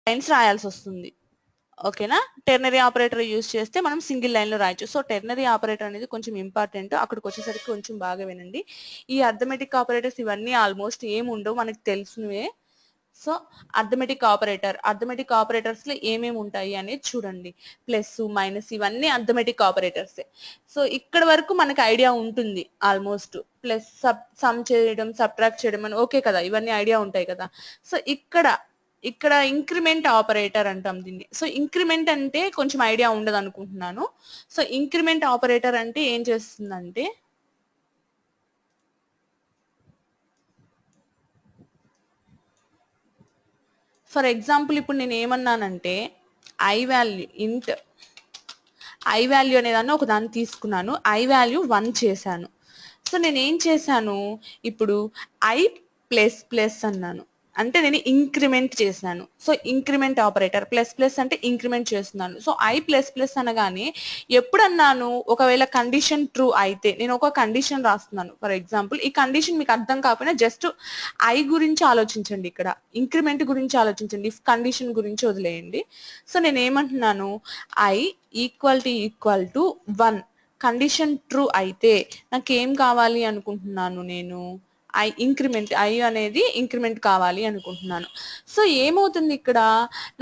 Lines రాయాల్సి వస్తుంది. ఓకేనా? టెర్నరీ ఆపరేటర్ యూజ్ చేస్తే మనం సింగిల్ లైన్ లో రాయొచ్చు. సో టెర్నరీ ఆపరేటర్ అనేది కొంచెం ఇంపార్టెంట్. అక్కడికి వచ్చేసరికి కొంచెం బాగా వినండి. ఈ అర్థమెటిక్ ఆపరేటర్స్ ఇవన్నీ ఆల్మోస్ట్ ఏమి ఉండవు, మనకు తెలిసినవే. సో అర్థమెటిక్ ఆపరేటర్స్ లో ఏమేమి ఉంటాయి అనేది చూడండి. ప్లస్ మైనస్ ఇవన్నీ అర్థమెటిక్ ఆపరేటర్సే. సో ఇక్కడ వరకు మనకి ఐడియా ఉంటుంది ఆల్మోస్ట్. ప్లస్ సమ్ చేయడం, సబ్ట్రాక్ట్ చేయడం అని ఓకే కదా, ఇవన్నీ ఐడియా ఉంటాయి కదా. సో ఇక్కడ ఇంక్రిమెంట్ ఆపరేటర్ అంటాం దీన్ని. సో ఇంక్రిమెంట్ అంటే కొంచెం ఐడియా ఉండదు అనుకుంటున్నాను. సో ఇంక్రిమెంట్ ఆపరేటర్ అంటే ఏం చేస్తుందంటే, ఫర్ ఎగ్జాంపుల్ ఇప్పుడు నేను ఏమన్నానంటే ఐ వాల్యూ అనేదాన్ని ఒక దాన్ని తీసుకున్నాను, ఐ వాల్యూ 1 చేశాను. సో నేను ఏం చేశాను, ఇప్పుడు ఐ ప్లస్ ప్లస్ అన్నాను అంటే నేను ఇంక్రిమెంట్ చేశాను. So increment operator, plus plus అంటే ఇంక్రిమెంట్ చేస్తున్నాను. సో ఐ ప్లస్ ప్లస్ అనగానే ఎప్పుడన్నాను, ఒకవేళ కండిషన్ ట్రూ అయితే నేను ఒక కండిషన్ రాస్తున్నాను. ఫర్ ఎగ్జాంపుల్ ఈ కండిషన్ మీకు అర్థం కాకపోయినా జస్ట్ ఐ గురించి ఆలోచించండి, ఇక్కడ ఇంక్రిమెంట్ గురించి ఆలోచించండి, ఇఫ్ కండిషన్ గురించి వదిలేయండి. సో నేను ఏమంటున్నాను, I equal to 1 condition true అయితే నాకేం కావాలి అనుకుంటున్నాను, నేను ఐ అనేది ఇంక్రిమెంట్ కావాలి అనుకుంటున్నాను. సో ఏమవుతుంది ఇక్కడ,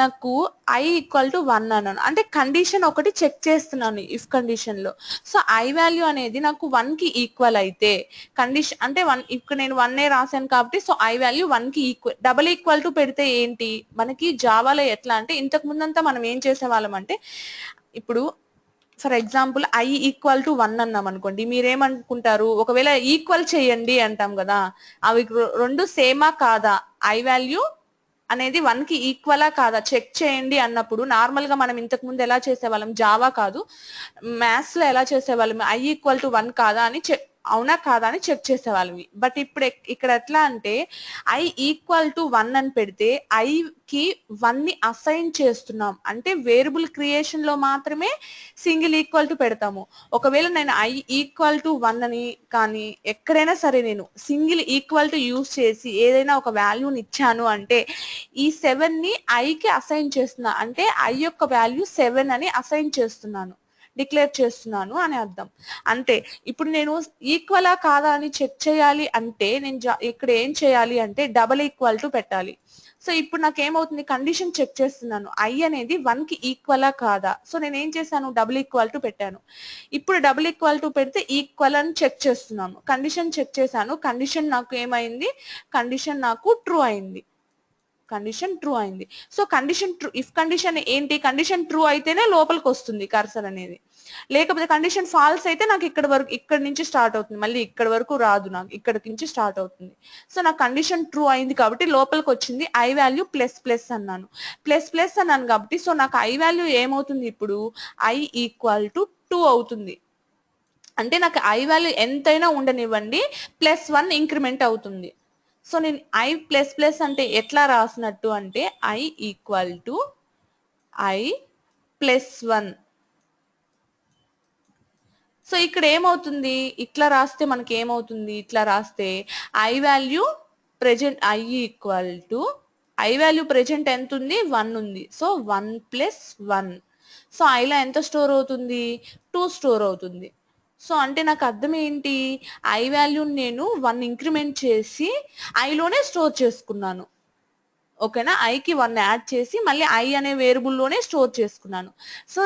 నాకు ఐ ఈక్వల్ టు 1 అన్నాను అంటే కండిషన్ ఒకటి చెక్ చేస్తున్నాను ఇఫ్ కండిషన్ లో. సో ఐ వాల్యూ అనేది నాకు 1 కి ఈక్వల్ అయితే, కండిషన్ అంటే 1 ఇక్కడ నేను 1 రాశాను కాబట్టి సో ఐ వాల్యూ 1 కి ఈక్వల్. డబల్ ఈక్వల్ టు పెడితే ఏంటి, మనకి జావాలో ఎట్లా అంటే ఇంతకు ముందంతా మనం ఏం చేసేవాళ్ళం అంటే, ఇప్పుడు for example I equal to 1 అన్నాం అనుకోండి, మీరేమనుకుంటారు, ఒకవేళ ఈక్వల్ చేయండి అంటాం కదా, అవి రెండు సేమా కాదా, ఐ వాల్యూ అనేది 1 కి ఈక్వలా కాదా చెక్ చేయండి అన్నప్పుడు నార్మల్ గా మనం ఇంతకు ముందు ఎలా చేసేవాళ్ళం, జావా కాదు మ్యాథ్స్ లో ఎలా చేసేవాళ్ళం, ఐ ఈక్వల్ టు 1 కాదా అని అవునా కాదా అని చెక్ చేసేవాళ్ళవి. బట్ ఇప్పుడు ఇక్కడ ఎట్లా అంటే ఐ ఈక్వల్ టు 1 అని పెడితే ఐ కి 1 ని అసైన్ చేస్తున్నాం అంటే వేరియబుల్ క్రియేషన్ లో మాత్రమే సింగిల్ ఈక్వల్ టు పెడతాము. ఒకవేళ నేను ఐ ఈక్వల్ టు 1 అని కానీ ఎక్కడైనా సరే నేను సింగిల్ ఈక్వల్ టు యూజ్ చేసి ఏదైనా ఒక వాల్యూని ఇచ్చాను అంటే ఈ 7 ని ఐ కి అసైన్ చేస్తున్నా అంటే ఐ యొక్క వాల్యూ 7 అని అసైన్ చేస్తున్నాను, డిక్లేర్ చేస్తున్నాను అని అర్థం. అంతే. ఇప్పుడు నేను ఈక్వలా కాదా అని చెక్ చేయాలి అంటే నేను ఇక్కడ ఏం చేయాలి అంటే డబల్ ఈక్వల్ టు పెట్టాలి. సో ఇప్పుడు నాకు ఏమవుతుంది, కండిషన్ చెక్ చేస్తున్నాను ఐ అనేది 1 కి ఈక్వలా కాదా. సో నేను ఏం చేశాను, డబుల్ ఈక్వల్ టు పెట్టాను. ఇప్పుడు డబుల్ ఈక్వల్ టు పెడితే ఈక్వల్ అని చెక్ చేస్తున్నాను, కండిషన్ చెక్ చేశాను, కండిషన్ నాకు ఏమైంది, కండిషన్ నాకు ట్రూ అయింది, కండిషన్ ట్రూ అయింది. So condition true, if condition ఏంటి, కండిషన్ ట్రూ అయితేనే లోపలికి వస్తుంది కర్సర్ అనేది, లేకపోతే కండిషన్ ఫాల్స్ అయితే నాకు ఇక్కడ నుంచి స్టార్ట్ అవుతుంది, మళ్ళీ ఇక్కడ వరకు రాదు, నాకు ఇక్కడ నుంచి స్టార్ట్ అవుతుంది. సో నాకు కండిషన్ ట్రూ అయింది కాబట్టి లోపలికి వచ్చింది, ఐ వాల్యూ ప్లస్ ప్లస్ అన్నాను, ప్లస్ ప్లస్ అన్నాను కాబట్టి సో నాకు ఐ వాల్యూ ఏమవుతుంది ఇప్పుడు, ఐ ఈక్వల్ టు 2 అవుతుంది. అంటే నాకు ఐ వాల్యూ ఎంతైనా ఉండనివ్వండి +1 ఇంక్రిమెంట్ అవుతుంది. సో నేను ఐ ప్లస్ ప్లస్ అంటే ఎట్లా రాసినట్టు అంటే I equal to I +1. So ఇక్కడ ఏమవుతుంది, ఇట్లా రాస్తే మనకి ఏమవుతుంది, ఇట్లా రాస్తే I value present I equal to I value present ఎంత ఉంది, 1 ఉంది. సో 1 + 1. సో ఐలో ఎంత స్టోర్ అవుతుంది, 2 స్టోర్ అవుతుంది. సో అంటే నాకు అర్థం ఏంటి, ఐ వాల్యూని నేను 1 ఇంక్రిమెంట్ చేసి ఐలోనే స్టోర్ చేసుకున్నాను. ఓకేనా, ఐకి 1 యాడ్ చేసి మళ్ళీ ఐ అనే వేరియబుల్ లోనే స్టోర్ చేసుకున్నాను. సో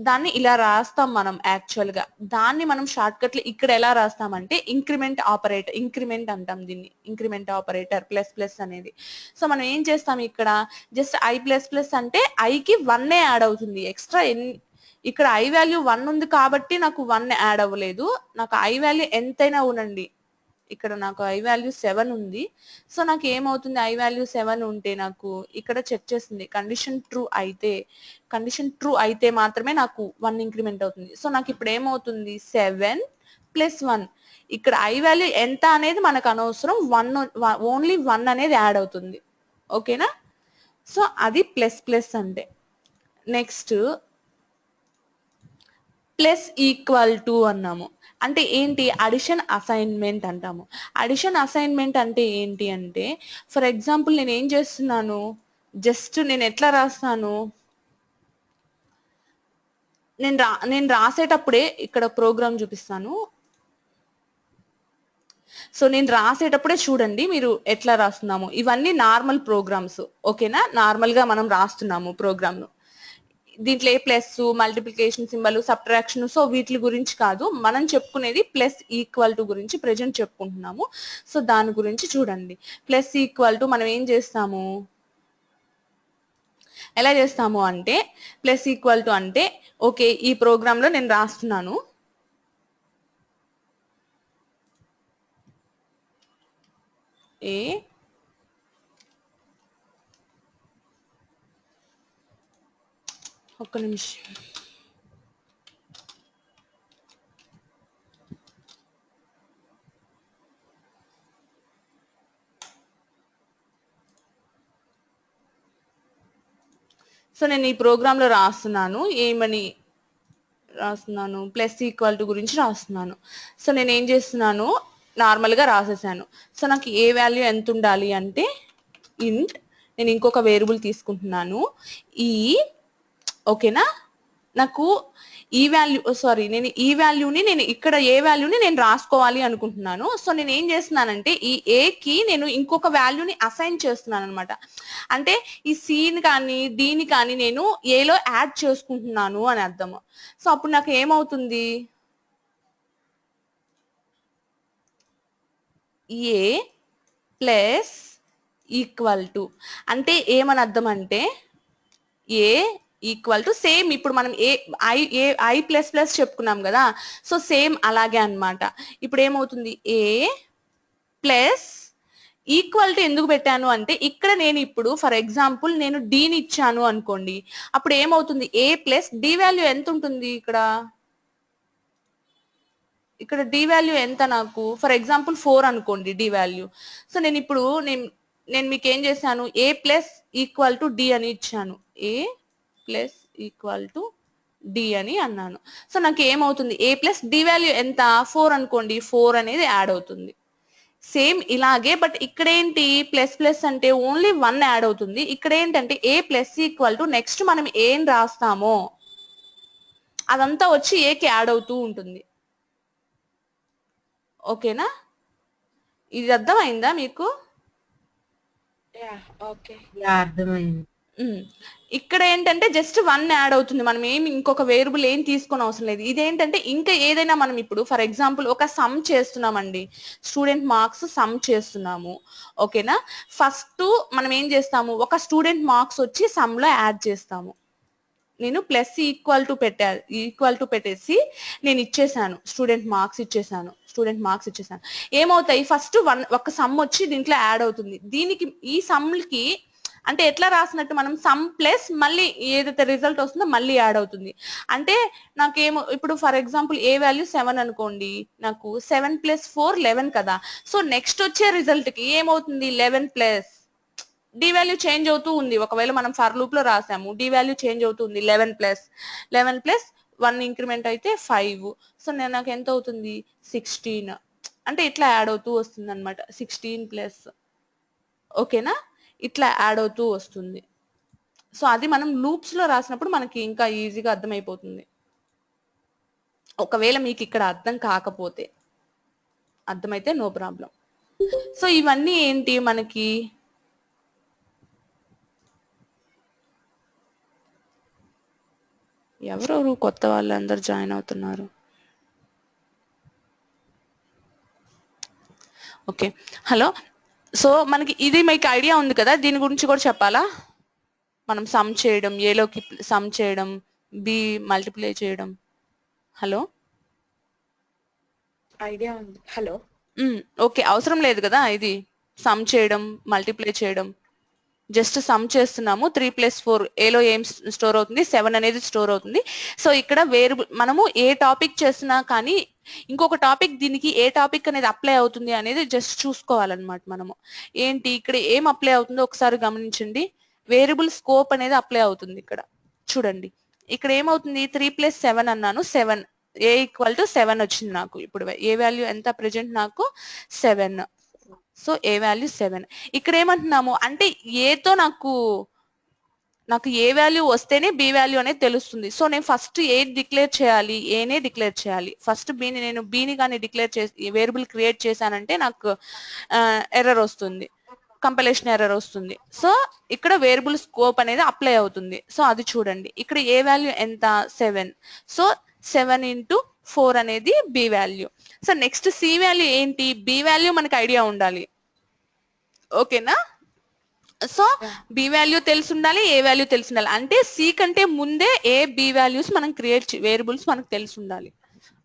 దాన్ని ఇలా రాస్తాం మనం, యాక్చువల్ గా దాన్ని మనం షార్ట్ కట్ లో ఇక్కడ ఎలా రాస్తామంటే ఇంక్రిమెంట్ ఆపరేటర్, ఇంక్రిమెంట్ అంటాం దీన్ని, ఇంక్రిమెంట్ ఆపరేటర్ ప్లస్ ప్లస్ అనేది. సో మనం ఏం చేస్తాం ఇక్కడ, జస్ట్ ఐ ప్లస్ ప్లస్ అంటే ఐకి 1 యాడ్ అవుతుంది ఎక్స్ట్రా. ఇక్కడ ఐ వాల్యూ 1 ఉంది కాబట్టి నాకు 1 యాడ్ అవ్వలేదు, నాకు ఐ వాల్యూ ఎంతైనా ఉండండి, ఇక్కడ నాకు ఐ వాల్యూ 7 ఉంది. సో నాకు ఏమవుతుంది, ఐ వాల్యూ 7 ఉంటే నాకు ఇక్కడ చెక్ చేస్తుంది కండిషన్ ట్రూ అయితే మాత్రమే నాకు 1 ఇంక్రిమెంట్ అవుతుంది. సో నాకు ఇప్పుడు ఏమవుతుంది 7 + 1. ఇక్కడ ఐ వాల్యూ ఎంత అనేది మనకు అనవసరం, ఓన్లీ 1 అనేది యాడ్ అవుతుంది. ఓకేనా, సో అది ప్లస్ ప్లస్ అంటే. నెక్స్ట్ ప్లస్ ఈక్వల్ టు అన్నాము అంటే ఏంటి, అడిషన్ అసైన్మెంట్ అంటాము. అడిషన్ అసైన్మెంట్ అంటే ఏంటి అంటే, ఫర్ ఎగ్జాంపుల్ నేను ఏం చేస్తున్నాను, జస్ట్ నేను ఎట్లా రాస్తాను, నేను రాసేటప్పుడే ఇక్కడ ప్రోగ్రామ్ చూపిస్తాను. సో నేను రాసేటప్పుడే చూడండి మీరు ఎట్లా రాస్తున్నాము. ఇవన్నీ నార్మల్ ప్రోగ్రామ్స్, ఓకేనా? నార్మల్ గా మనం రాస్తున్నాము ప్రోగ్రామ్ ను. దీంట్లో A plus, multiplication symbol, subtraction, so వీటి గురించి కాదు మనం చెప్పుకునేది, ప్లస్ ఈక్వల్ టు గురించి ప్రెజెంట్ చెప్పుకుంటున్నాము. సో దాని గురించి చూడండి. ప్లస్ ఈక్వల్ టు మనం ఏం చేస్తాము, ఎలా చేస్తాము అంటే, ప్లస్ ఈక్వల్ టు అంటే ఓకే ఈ ప్రోగ్రామ్ లో నేను రాస్తున్నాను. ఏ ఒక్క నిమిషం, సో నేను ఈ ప్రోగ్రామ్ లో రాస్తున్నాను, ఏమని రాస్తున్నాను, ప్లస్ ఈక్వల్ టు గురించి రాస్తున్నాను. సో నేను ఏం చేస్తున్నాను, నార్మల్ గా రాసేసాను. సో నాకు ఏ వాల్యూ ఎంత ఉండాలి అంటే ఇంట్, నేను ఇంకొక వేరియబుల్ తీసుకుంటున్నాను ఈ, ఓకేనా? నాకు ఈ వాల్యూ, సారీ నేను ఈ వాల్యూని, నేను ఇక్కడ ఏ వాల్యూని నేను రాసుకోవాలి అనుకుంటున్నాను. సో నేను ఏం చేస్తున్నానంటే ఈ ఏ కి నేను ఇంకొక వాల్యూని అసైన్ చేస్తున్నాను అనమాట. అంటే ఈ సీని కానీ దీని కానీ నేను ఏలో యాడ్ చేసుకుంటున్నాను అని అర్థము. సో అప్పుడు నాకు ఏమవుతుంది, ఏ ప్లస్ ఈక్వల్ టు అంటే ఏమని అర్థం అంటే ఏ ఈక్వల్ టు సేమ్, ఇప్పుడు మనం ఐ ప్లస్ ప్లస్ చెప్పుకున్నాం కదా, సో సేమ్ అలాగే అన్నమాట. ఇప్పుడు ఏమవుతుంది, ఏ ప్లస్ ఈక్వల్ టు ఎందుకు పెట్టాను అంటే, ఇక్కడ నేను ఇప్పుడు ఫర్ ఎగ్జాంపుల్ నేను డిని ఇచ్చాను అనుకోండి, అప్పుడు ఏమవుతుంది, ఏ ప్లస్ డి వాల్యూ ఎంత ఉంటుంది ఇక్కడ డి వాల్యూ ఎంత, నాకు ఫర్ ఎగ్జాంపుల్ 4 అనుకోండి డి వాల్యూ. సో నేను ఇప్పుడు నేను మీకు ఏం చేశాను, ఏ ప్లస్ ఈక్వల్ టు డి అని ఇచ్చాను, ఏ ప్లస్ ఈక్వల్ టు డి అని అన్నాను. సో నాకు ఏమవుతుంది, ఏ ప్లస్ డి వాల్యూ ఎంత 4 అనుకోండి, 4 అనేది యాడ్ అవుతుంది. సేమ్ ఇలాగే, బట్ ఇక్కడ ఏంటి, ప్లస్ ప్లస్ అంటే ఓన్లీ 1 యాడ్ అవుతుంది. ఇక్కడ ఏంటంటే ఏ ప్లస్ ఈక్వల్ టు నెక్స్ట్ మనం ఏం రాస్తామో అదంతా వచ్చి ఏకి యాడ్ అవుతూ ఉంటుంది. ఓకేనా? ఇది అర్థమైందా మీకు? ఓకే, అర్థమైంది. ఇక్కడ ఏంటంటే జస్ట్ 1 యాడ్ అవుతుంది, మనం ఏమి ఇంకొక వేరియబుల్ ఏం తీసుకొని అవసరం లేదు. ఇదేంటంటే ఇంకా ఏదైనా మనం ఇప్పుడు ఫర్ ఎగ్జాంపుల్ ఒక సమ్ చేస్తున్నామండి, స్టూడెంట్ మార్క్స్ సమ్ చేస్తున్నాము, ఓకేనా? ఫస్ట్ మనం ఏం చేస్తాము, ఒక స్టూడెంట్ మార్క్స్ వచ్చి సమ్ లో యాడ్ చేస్తాము. నేను ప్లస్ ఈక్వల్ టు పెట్టేసి నేను ఇచ్చేసాను, స్టూడెంట్ మార్క్స్ ఇచ్చేసాను. ఏమవుతాయి, ఫస్ట్ ఒక సమ్ వచ్చి దీంట్లో యాడ్ అవుతుంది. దీనికి ఈ సమ్కి అంటే ఎట్లా రాసినట్టు, మనం సమ్ ప్లస్ మళ్ళీ ఏదైతే రిజల్ట్ వస్తుందో మళ్ళీ యాడ్ అవుతుంది. అంటే నాకేమో ఇప్పుడు ఫర్ ఎగ్జాంపుల్ ఏ వాల్యూ 7 అనుకోండి, నాకు 7 + 4 11 కదా. సో నెక్స్ట్ వచ్చే రిజల్ట్ కి ఏమవుతుంది, 11 ప్లస్ డి వాల్యూ చేంజ్ అవుతూ ఉంది. ఒకవేళ మనం ఫర్ లూప్ లో రాసాము, డి వాల్యూ చేంజ్ అవుతుంది, 11 ప్లస్ 1 ఇంక్రిమెంట్ అయితే 5. సో నాకు ఎంత అవుతుంది, 16. అంటే ఇట్లా యాడ్ అవుతూ వస్తుంది అనమాట, 16 ప్లస్, ఓకేనా? ఇట్లా యాడ్ అవుతూ వస్తుంది. సో అది మనం లూప్స్ లో రాసినప్పుడు మనకి ఇంకా ఈజీగా అర్థమైపోతుంది. ఒకవేళ మీకు ఇక్కడ అర్థం కాకపోతే, అర్థమైతే నో ప్రాబ్లం. సో ఇవన్నీ ఏంటి మనకి, ఎవరెవరు కొత్త వాళ్ళందరూ జాయిన్ అవుతున్నారు? Okay, hello. సో మనకి ఇది మీకు ఐడియా ఉంది కదా, దీని గురించి కూడా చెప్పాలా? మనం సమ్ చేయడం, ఏలోకి సమ్ చేయడం, బి మల్టిప్లై చేయడం. హలో, ఐడియా ఉంది. హలో, ఓకే, అవసరం లేదు కదా ఇది సమ్ చేయడం, మల్టిప్లై చేయడం. జస్ట్ సమ్ చేస్తున్నాము, 3 + 4 ఏలో ఏం స్టోర్ అవుతుంది, 7 అనేది స్టోర్ అవుతుంది. సో ఇక్కడ వేరియబుల్ మనము ఏ టాపిక్ చేస్తున్నా కానీ ఇంకొక టాపిక్ దీనికి ఏ టాపిక్ అనేది అప్లై అవుతుంది అనేది జస్ట్ చూసుకోవాలన్నమాట. మనము ఏంటి ఇక్కడ ఏం అప్లై అవుతుందో ఒకసారి గమనించండి. వేరియబుల్ స్కోప్ అనేది అప్లై అవుతుంది ఇక్కడ. చూడండి ఇక్కడ ఏమవుతుంది, 3 + 7 అన్నాను, 7, ఏ = 7 వచ్చింది నాకు. ఇప్పుడు ఏ వాల్యూ ఎంత ప్రెజెంట్ నాకు, 7. సో ఏ వాల్యూ 7. ఇక్కడ ఏమంటున్నాము అంటే ఏతో నాకు నాకు ఏ వాల్యూ వస్తేనే బి వాల్యూ అనేది తెలుస్తుంది. సో నేను ఫస్ట్ ఏ డిక్లేర్ చేయాలి, ఏనే డిక్లేర్ చేయాలి. ఫస్ట్ బిని నేను బిని కానీ డిక్లేర్ చేసి వేరియబుల్ క్రియేట్ చేశానంటే నాకు ఎర్రర్ వస్తుంది, కంపైలేషన్ ఎర్రర్ వస్తుంది. సో ఇక్కడ వేరియబుల్ స్కోప్ అనేది అప్లై అవుతుంది. సో అది చూడండి, ఇక్కడ ఏ వాల్యూ ఎంత 7. సో 7 ఇంటూ 4 అనేది B value. So next C value ఏంటి, బి వాల్యూ మనకి ఐడియా ఉండాలి. ఓకేనా? సో బి వాల్యూ తెలిసి ఉండాలి, ఏ వాల్యూ తెలిసి ఉండాలి. అంటే సి కంటే ముందే ఏ బి వాల్యూస్ మనం క్రియేట్ వేరియబుల్స్ మనకు తెలిసి ఉండాలి.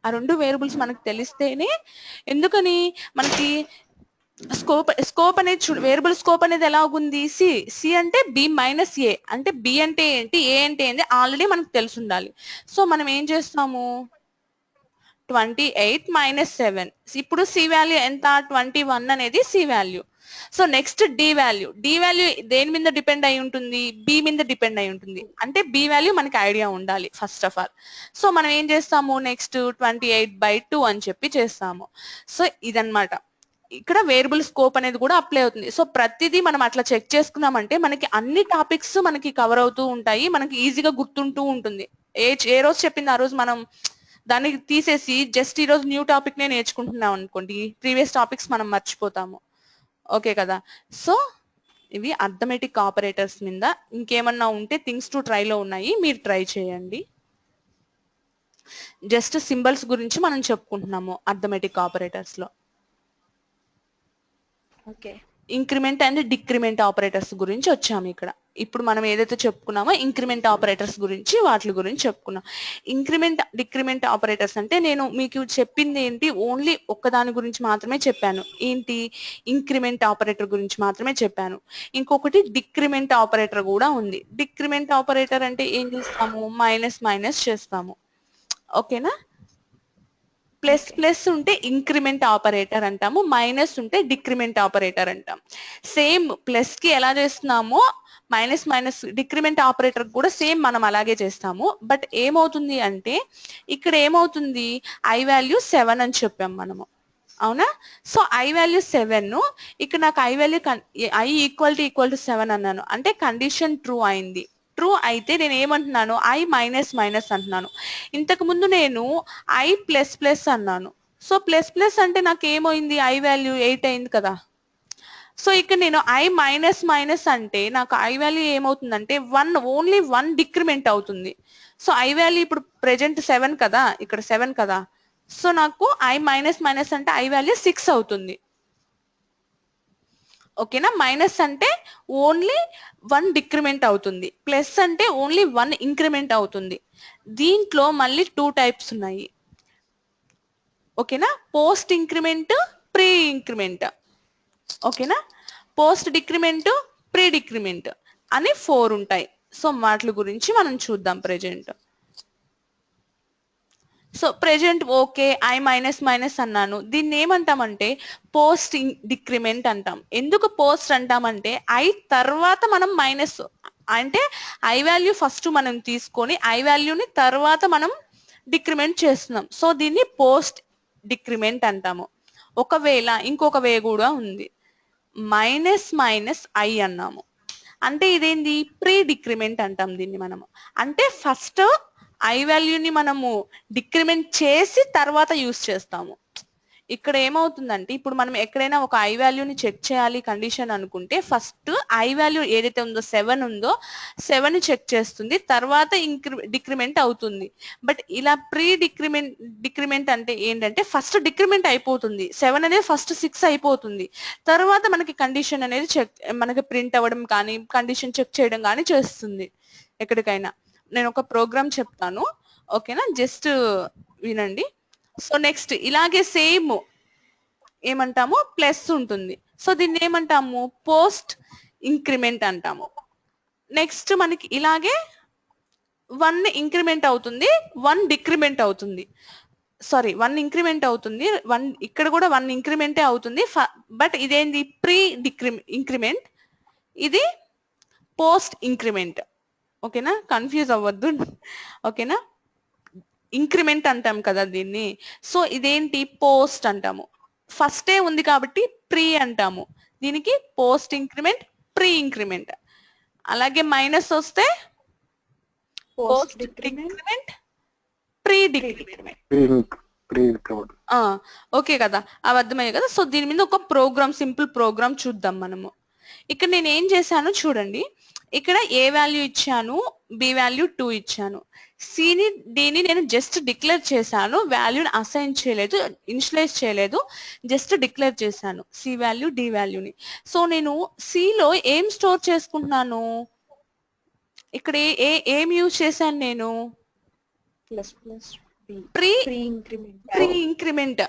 ఆ రెండు వేరియబుల్స్ మనకు తెలిస్తేనే, ఎందుకని మనకి స్కోప్ అనేది చూడు, వేరియబుల్ స్కోప్ అనేది ఎలా ఉంది, సి అంటే బి మైనస్ ఏ, అంటే బి అంటే ఏంటి, ఏ అంటే ఏంటి ఆల్రెడీ మనకు తెలిసి ఉండాలి. సో మనం ఏం చేస్తాము, 28 మైనస్ 7. ఇప్పుడు సి వాల్యూ ఎంత, 21 అనేది C value. So next D value దేని మీద డిపెండ్ అయి ఉంటుంది, బి మీద డిపెండ్ అయి ఉంటుంది. అంటే బి వాల్యూ మనకి ఐడియా ఉండాలి ఫస్ట్ ఆఫ్ ఆల్. సో మనం ఏం చేస్తాము, నెక్స్ట్ 28/2 అని చెప్పి చేస్తాము. సో ఇదన్నమాట, ఇక్కడ వేరియబుల్ స్కోప్ అనేది కూడా అప్లై అవుతుంది. సో ప్రతిదీ మనం అట్లా చెక్ చేసుకున్నామంటే మనకి అన్ని టాపిక్స్ మనకి కవర్ అవుతూ ఉంటాయి, మనకి ఈజీగా గుర్తుంటూ ఉంటుంది. ఏ రోజు చెప్పింది ఆ రోజు మనం దాన్ని తీసేసి జస్ట్ ఈ రోజు న్యూ టాపిక్ నే నేర్చుకుంటున్నాం అనుకోండి, ప్రీవియస్ టాపిక్స్ మనం మర్చిపోతాము. ఓకే కదా? సో ఇవి అర్థమెటిక్ ఆపరేటర్స్ మీద. ఇంకేమన్నా ఉంటే థింగ్స్ టు ట్రై లో ఉన్నాయి, మీరు ట్రై చేయండి. జస్ట్ సింబల్స్ గురించి మనం చెప్పుకుంటున్నాము అర్థమెటిక్ ఆపరేటర్స్ లో. Okay. Increment and decrement operators గురించి వచ్చాము ఇక్కడ. ఇప్పుడు మనం ఏదైతే చెప్పుకున్నామో ఇంక్రిమెంట్ ఆపరేటర్స్ గురించి, వాటి గురించి చెప్పుకున్నాం. ఇంక్రిమెంట్ డిక్రిమెంట్ ఆపరేటర్స్ అంటే నేను మీకు చెప్పింది ఏంటి, ఓన్లీ ఒక్కదాని గురించి మాత్రమే చెప్పాను. ఏంటి, ఇంక్రిమెంట్ ఆపరేటర్ గురించి మాత్రమే చెప్పాను. ఇంకొకటి డిక్రిమెంట్ ఆపరేటర్ కూడా ఉంది. డిక్రిమెంట్ ఆపరేటర్ అంటే ఏం చేస్తాము, మైనస్ మైనస్ చేస్తాము. ఓకేనా? ప్లస్ ప్లస్ ఉంటే ఇంక్రిమెంట్ ఆపరేటర్ అంటాము, మైనస్ ఉంటే డిక్రిమెంట్ ఆపరేటర్ అంటాం. సేమ్ ప్లస్ కి ఎలా చేస్తున్నామో మైనస్ మైనస్ డిక్రిమెంట్ ఆపరేటర్ కూడా సేమ్ మనం అలాగే చేస్తాము. బట్ ఏమవుతుంది అంటే ఇక్కడ ఏమవుతుంది, ఐ వాల్యూ 7 అని చెప్పాం మనము, అవునా? సో ఐ వాల్యూ 7, ఇక్కడ నాకు I value I equal to 7 అన్నాను, అంటే కండిషన్ ట్రూ అయింది. ట్రూ అయితే నేను ఏమంటున్నాను, ఐ మైనస్ మైనస్ అంటున్నాను. ఇంతకు ముందు నేను ఐ ప్లస్ ప్లస్ అన్నాను. సో ప్లస్ ప్లస్ అంటే నాకు ఏమైంది, ఐ వాల్యూ 8 అయింది కదా. సో ఇక్కడ నేను ఐ మైనస్ మైనస్ అంటే నాకు ఐ వాల్యూ ఏమవుతుందంటే 1, ఓన్లీ 1 డిక్రిమెంట్ అవుతుంది. సో ఐ వాల్యూ ఇప్పుడు ప్రెజెంట్ 7 కదా, ఇక్కడ 7 కదా. సో నాకు ఐ మైనస్ మైనస్ అంటే ఐ వాల్యూ 6 అవుతుంది. ఓకేనా? మైనస్ అంటే ఓన్లీ 1 డిక్రిమెంట్ అవుతుంది, ప్లస్ అంటే ఓన్లీ 1 ఇంక్రిమెంట్ అవుతుంది. దీంట్లో మళ్ళీ 2 టైప్స్ ఉన్నాయి. ఓకేనా? Post increment, pre increment. ఓకేనా? పోస్ట్ డిక్రిమెంట్, ప్రీ డిక్రిమెంట్ అని 4 ఉంటాయి. సో వాటి గురించి మనం చూద్దాం present. So present okay, I minus minus అన్నాను, దీన్ని ఏమంటామంటే పోస్ట్ డిక్రిమెంట్ అంటాం. ఎందుకు పోస్ట్ అంటామంటే ఐ తర్వాత మనం మైనస్, అంటే ఐ వాల్యూ ఫస్ట్ మనం తీసుకొని ఐ వాల్యూని తర్వాత మనం డిక్రిమెంట్ చేస్తున్నాం. సో దీన్ని పోస్ట్ డిక్రిమెంట్ అంటాము. ఒకవేళ ఇంకొక వే కూడా ఉంది, మైనస్ మైనస్ ఐ అన్నాము, అంటే ఇదేంది, ప్రీ డిక్రిమెంట్ అంటాం దీన్ని మనము. అంటే ఫస్ట్ ఐ వాల్యూని మనము డిక్రిమెంట్ చేసి తర్వాత యూస్ చేస్తాము. ఇక్కడ ఏమవుతుందంటే ఇప్పుడు మనం ఎక్కడైనా ఒక ఐ వాల్యూని చెక్ చేయాలి కండిషన్ అనుకుంటే ఫస్ట్ ఐ వాల్యూ ఏదైతే ఉందో 7 ఉందో 7 చెక్ చేస్తుంది, తర్వాత డిక్రిమెంట్ అవుతుంది. బట్ ఇలా ప్రీ డిక్రిమెంట్ అంటే ఏంటంటే ఫస్ట్ డిక్రిమెంట్ అయిపోతుంది, 7 అనేది ఫస్ట్ 6 అయిపోతుంది, తర్వాత మనకి కండిషన్ అనేది చెక్, మనకి ప్రింట్ అవ్వడం కానీ కండిషన్ చెక్ చేయడం కానీ చేస్తుంది. ఎక్కడికైనా నేను ఒక ప్రోగ్రామ్ చెప్తాను, ఓకేనా? జస్ట్ వినండి. సో నెక్స్ట్ ఇలాగే సేమ్ ఏమంటాము, ప్లస్ ఉంటుంది. సో దీన్ని ఏమంటాము, పోస్ట్ ఇంక్రిమెంట్ అంటాము. నెక్స్ట్ మనకి ఇలాగే 1 ఇంక్రిమెంట్ అవుతుంది, 1 డిక్రిమెంట్ అవుతుంది. సారీ 1 ఇంక్రిమెంట్ అవుతుంది, 1 ఇక్కడ కూడా 1 ఇంక్రిమెంటే అవుతుంది. బట్ ఇదేంది, ప్రీ ఇంక్రిమెంట్, ఇది పోస్ట్ ఇంక్రిమెంట్. ఓకేనా? కన్ఫ్యూజ్ అవ్వద్దు. ఓకేనా? ఇంక్రిమెంట్ అంటాం కదా దీన్ని. సో ఇదేంటి, పోస్ట్ అంటాము. ఫస్టే ఉంది కాబట్టి ప్రీ అంటాము, దీనికి పోస్ట్ ఇంక్రిమెంట్, ప్రీ ఇంక్రిమెంట్. అలాగే మైనస్ వస్తే post post decrement, decrement, pre decrement. Pre increment. Okay కదా, అవి అర్థమయ్యాయి కదా. సో దీని మీద ఒక ప్రోగ్రామ్, సింపుల్ ప్రోగ్రామ్ చూద్దాం మనము. ఇక్కడ నేను ఏం చేశాను చూడండి, ఇక్కడ ఏ వాల్యూ ఇచ్చాను, బి వాల్యూ 2 ఇచ్చాను, సిని డిని నేను జస్ట్ డిక్లేర్ చేశాను, వాల్యూని అసైన్ చేయలేదు, ఇనిషియలైజ్ చేయలేదు, జస్ట్ డిక్లేర్ చేశాను సి వాల్యూ డి వాల్యూని. సో నేను సిలో ఏం స్టోర్ చేసుకుంటున్నాను, ఇక్కడ ఏం యూజ్ చేశాను నేను, plus plus B, pre pre increment, pre increment,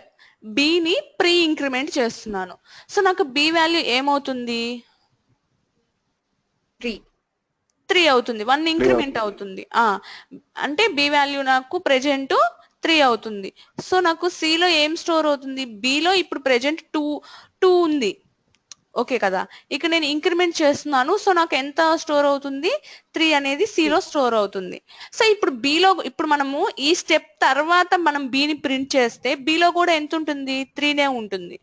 బిని ప్రీ ఇంక్రిమెంట్ చేస్తున్నాను. సో నాకు బి వాల్యూ ఏమవుతుంది, 3 అవుతుంది, 1 ఇంక్రిమెంట్ అవుతుంది. అంటే బి వాల్యూ నాకు ప్రెజెంట్ 3 అవుతుంది. సో నాకు సిలో ఏం స్టోర్ అవుతుంది, బిలో ఇప్పుడు ప్రెజెంట్ 2 ఉంది. ఓకే కదా, ఇక్కడ నేను ఇంక్రిమెంట్ చేస్తున్నాను. సో నాకు ఎంత స్టోర్ అవుతుంది, 3 అనేది సిలో స్టోర్ అవుతుంది. సో ఇప్పుడు బిలో, ఇప్పుడు మనము ఈ స్టెప్ తర్వాత మనం బిని ప్రింట్ చేస్తే బిలో కూడా ఎంత ఉంటుంది, 3నే ఉంటుంది.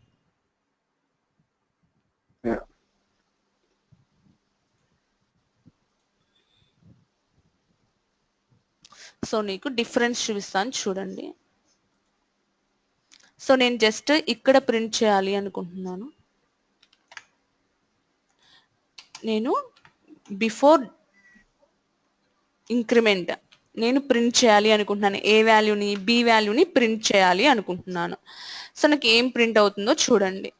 సో నీకు డిఫరెన్స్ చూపిస్తాను చూడండి. సో నేను జస్ట్ ఇక్కడ ప్రింట్ చేయాలి అనుకుంటున్నాను. నేను బిఫోర్ ఇంక్రిమెంట్ నేను ప్రింట్ చేయాలి అనుకుంటున్నాను, ఏ వాల్యూని, బి వాల్యూని ప్రింట్ చేయాలి అనుకుంటున్నాను. సో నాకు ఏం ప్రింట్ అవుతుందో చూడండి,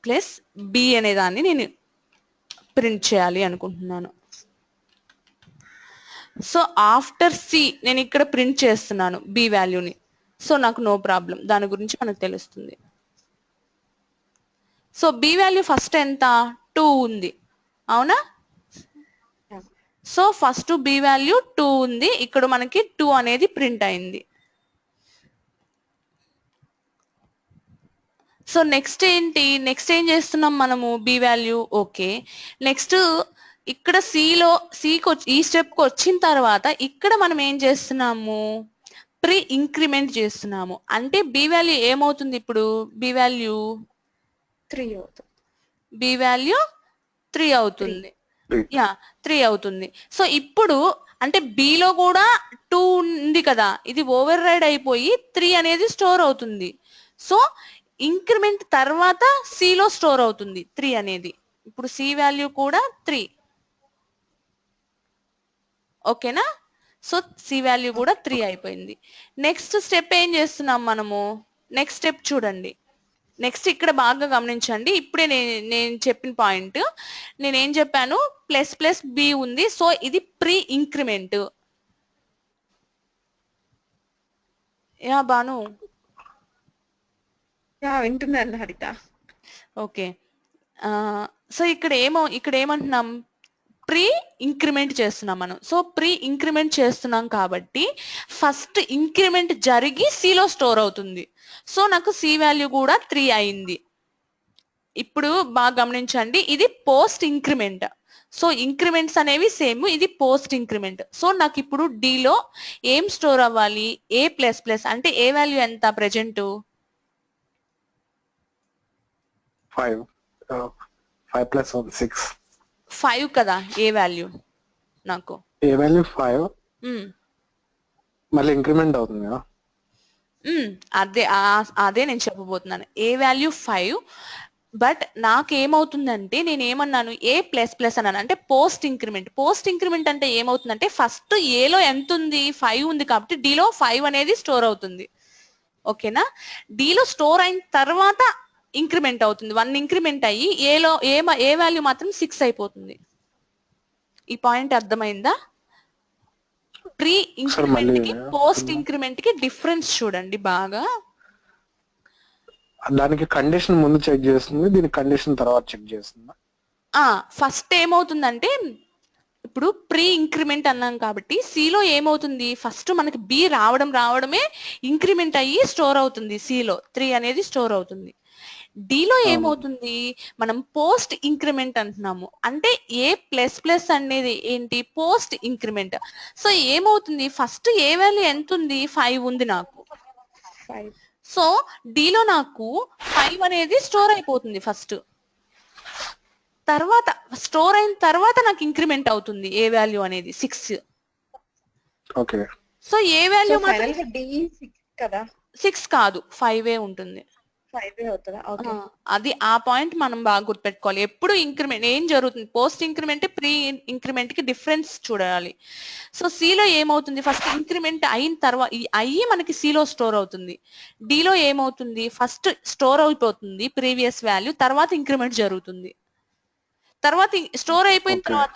ప్లస్ బి అనే దాన్ని నేను ప్రింట్ చేయాలి అనుకుంటున్నాను. సో ఆఫ్టర్ సి నేను ఇక్కడ ప్రింట్ చేస్తున్నాను బి వాల్యూని. సో నాకు నో ప్రాబ్లం, దాని గురించి మనకు తెలుస్తుంది. సో బి వాల్యూ ఫస్ట్ ఎంత, 2 ఉంది, అవునా. సో ఫస్ట్ బి వాల్యూ 2 ఉంది, ఇక్కడ మనకి 2 అనేది ప్రింట్ అయింది. సో నెక్స్ట్ ఏంటి, నెక్స్ట్ ఏం చేస్తున్నాం మనము, బి వాల్యూ ఓకే. నెక్స్ట్ ఇక్కడ సికి ఈ స్టెప్కి వచ్చిన తర్వాత ఇక్కడ మనం ఏం చేస్తున్నాము, ప్రీ ఇంక్రిమెంట్ చేస్తున్నాము. అంటే బి వాల్యూ ఏమవుతుంది ఇప్పుడు, బి వాల్యూ 3 అవుతుంది, బి వాల్యూ 3 అవుతుంది, 3 అవుతుంది. సో ఇప్పుడు అంటే బిలో కూడా 2 ఉంది కదా, ఇది ఓవర్ రైడ్ అయిపోయి 3 అనేది స్టోర్ అవుతుంది. సో ఇంక్రిమెంట్ తర్వాత సిలో స్టోర్ అవుతుంది 3 అనేది. ఇప్పుడు సి వాల్యూ కూడా 3, ఓకేనా. సో సి వాల్యూ కూడా 3 అయిపోయింది. నెక్స్ట్ స్టెప్ ఏం చేస్తున్నాం మనము, నెక్స్ట్ స్టెప్ చూడండి. నెక్స్ట్ ఇక్కడ బాగా గమనించండి, ఇప్పుడే నేను చెప్పిన పాయింట్ నేనేం చెప్పాను, ప్లస్ ప్లస్ బి ఉంది. సో ఇది ప్రీ ఇంక్రిమెంట్. యా బాను, వింటున్నాను హరిత. ఓకే. సో ఇక్కడ ఏమంటున్నాం, ప్రీ ఇంక్రిమెంట్ చేస్తున్నాం మనం. సో ప్రీ ఇంక్రిమెంట్ చేస్తున్నాం కాబట్టి ఫస్ట్ ఇంక్రిమెంట్ జరిగి సిలో స్టోర్ అవుతుంది. సో నాకు సి వాల్యూ కూడా 3 అయింది. ఇప్పుడు బాగా గమనించండి, ఇది పోస్ట్ ఇంక్రిమెంట్. సో ఇంక్రిమెంట్స్ అనేవి సేమ్, ఇది పోస్ట్ ఇంక్రిమెంట్. సో నాకు ఇప్పుడు డిలో ఏం స్టోర్ అవ్వాలి, ఏ ప్లస్ ప్లస్, అంటే ఏ వాల్యూ ఎంత ప్రెజెంట్, 5 ప్లస్ 6, 5 కదా ఏ వాల్యూ, నాకు ఏ వాల్యూ 5 మళ్ళీ ఇంక్రిమెంట్ అవుతుంది కదా. అదే నేను చెప్పబోతున్నాను, ఏ వాల్యూ 5. బట్ నాకేమవుతుందంటే నేను ఏమన్నాను, ఏ ప్లస్ ప్లస్ అన్నాను, అంటే పోస్ట్ ఇంక్రిమెంట్. పోస్ట్ ఇంక్రిమెంట్ అంటే ఏమవుతుందంటే ఫస్ట్ ఏలో ఎంత ఉంది, 5 ఉంది కాబట్టి డిలో 5 అనేది స్టోర్ అవుతుంది, ఓకేనా. డిలో స్టోర్ అయిన తర్వాత ఇంక్రిమెంట్ అవుతుంది, 1 ఇంక్రిమెంట్ అయ్యి ఏలో ఏ వాల్యూ మాత్రం 6 అయిపోతుంది. ఈ పాయింట్ అర్థమైందా. ప్రీ ఇంక్రిమెంట్ కి పోస్ట్ ఇంక్రిమెంట్ కి డిఫరెన్స్ చూడండి బాగా. దానికి కండిషన్ ముందు చెక్ చేస్తుంది, దీనికి కండిషన్ తర్వాత చెక్ చేస్తుంది. ఫస్ట్ ఏమవుతుందంటే ఇప్పుడు ప్రీ ఇంక్రిమెంట్ అన్నాం కాబట్టి సిలో ఏమవుతుంది, ఫస్ట్ మనకి బి రావడమే ఇంక్రిమెంట్ అయ్యి స్టోర్ అవుతుంది, సిలో 3 అనేది స్టోర్ అవుతుంది. డిలో ఏమవుతుంది, మనం పోస్ట్ ఇంక్రిమెంట్ అంటున్నాము, అంటే ఏ ప్లస్ ప్లస్ అనేది ఏంటి, పోస్ట్ ఇంక్రిమెంట్. సో ఏమవుతుంది, ఫస్ట్ ఏ వాల్యూ ఎంత ఉంది, 5 ఉంది నాకు. 5. సో డిలో నాకు 5 అనేది స్టోర్ అయిపోతుంది ఫస్ట్. తర్వాత స్టోర్ అయిన తర్వాత నాకు ఇంక్రిమెంట్ అవుతుంది ఏ వాల్యూ అనేది 6. ఓకే సో ఏ సో వాల్యూ మాత్రం ఫైనల్ గా డి 6 కదా, 6 కాదు 5 ఉంటుంది. 5 అవుతుందా? ఓకే. అది ఆ పాయింట్ మనం బాగా గుర్తుపెట్టుకోవాలి. ఎప్పుడు ఇంక్రిమెంట్ ఏం జరుగుతుంది, పోస్ట్ ఇంక్రిమెంట్ ప్రీ ఇంక్రిమెంట్ కి డిఫరెన్స్ చూడాలి. సో సిలో ఏమవుతుంది, ఫస్ట్ ఇంక్రిమెంట్ అయిన తర్వాత అయ్యి మనకి సిలో స్టోర్ అవుతుంది. డిలో ఏమవుతుంది, ఫస్ట్ స్టోర్ అయిపోతుంది ప్రీవియస్ వాల్యూ, తర్వాత ఇంక్రిమెంట్ జరుగుతుంది. తర్వాత స్టోర్ అయిపోయిన Okay. తర్వాత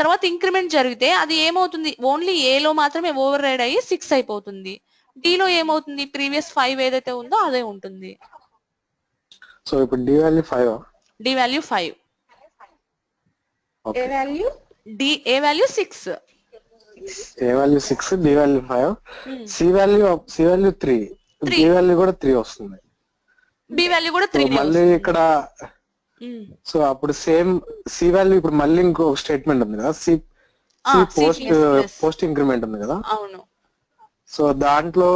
తర్వాత ఇంక్రిమెంట్ జరిగితే అది ఏమవుతుంది, ఓన్లీ ఏలో మాత్రమే ఓవర్ రైడ్ అయ్యి 6 అయిపోతుంది. డిలో ఏమవుతుంది, ప్రీవియస్ 5 ఏదైతే ఉందో అదే ఉంటుంది. సో ఇప్పుడు D value 5. D value 5, A okay value? A value 6. A value 6, D value 5, C value 3, Three. D value కూడా 3 వస్తుంది. బి వాల్యూ కూడా సో 3. మళ్ళీ ఇక్కడ సో అప్పుడు సేమ్ సి వాల్యూ ఇప్పుడు మళ్ళీ ఇంకో స్టేట్మెంట్ ఉంది కదా, సి పోస్ట్ ఇంక్రిమెంట్ ఉంది కదా. అవును. సో దాంట్లో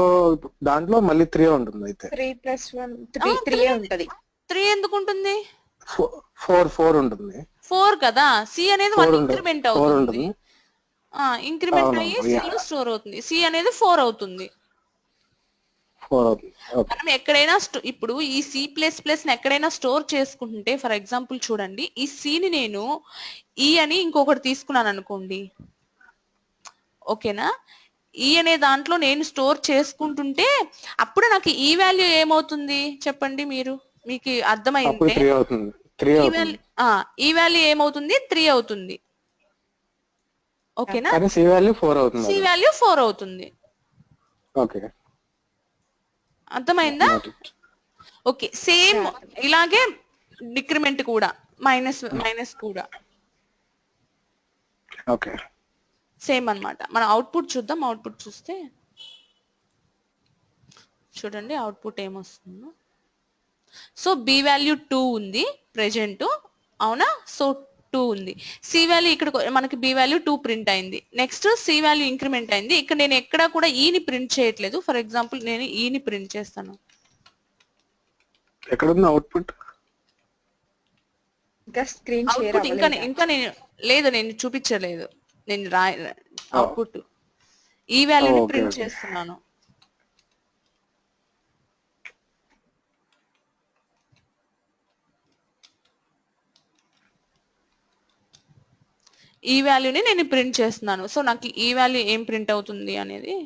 మళ్ళీ 3 ఉంటుంది. అయితే 3 + 1 3 ఉంటది. 3 ఎందుకు ఉంటుంది, 4 ఉంటుంది. 4 కదా. సి అనేది 1 4 ఉంటుంది. ఇంక్రిమెంట్ 4 అవుతుంది. ఉంటుంది. ఇంక్రిమెంట్ అవును, అయ్యి yeah. సిలో స్టోర్ అవుతుంది. సి అనేది 4 అవుతుంది. 4 అవుతుంది. ఓకే మనం ఎక్కడైనా ఇప్పుడు ఈ సి ప్లస్ ప్లస్ ఎక్కడైనా స్టోర్ చేసుకుంటుంటే, ఫర్ ఎగ్జాంపుల్ చూడండి, ఈ సిని నేను ఈ అని ఇంకొకటి తీసుకున్నాను అనుకోండి, ఓకేనా. ఈ అనే దాంట్లో నేను స్టోర్ చేసుకుంటుంటే అప్పుడు నాకు ఈ వాల్యూ ఏమవుతుంది చెప్పండి మీరు, మీకు అప్పుడు అర్థమైంటే 3 అవుతుంది. 3 అవుతుంది. ఈ వాల్యూ ఏమవుతుంది, 3 అవుతుంది. ఓకేనా. కానీ సి వాల్యూ 4 అవుతుంది. సి వాల్యూ 4 అవుతుంది. ఓకే అర్థమైందా? ఓకే, సేమ్ ఇలాగే డిక్రిమెంట్ కూడా, మైనస్ కూడా ఓకే సేమ్ అన్నమాట. మన అవుట్పుట్ చూద్దాం. అవుట్పుట్ చూస్తే చూడండి అవుట్పుట్ ఏమొస్తుందో. సో బి వాల్యూ 2 ఉంది ప్రెజెంట్, అవునా. సో 2 ఉంది. సి వాల్యూ ఇక్కడ మనకి బి వాల్యూ 2 ప్రింట్ అయింది. నెక్స్ట్ సి వాల్యూ ఇంక్రిమెంట్ అయింది. ఇక్కడ నేను ఎక్కడా కూడా ఈని ప్రింట్ చేయట్లేదు. ఫర్ ఎగ్జాంపుల్ నేను ఈని ప్రింట్ చేస్తాను. ఎక్కడ ఉంది అవుట్పుట్? ఇంకా స్క్రీన్ షేర్ అవుట్పుట్ ఇంకా నేను చూపించలేదు. నేను అవుట్పుట్ ఈ వాల్యూని ప్రింట్ చేస్తున్నాను. ఈ వాల్యూని నేను ప్రింట్ చేస్తున్నాను. సో నాకు ఈ వాల్యూ ఏం ప్రింట్ అవుతుంది అనేది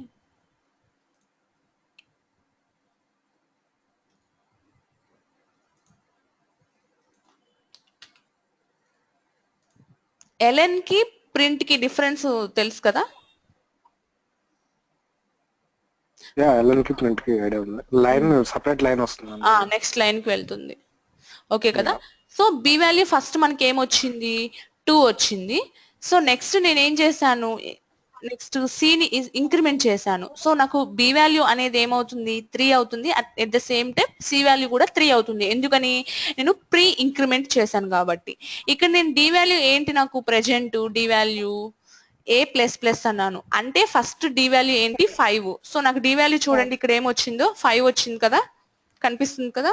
ln కి ప్రింట్ కి డిఫరెన్స్ తెలుసు కదా. ln కి ప్రింట్ కి ఐడియా ఉంది. లైన్ సెపరేట్ లైన్ వస్తుంది. నెక్స్ట్ లైన్ కి వెళ్తుంది. ఓకే కదా. సో బి వాల్యూ ఫస్ట్ మనకి ఏమొచ్చింది, 2 వచ్చింది. సో నెక్స్ట్ నేను ఏం చేశాను, నెక్స్ట్ సిని ఇంక్రిమెంట్ చేశాను. సో నాకు బి వాల్యూ అనేది ఏమవుతుంది, 3 అవుతుంది. At the same time C value కూడా 3 అవుతుంది. ఎందుకని, నేను ప్రీ ఇంక్రిమెంట్ చేశాను కాబట్టి. ఇక్కడ నేను డి వాల్యూ ఏంటి, నాకు ప్రెజెంట్ డి వాల్యూ ఏ ప్లస్ ప్లస్ అన్నాను అంటే ఫస్ట్ డి వాల్యూ ఏంటి 5. సో నాకు డి వాల్యూ చూడండి ఇక్కడ ఏమొచ్చిందో 5 వచ్చింది కదా, కనిపిస్తుంది కదా.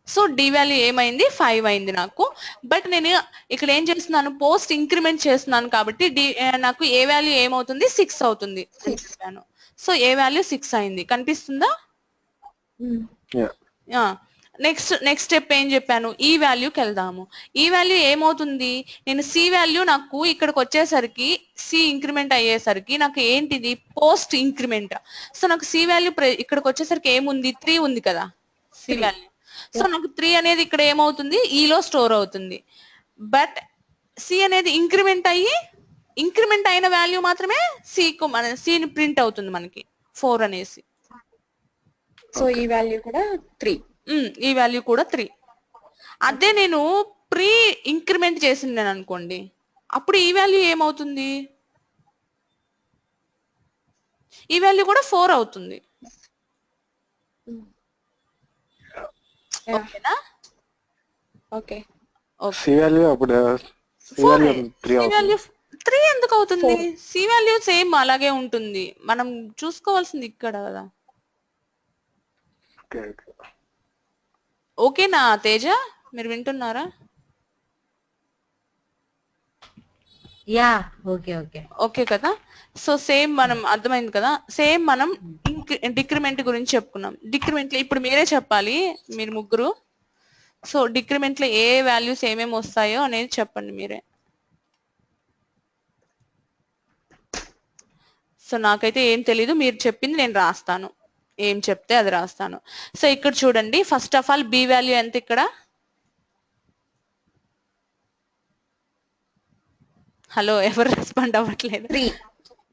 సో డి వాల్యూ ఏమైంది, 5 అయింది నాకు. బట్ నేను ఇక్కడ ఏం చేస్తున్నాను, పోస్ట్ ఇంక్రిమెంట్ చేస్తున్నాను కాబట్టి నాకు ఏ వాల్యూ ఏమవుతుంది, 6 అవుతుంది అని చెప్పాను. సో ఏ వాల్యూ 6 అయింది, కనిపిస్తుందా. నెక్స్ట్ స్టెప్ ఏం చెప్పాను, ఈ వాల్యూకి వెళ్దాము. ఈ వాల్యూ ఏమవుతుంది, నేను సి వాల్యూ నాకు ఇక్కడికి వచ్చేసరికి సి ఇంక్రిమెంట్ అయ్యేసరికి నాకు ఏంటిది, పోస్ట్ ఇంక్రిమెంట్. సో నాకు సి వాల్యూ ఇక్కడికి వచ్చేసరికి ఏముంది, 3 ఉంది కదా సి వాల్యూ. సో నాకు 3 అనేది ఇక్కడ ఏమవుతుంది, ఈలో స్టోర్ అవుతుంది. బట్ సి అనేది ఇంక్రిమెంట్ అయిన వాల్యూ మాత్రమే సిని ప్రింట్ అవుతుంది మనకి 4 అనేసి. సో ఈ వాల్యూ కూడా 3. ఈ వాల్యూ కూడా 3. అదే నేను ప్రీ ఇంక్రిమెంట్ చేసింది అనుకోండి, అప్పుడు ఈ వాల్యూ ఏమవుతుంది, ఈ వాల్యూ కూడా 4 అవుతుంది. ఓకేనా. ఓకే. సి వాల్యూ అప్పుడు సి వాల్యూ 3 ఎందుకు అవుతుంది, సి వాల్యూ సేమ్ అలాగే ఉంటుంది. మనం చూసుకోవాల్సింది ఇక్కడ కదా. ఓకేనా తేజ. మీరు వింటున్నారా? యా ఓకే ఓకే ఓకే కదా. సో సేమ్ మనం అర్థమైంది కదా. సేమ్ మనం డిక్రిమెంట్ గురించి చెప్పుకున్నాం. డిక్రిమెంట్ లో ఇప్పుడు మీరే చెప్పాలి, మీరు ముగ్గురు. సో డిక్రిమెంట్ లో ఏ వాల్యూస్ ఏమేమి వస్తాయో అనేది చెప్పండి మీరే. సో నాకైతే ఏం తెలీదు, మీరు చెప్పింది నేను రాస్తాను, ఏం చెప్తే అది రాస్తాను. సో ఇక్కడ చూడండి, first of all B value ఎంత ఇక్కడ? హలో, ఎవరు రెస్పాండ్ అవ్వట్లేదు. 3.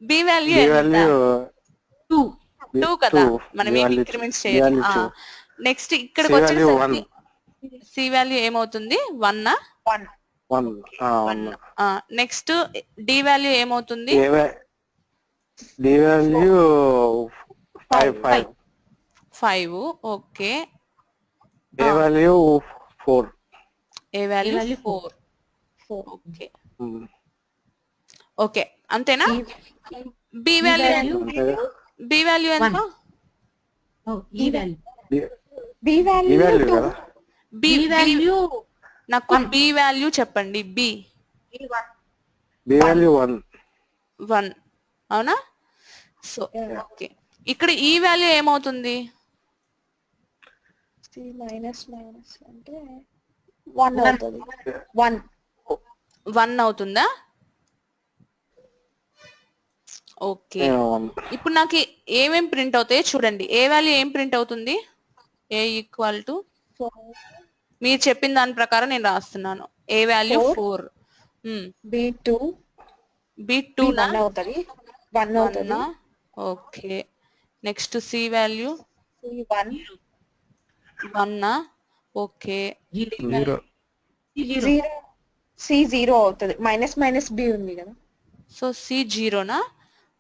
బి వాల్యూ B ఎంత? value 2 2 కదా, two. మనం B ఏం value ఇంక్రిమెంట్స్ B చేయాలి. value two. నెక్స్ట్ ఇక్కడికి C value వచ్చేసరికి సి వాల్యూ ఏమవుతుంది? 1. 1. 1. నెక్స్ట్ డి వాల్యూ ఏమవుతుంది? D value 5. 5. Okay. A value 4. A value? value 4. 4. Okay Hmm. Okay, అంతేనా? ఈ బి వాల్యూ అంతేగా? బి వాల్యూ ఎంత? ఓ ఈ వాల్యూ బి ఈ వాల్యూ వాల్యూ 2. కదా బి ఈ వాల్యూ నాకు బి వాల్యూ చెప్పండి. B B value 1. 1 అవునా? సో ఓకే, ఇక్కడ ఈ వాల్యూ ఏమవుతుంది? సి మైనస్ మైనస్ అంటే 1 అవుతుంది. 1. 1 అవుతుందా? ఓకే, ఇప్పుడు నాకు ఏమేం ప్రింట్ అవుతాయో చూడండి. ఏ వాల్యూ ఏం ప్రింట్ అవుతుంది? ఏ ఈక్వల్ టు, మీరు చెప్పిన దాని ప్రకారం నేను రాస్తున్నాను. ఏ వాల్యూ 4. B2 B2 నా? 1 అవుతుంది. 1 అవుతుంది. Okay, next C value C1 1. Okay, 0. 0. C0 అవుతుంది. మైనస్ మైనస్ బి ఉంది కదా. సో సి 0నా?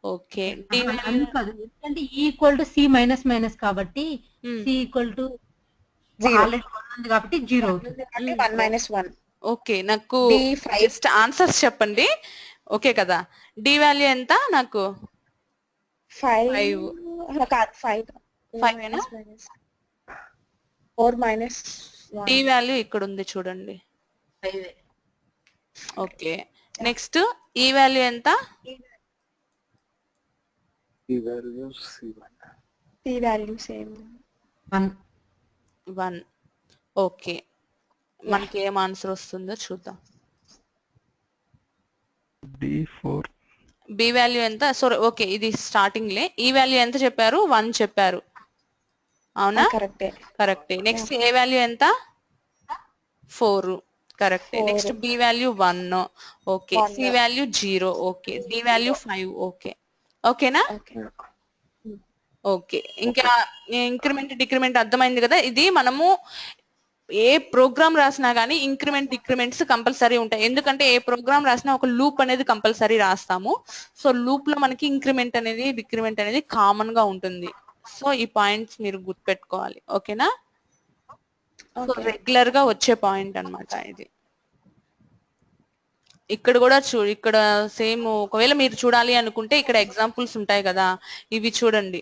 ఓకే, డి వాల్యూ కాదు, ఎందుకంటే equal to C minus minus కాబట్టి సి ఈక్వల్ టు 0 ఆల్రెడీ ఉంది కాబట్టి 0 అవుతుంది. అంటే 1 మైనస్ 1. ఓకే, నాకు D5 జస్ట్ ఆన్సర్స్ చెప్పండి. ఓకే కదా. డి వాల్యూ ఎంత నాకు? 5 కాదు 5 5 ఏనా? 4 మైనస్ డి వాల్యూ ఇక్కడ ఉంది చూడండి. ఓకే, నెక్స్ట్ ఈ వాల్యూ ఎంత? ఈ value C1. C value same 1. Okay, మనకి ఏం ఆన్సర్ వస్తుందో చూద్దాం. D4. బి వాల్యూ ఎంత? సారీ, ఓకే, ఇది స్టార్టింగ్ లే. ఈ వాల్యూ ఎంత చెప్పారు? 1 చెప్పారు, అవునా? కరెక్టే. కరెక్టే. నెక్స్ట్ ఏ వాల్యూ ఎంత? 4. కరెక్టే. Next B value 1. Okay, C value 0. Okay, D value 5. Okay, ఓకేనా? ఓకే, ఇంకా ఇంక్రిమెంట్ డిక్రిమెంట్ అర్థమైంది కదా. ఇది మనము ఏ ప్రోగ్రామ్ రాసినా కానీ ఇంక్రిమెంట్ డిక్రిమెంట్స్ కంపల్సరీ ఉంటాయి. ఎందుకంటే ఏ ప్రోగ్రామ్ రాసినా ఒక లూప్ అనేది కంపల్సరీ రాస్తాము. సో లూప్ లో మనకి ఇంక్రిమెంట్ అనేది డిక్రిమెంట్ అనేది కామన్ గా ఉంటుంది. సో ఈ పాయింట్స్ మీరు గుర్తుపెట్టుకోవాలి. ఓకేనా? సో రెగ్యులర్ గా వచ్చే పాయింట్ అన్నమాట ఇది. ఇక్కడ కూడా ఇక్కడ సేమ్. ఒకవేళ మీరు చూడాలి అనుకుంటే ఇక్కడ ఎగ్జాంపుల్స్ ఉంటాయి కదా, ఇవి చూడండి.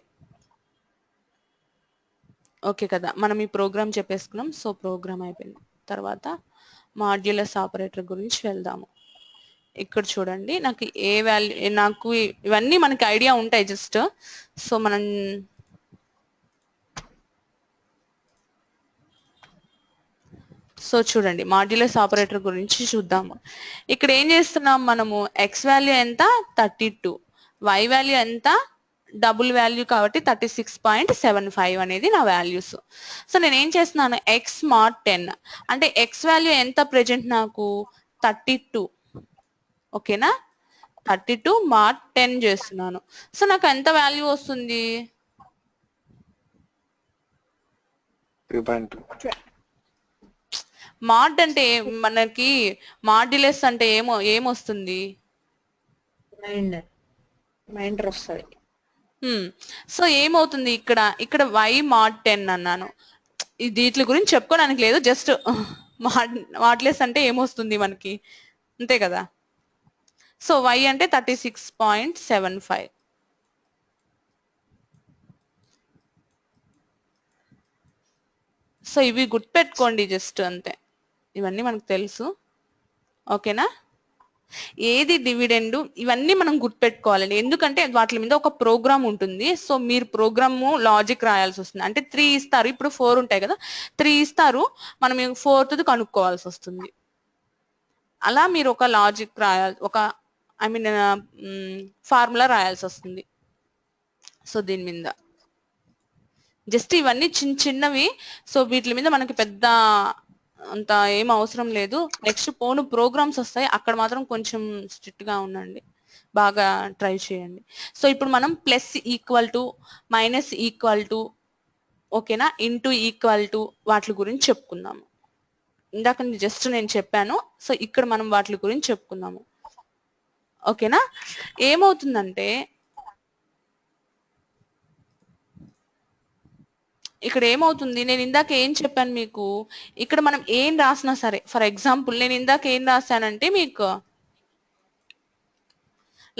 ఓకే కదా, మనం ఈ ప్రోగ్రామ్ చెప్పేసుకున్నాం. సో ప్రోగ్రామ్ అయిపోయింది. తర్వాత మాడ్యులస్ ఆపరేటర్ గురించి వెళ్దాము. ఇక్కడ చూడండి, నాకు ఏ వాల్యూ, నాకు ఇవన్నీ మనకి ఐడియా ఉంటాయి జస్ట్. సో మనం చూడండి, మాడ్యులస్ ఆపరేటర్ గురించి చూద్దాము. ఇక్కడ ఏం చేస్తున్నాం మనము? ఎక్స్ వాల్యూ ఎంత? 32. వై వాల్యూ ఎంత? డబుల్ వాల్యూ కాబట్టి 36.75 అనేది నా వాల్యూస్. సో నేను ఏం చేస్తున్నాను? ఎక్స్ మాడ్ 10 అంటే ఎక్స్ వాల్యూ ఎంత ప్రెజెంట్ నాకు? 32. ఓకేనా? 32 మాడ్ 10 చేస్తున్నాను. సో నాకు ఎంత వాల్యూ వస్తుంది? 3.2. మాడ్ అంటే మనకి మాడ్యులస్ అంటే ఏమొస్తుంది? మైండర్ వస్తుంది. సో ఏమవుతుంది ఇక్కడ y mod 10 అన్నాను. వీటి గురించి చెప్పుకోవడానికి లేదు, జస్ట్ మాడ్యులస్ అంటే ఏమొస్తుంది మనకి, అంతే కదా. సో y అంటే 36.75. సో ఇవి గుర్తుపెట్టుకోండి జస్ట్ అంతే. ఇవన్నీ మనకు తెలుసు. ఓకేనా? ఏది డివిడెండ్ ఇవన్నీ మనం గుర్తుపెట్టుకోవాలండి. ఎందుకంటే వాటి మీద ఒక ప్రోగ్రామ్ ఉంటుంది. సో మీరు ప్రోగ్రామ్ లాజిక్ రాయాల్సి వస్తుంది. అంటే 3 ఇస్తారు, ఇప్పుడు 4 ఉంటాయి కదా, 3 ఇస్తారు, మనం 4th కనుక్కోవాల్సి వస్తుంది. అలా మీరు ఒక లాజిక్ రాయాలి, ఒక ఐ మీన్ ఫార్ములా రాయాల్సి వస్తుంది. సో దీని మీద జస్ట్ ఇవన్నీ చిన్నవి. సో వీటి మీద మనకి పెద్ద అంత ఏం అవసరం లేదు. నెక్స్ట్ పోను ప్రోగ్రామ్స్ వస్తాయి, అక్కడ మాత్రం కొంచెం స్ట్రిక్ట్ గా ఉండండి, బాగా ట్రై చేయండి. సో ఇప్పుడు మనం plus equal to, minus equal to, ఓకేనా, ఇంటూ ఈక్వల్ టు వాటి గురించి చెప్పుకుందాము. ఇందాక జస్ట్ నేను చెప్పాను. సో ఇక్కడ మనం వాటి గురించి చెప్పుకుందాము. ఓకేనా? ఏమవుతుందంటే ఇక్కడ ఏమవుతుంది, నేను ఇందాక ఏం చెప్పాను మీకు, ఇక్కడ మనం ఏం రాసినా సరే, ఫర్ ఎగ్జాంపుల్ నేను ఇందాక ఏం రాశానంటే మీకు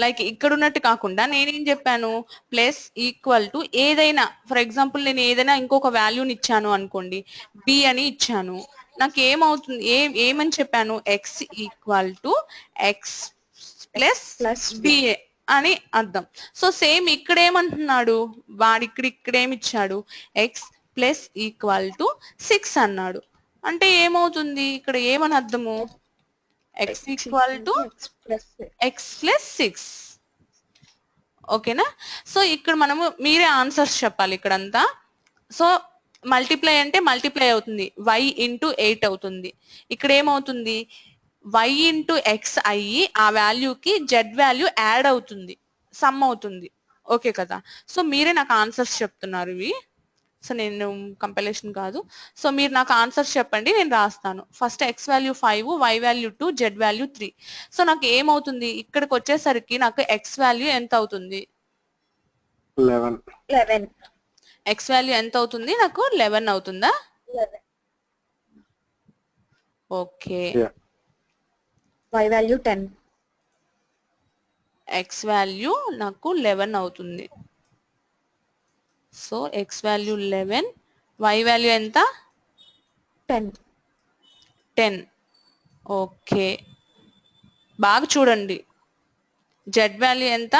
లైక్ ఇక్కడ ఉన్నట్టు కాకుండా నేనేం చెప్పాను, ప్లస్ ఈక్వల్ టు ఏదైనా, ఫర్ ఎగ్జాంపుల్ నేను ఏదైనా ఇంకొక వాల్యూని ఇచ్చాను అనుకోండి, బి అని ఇచ్చాను, నాకు ఏమవుతుంది, ఏమని చెప్పాను, X equal to X plus B A అని అర్థం. సో సేమ్ ఇక్కడ ఏమంటున్నాడు వాడు, ఇక్కడ ఏమి ఇచ్చాడు, ఎక్స్ ప్లస్ ఈక్వల్ టు 6 అన్నాడు. అంటే ఏమవుతుంది ఇక్కడ ఏమని అర్థము, X equal to X plus 6. ఓకేనా? సో ఇక్కడ మనము మీరే ఆన్సర్స్ చెప్పాలి ఇక్కడంతా. సో మల్టిప్లై అంటే మల్టిప్లై అవుతుంది, y ఇంటూ 8 అవుతుంది. ఇక్కడ ఏమవుతుంది, y ఇంటూ ఎక్స్ అయ్యి ఆ వాల్యూకి జెడ్ వాల్యూ యాడ్ అవుతుంది, సమ్ అవుతుంది. ఓకే కదా? సో మీరే నాకు ఆన్సర్స్ చెప్తున్నారు ఇవి. సో నేను కంపైలేషన్ కాదు. సో మీరు నాకు ఆన్సర్స్ చెప్పండి, నేను రాస్తాను. First X value 5, y value 2, Z value 3. So నాకు ఏమవుతుంది, ఇక్కడికి వచ్చేసరికి నాకు ఎక్స్ వాల్యూ ఎంత అవుతుంది, 11. ఎక్స్ వాల్యూ ఎంత అవుతుంది, నాకు 11 అవుతుందా? Okay. y value 10. X value నాకు 11 అవుతుంది. So X value 11, y value ఎంత, 10. ఓకే, బాగా చూడండి. జెడ్ వాల్యూ ఎంత,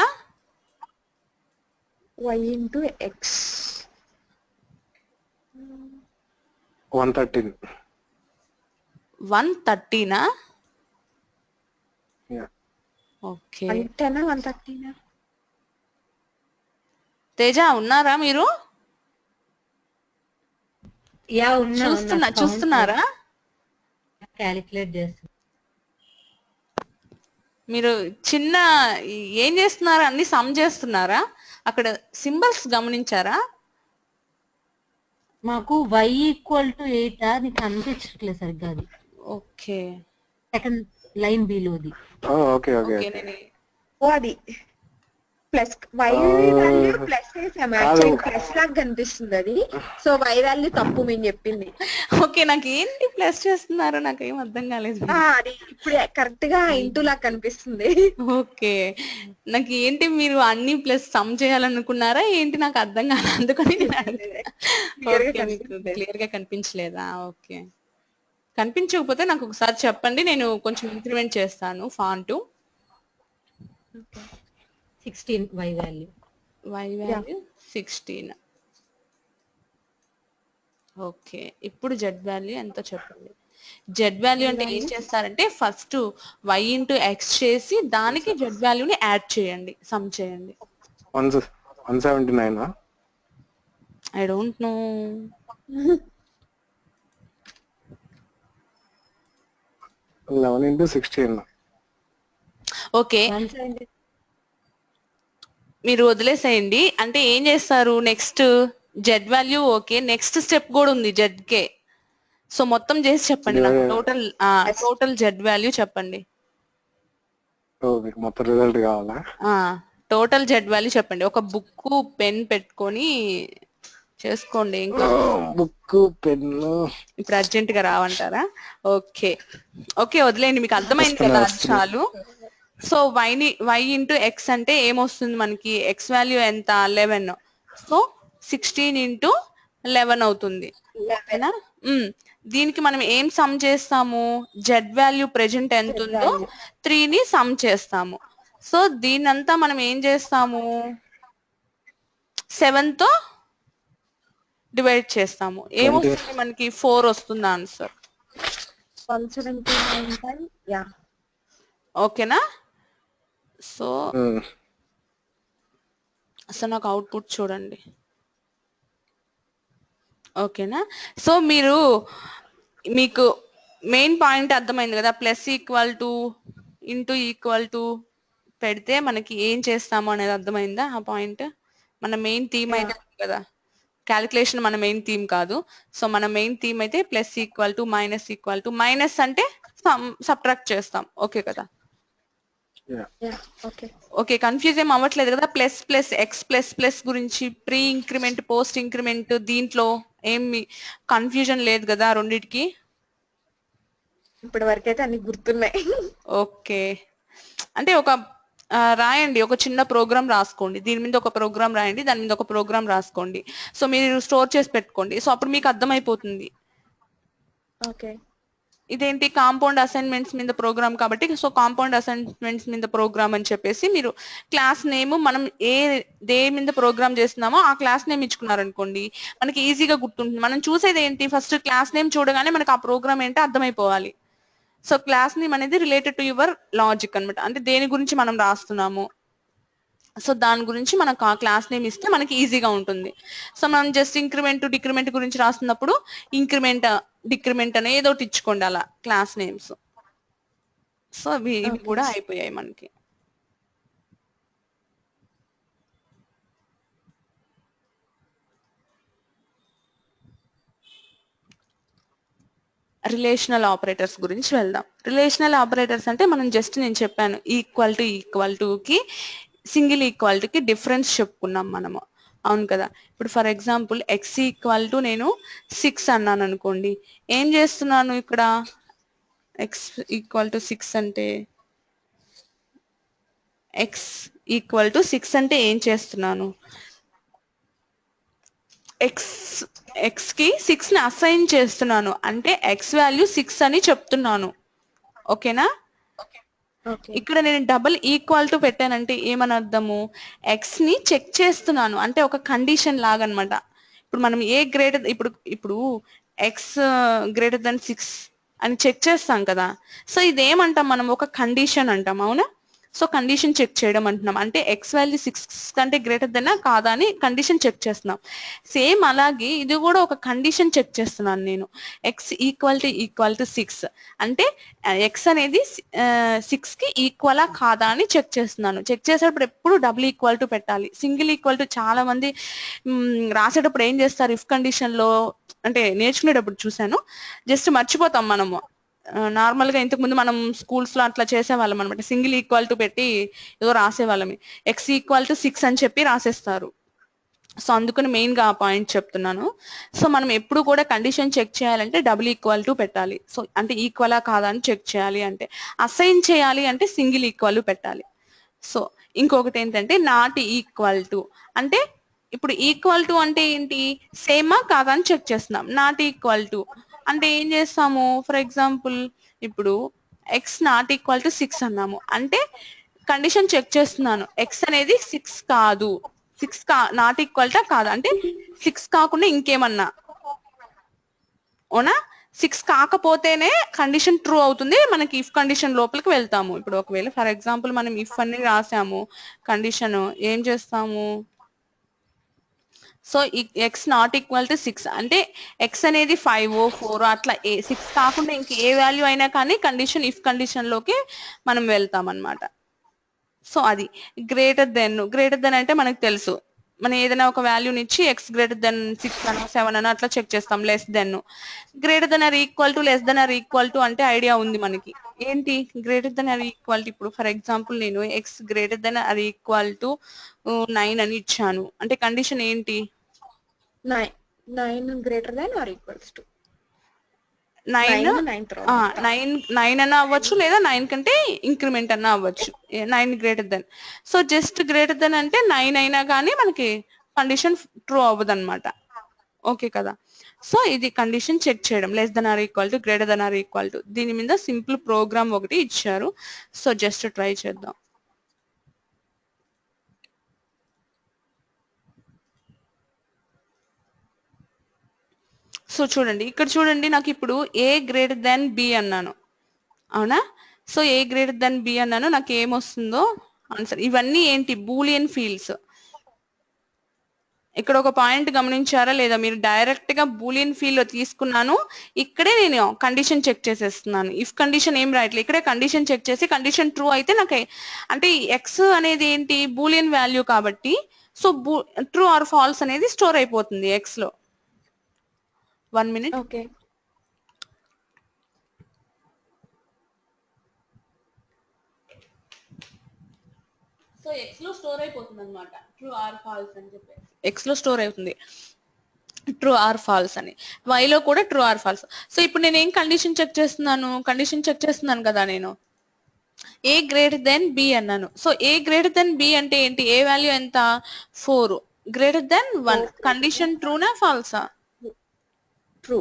y ఇంటూ x 113. 113నా? ఓకే. 110 113. తేజ ఉన్నారా మీరు? యా చూస్తున్నారా? క్యాలిక్యులేట్ చేస్తున్నా. మీరు చిన్న ఏం చేస్తున్నారా, అన్ని సమ్ చేస్తున్నారా? అక్కడ సింబల్స్ గమనించారా? మాకు y ఈక్వల్ టు 8 నీకు అనిపించట్లేదు సరిగ్గా అది. ఓకే, సెకండ్ లైన్ బిలోది. Okay okay. అది ప్లస్ y వాల్యూ ప్లస్ చేసాము, యాక్చువల్లీ ప్లస్ లాగా కనిపిస్తుంది అది. సో y వాల్యూ తప్పు మేము చెప్పింది. ఓకే, నాకు ఏంటి ప్లస్ చేస్తున్నారు, నాకు ఏం అర్థం కాలేదు. అది ఇప్పుడు కరెక్ట్ గా ఇంటూ లాగా కనిపిస్తుంది. ఓకే, నాకు ఏంటి మీరు అన్ని ప్లస్ సమ్ చేయాలనుకున్నారా ఏంటి, నాకు అర్థం కాలేదు, అందుకని క్లియర్ గా కనిపించలేదా? ఓకే, కనిపించకపోతే నాకు ఒకసారి చెప్పండి, నేను కొంచెం ఇంక్రిమెంట్ చేస్తాను ఫాంట్. 16 y value 16. ఓకే, ఇప్పుడు జెడ్ వాల్యూ ఎంతో చెప్పండి. జెడ్ వాల్యూ అంటే ఏం చేస్తారంటే ఫస్ట్ y ఇంటూ ఎక్స్ చేసి దానికి జెడ్ వాల్యూని యాడ్ చేయండి, సమ్ చేయండి. 179. I don't know. Into 16. Okay, మీరు వదిలేసేయండి. అంటే ఏం చేస్తారు next, Z value okay, next step కూడా ఉంది జెడ్ కే. సో మొత్తం చేసి చెప్పండి నాకు, టోటల్ జెడ్ వాల్యూ చెప్పండి. మొత్తం రిజల్ట్ కావాలా? టోటల్ జెడ్ వాల్యూ చెప్పండి. ఒక బుక్ పెన్ పెట్టుకొని చేసుకోండి. ఇంకా బుక్ పెన్ ఇప్పుడు అర్జెంట్ గా రావంటారా? ఓకే ఓకే, వదిలేండి, మీకు అర్థమైంది కదా, చాలు. సో y ఇంటూ ఎక్స్ అంటే ఏమొస్తుంది మనకి, ఎక్స్ వాల్యూ ఎంత, 11. సో 16 ఇంటూ 11 అవుతుంది. ఓకేనా? దీనికి మనం ఏం సమ్ చేస్తాము, జెడ్ వాల్యూ ప్రెజెంట్ ఎంత ఉందో 3ని సమ్ చేస్తాము. సో దీనంతా మనం ఏం చేస్తాము, 7తో డివైడ్ చేస్తాము. ఏమొస్తుంది మనకి 4 వస్తుంది ఆన్సర్. 179 ఓకేనా. సో అసలు నాకు అవుట్పుట్ చూడండి. ఓకేనా. సో మీకు మెయిన్ పాయింట్ అర్థమైంది కదా, plus equal to into equal to పెడితే మనకి ఏం చేస్తాము అనేది అర్థమైందా. ఆ పాయింట్ మన మెయిన్ థీమ్ అయితే కదా, క్యాలిక్యులేషన్ మన మెయిన్ థీమ్ కాదు. సో మన మెయిన్ థీమ్ అయితే ప్లస్ ఈక్వల్ టు మైనస్ అంటే సబ్ట్రాక్ట్ చేస్తాం. ఓకే కదా. ఓకే, కన్ఫ్యూజ్ ఏం అవ్వట్లేదు కదా. Plus plus X plus plus గురించి ప్రీ ఇంక్రిమెంట్ పోస్ట్ ఇంక్రిమెంట్ దీంట్లో ఏమి కన్ఫ్యూజన్ లేదు కదా రెండిటికి. ఇప్పటి వరకు అయితే అన్ని గుర్తున్నాయి. ఓకే, అంటే ఒక రాయండి, ఒక చిన్న ప్రోగ్రామ్ రాసుకోండి, దీని మీద ఒక ప్రోగ్రామ్ రాయండి, దాని మీద ఒక ప్రోగ్రామ్ రాసుకోండి. సో మీరు స్టోర్ చేసి పెట్టుకోండి. సో అప్పుడు మీకు అర్థమైపోతుంది. ఓకే, ఇదేంటి కాంపౌండ్ అసైన్మెంట్స్ మీద ప్రోగ్రామ్ కాబట్టి, సో కాంపౌండ్ అసైన్మెంట్స్ మీద ప్రోగ్రామ్ అని చెప్పేసి మీరు క్లాస్ నేమ్ మనం దేని మీద ప్రోగ్రామ్ చేస్తున్నామో ఆ క్లాస్ నేమ్ ఇచ్చుకున్నారనుకోండి, మనకి ఈజీగా గుర్తుంటుంది. మనం చూసేది ఏంటి, ఫస్ట్ క్లాస్ నేమ్ చూడగానే మనకి ఆ ప్రోగ్రామ్ ఏంటో అర్థమైపోవాలి. సో క్లాస్ నేమ్ అనేది రిలేటెడ్ టు యువర్ లాజిక్ అనమాట, అంటే దేని గురించి మనం రాస్తున్నాము. సో దాని గురించి మనకు ఆ క్లాస్ నేమ్ ఇస్తే మనకి ఈజీగా ఉంటుంది. సో మనం జస్ట్ ఇంక్రిమెంట్ డిక్రిమెంట్ గురించి రాస్తున్నప్పుడు ఇంక్రిమెంట్ డిక్రిమెంట్ అని ఏదో ఒకటి ఇచ్చుకోండి అలా క్లాస్ నేమ్స్. సో ఇవి కూడా అయిపోయాయి మనకి. రిలేషనల్ ఆపరేటర్స్ గురించి వెళ్దాం. రిలేషనల్ ఆపరేటర్స్ అంటే మనం జస్ట్ నేను చెప్పాను ఈక్వల్ టుకి సింగిల్ ఈక్వాలిటీకి డిఫరెన్స్ చెప్పుకున్నాం మనము. అవును కదా. ఇప్పుడు for example X equal to నేను 6 అన్నాను అనుకోండి, ఏం చేస్తున్నాను ఇక్కడ, ఎక్స్ ఈక్వల్ టు 6 అంటే ఏం చేస్తున్నాను, ఎక్స్ కి 6 ని అసైన్ చేస్తున్నాను, అంటే ఎక్స్ వాల్యూ 6 అని చెప్తున్నాను. ఓకేనా. ఇక్కడ నేను డబుల్ ఈక్వల్ టు పెట్టానంటే ఏమని అర్థము, ఎక్స్ ని చెక్ చేస్తున్నాను, అంటే ఒక కండిషన్ లాగా అనమాట. ఇప్పుడు మనం ఇప్పుడు ఎక్స్ గ్రేటర్ దెన్ 6 అని చెక్ చేస్తాం కదా. సో ఇదేమంటాం మనం, ఒక కండిషన్ అంటాం. అవునా. సో కండిషన్ చెక్ చేయడం అంటున్నాం, అంటే ఎక్స్ వాల్యూ 6 కంటే గ్రేటర్ దెన్ కాదా అని కండిషన్ చెక్ చేస్తున్నాం. సేమ్ అలాగే ఇది కూడా ఒక కండిషన్ చెక్ చేస్తున్నాను నేను, ఎక్స్ ఈక్వల్ టు 6 అంటే ఎక్స్ అనేది 6 కి ఈక్వలా కాదా అని చెక్ చేస్తున్నాను. చెక్ చేసేటప్పుడు ఎప్పుడు డబుల్ ఈక్వల్ టు పెట్టాలి. సింగిల్ ఈక్వల్ టు చాలా మంది రాసేటప్పుడు ఏం చేస్తారు, ఇఫ్ కండిషన్ లో అంటే నేర్చుకునేటప్పుడు చూసాను, జస్ట్ మర్చిపోతాం మనము. నార్మల్ గా ఇంతకు ముందు మనం స్కూల్స్ లో అట్లా చేసేవాళ్ళం అనమాట, సింగిల్ ఈక్వల్ టు పెట్టి ఏదో రాసేవాళ్ళమి, ఎక్స్ ఈక్వల్ టు 6 అని చెప్పి రాసేస్తారు. సో అందుకని మెయిన్ గా ఆ పాయింట్ చెప్తున్నాను. సో మనం ఎప్పుడు కూడా కండిషన్ చెక్ చేయాలంటే డబుల్ ఈక్వల్ టు పెట్టాలి. సో అంటే ఈక్వలా కాదా అని చెక్ చేయాలి. అంటే అసైన్ చేయాలి అంటే సింగిల్ ఈక్వల్ పెట్టాలి. సో ఇంకొకటి ఏంటంటే నాట్ ఈక్వల్ టు, అంటే ఇప్పుడు ఈక్వల్ టు అంటే ఏంటి, సేమా కాదా అని చెక్ చేస్తున్నాం. నాట్ ఈక్వల్ టు అంటే ఏం చేస్తాము, ఫర్ ఎగ్జాంపుల్ ఇప్పుడు ఎక్స్ నాట్ ఈక్వల్ టు 6 అన్నాము, అంటే కండిషన్ చెక్ చేస్తున్నాను, ఎక్స్ అనేది 6 కాదు, నాట్ ఈక్వల్ టు కాదు, అంటే 6 కాకుండా ఇంకేమన్నా. ఓనా. 6 కాకపోతేనే కండిషన్ ట్రూ అవుతుంది, మనకి ఇఫ్ కండిషన్ లోపలికి వెళ్తాము. ఇప్పుడు ఒకవేళ ఫర్ ఎగ్జాంపుల్ మనం ఇఫ్ అని రాసాము కండిషన్, ఏం చేస్తాము, so X not equal to 6 అంటే ఎక్స్ అనేది 5 4 అట్లా 6 కాకుండా ఇంక ఏ వాల్యూ అయినా కానీ కండిషన్ ఇఫ్ కండిషన్ లోకి మనం వెళ్తాం అన్నమాట. సో అది గ్రేటర్ దెన్ అంటే మనకు తెలుసు, మనం ఏదైనా ఒక వాల్యూని ఇచ్చి ఎక్స్ గ్రేటర్ దెన్ 6 అనో 7 అనో అట్లా చెక్ చేస్తాం. Less than, greater than or equal to, less than or equal to అంటే ఐడియా ఉంది మనకి. ఏంటి greater than or equal to, ఇప్పుడు ఫర్ ఎగ్జాంపుల్ నేను X greater than or equal to 9 అని ఇచ్చాను, అంటే కండిషన్ ఏంటి, 9 greater than or equals to 9 అన్నా అవ్వచ్చు, లేదా 9 కంటే ఇంక్రిమెంట్ అన్నా అవ్వచ్చు, 9 greater then. So just greater than అంటే 9 అయినా కానీ మనకి కండిషన్ ట్రూ అవ్వదు అనమాట. ఓకే కదా. సో ఇది కండిషన్ చెక్ చేయడం, less than or equal to, greater than or equal to. దీని మీద సింపుల్ ప్రోగ్రామ్ ఒకటి ఇచ్చారు. సో జస్ట్ ట్రై చేద్దాం. సో చూడండి, ఇక్కడ చూడండి, నాకు ఇప్పుడు ఏ గ్రేటర్ దెన్ బి అన్నాను, అవునా? So A greater than B అన్నాను, నాకు ఏమొస్తుందో ఆన్సర్. ఇవన్నీ ఏంటి? Boolean fields. ఇక్కడ ఒక పాయింట్ గమనించారా లేదా మీరు? డైరెక్ట్ గా బూలియన్ ఫీల్డ్ లో తీసుకున్నాను, ఇక్కడే నేను కండిషన్ చెక్ చేసేస్తున్నాను. ఇఫ్ కండిషన్ ఏం రాయట్లేదు, ఇక్కడే కండిషన్ చెక్ చేసి కండిషన్ ట్రూ అయితే నాకు, అంటే ఎక్స్ అనేది ఏంటి? బూలియన్ వాల్యూ కాబట్టి, సో ట్రూ ఆర్ ఫాల్స్ అనేది స్టోర్ అయిపోతుంది ఎక్స్ లో. 1 minute. ఓకే. సో ఎక్స్ లో స్టోర్ అయిపోతుంది అనమాట, ట్రూ ఆర్ ఫాల్స్ అని చెప్పి. ఎక్స్ లో స్టోర్ అవుతుంది ట్రూ ఆర్ ఫాల్స్ అని, వై లో కూడా ట్రూ ఆర్ ఫాల్స్. సో ఇప్పుడు నేను ఏం కండిషన్ చెక్ చేస్తున్నాను? కండిషన్ చెక్ చేస్తున్నాను కదా నేను, ఏ గ్రేటర్ దెన్ బి అన్నాను. So A greater than B అంటే ఏంటి? ఏ వాల్యూ ఎంత? 4 గ్రేటర్ దెన్ 1. కండిషన్ ట్రూనా ఫాల్సా? ట్రూ.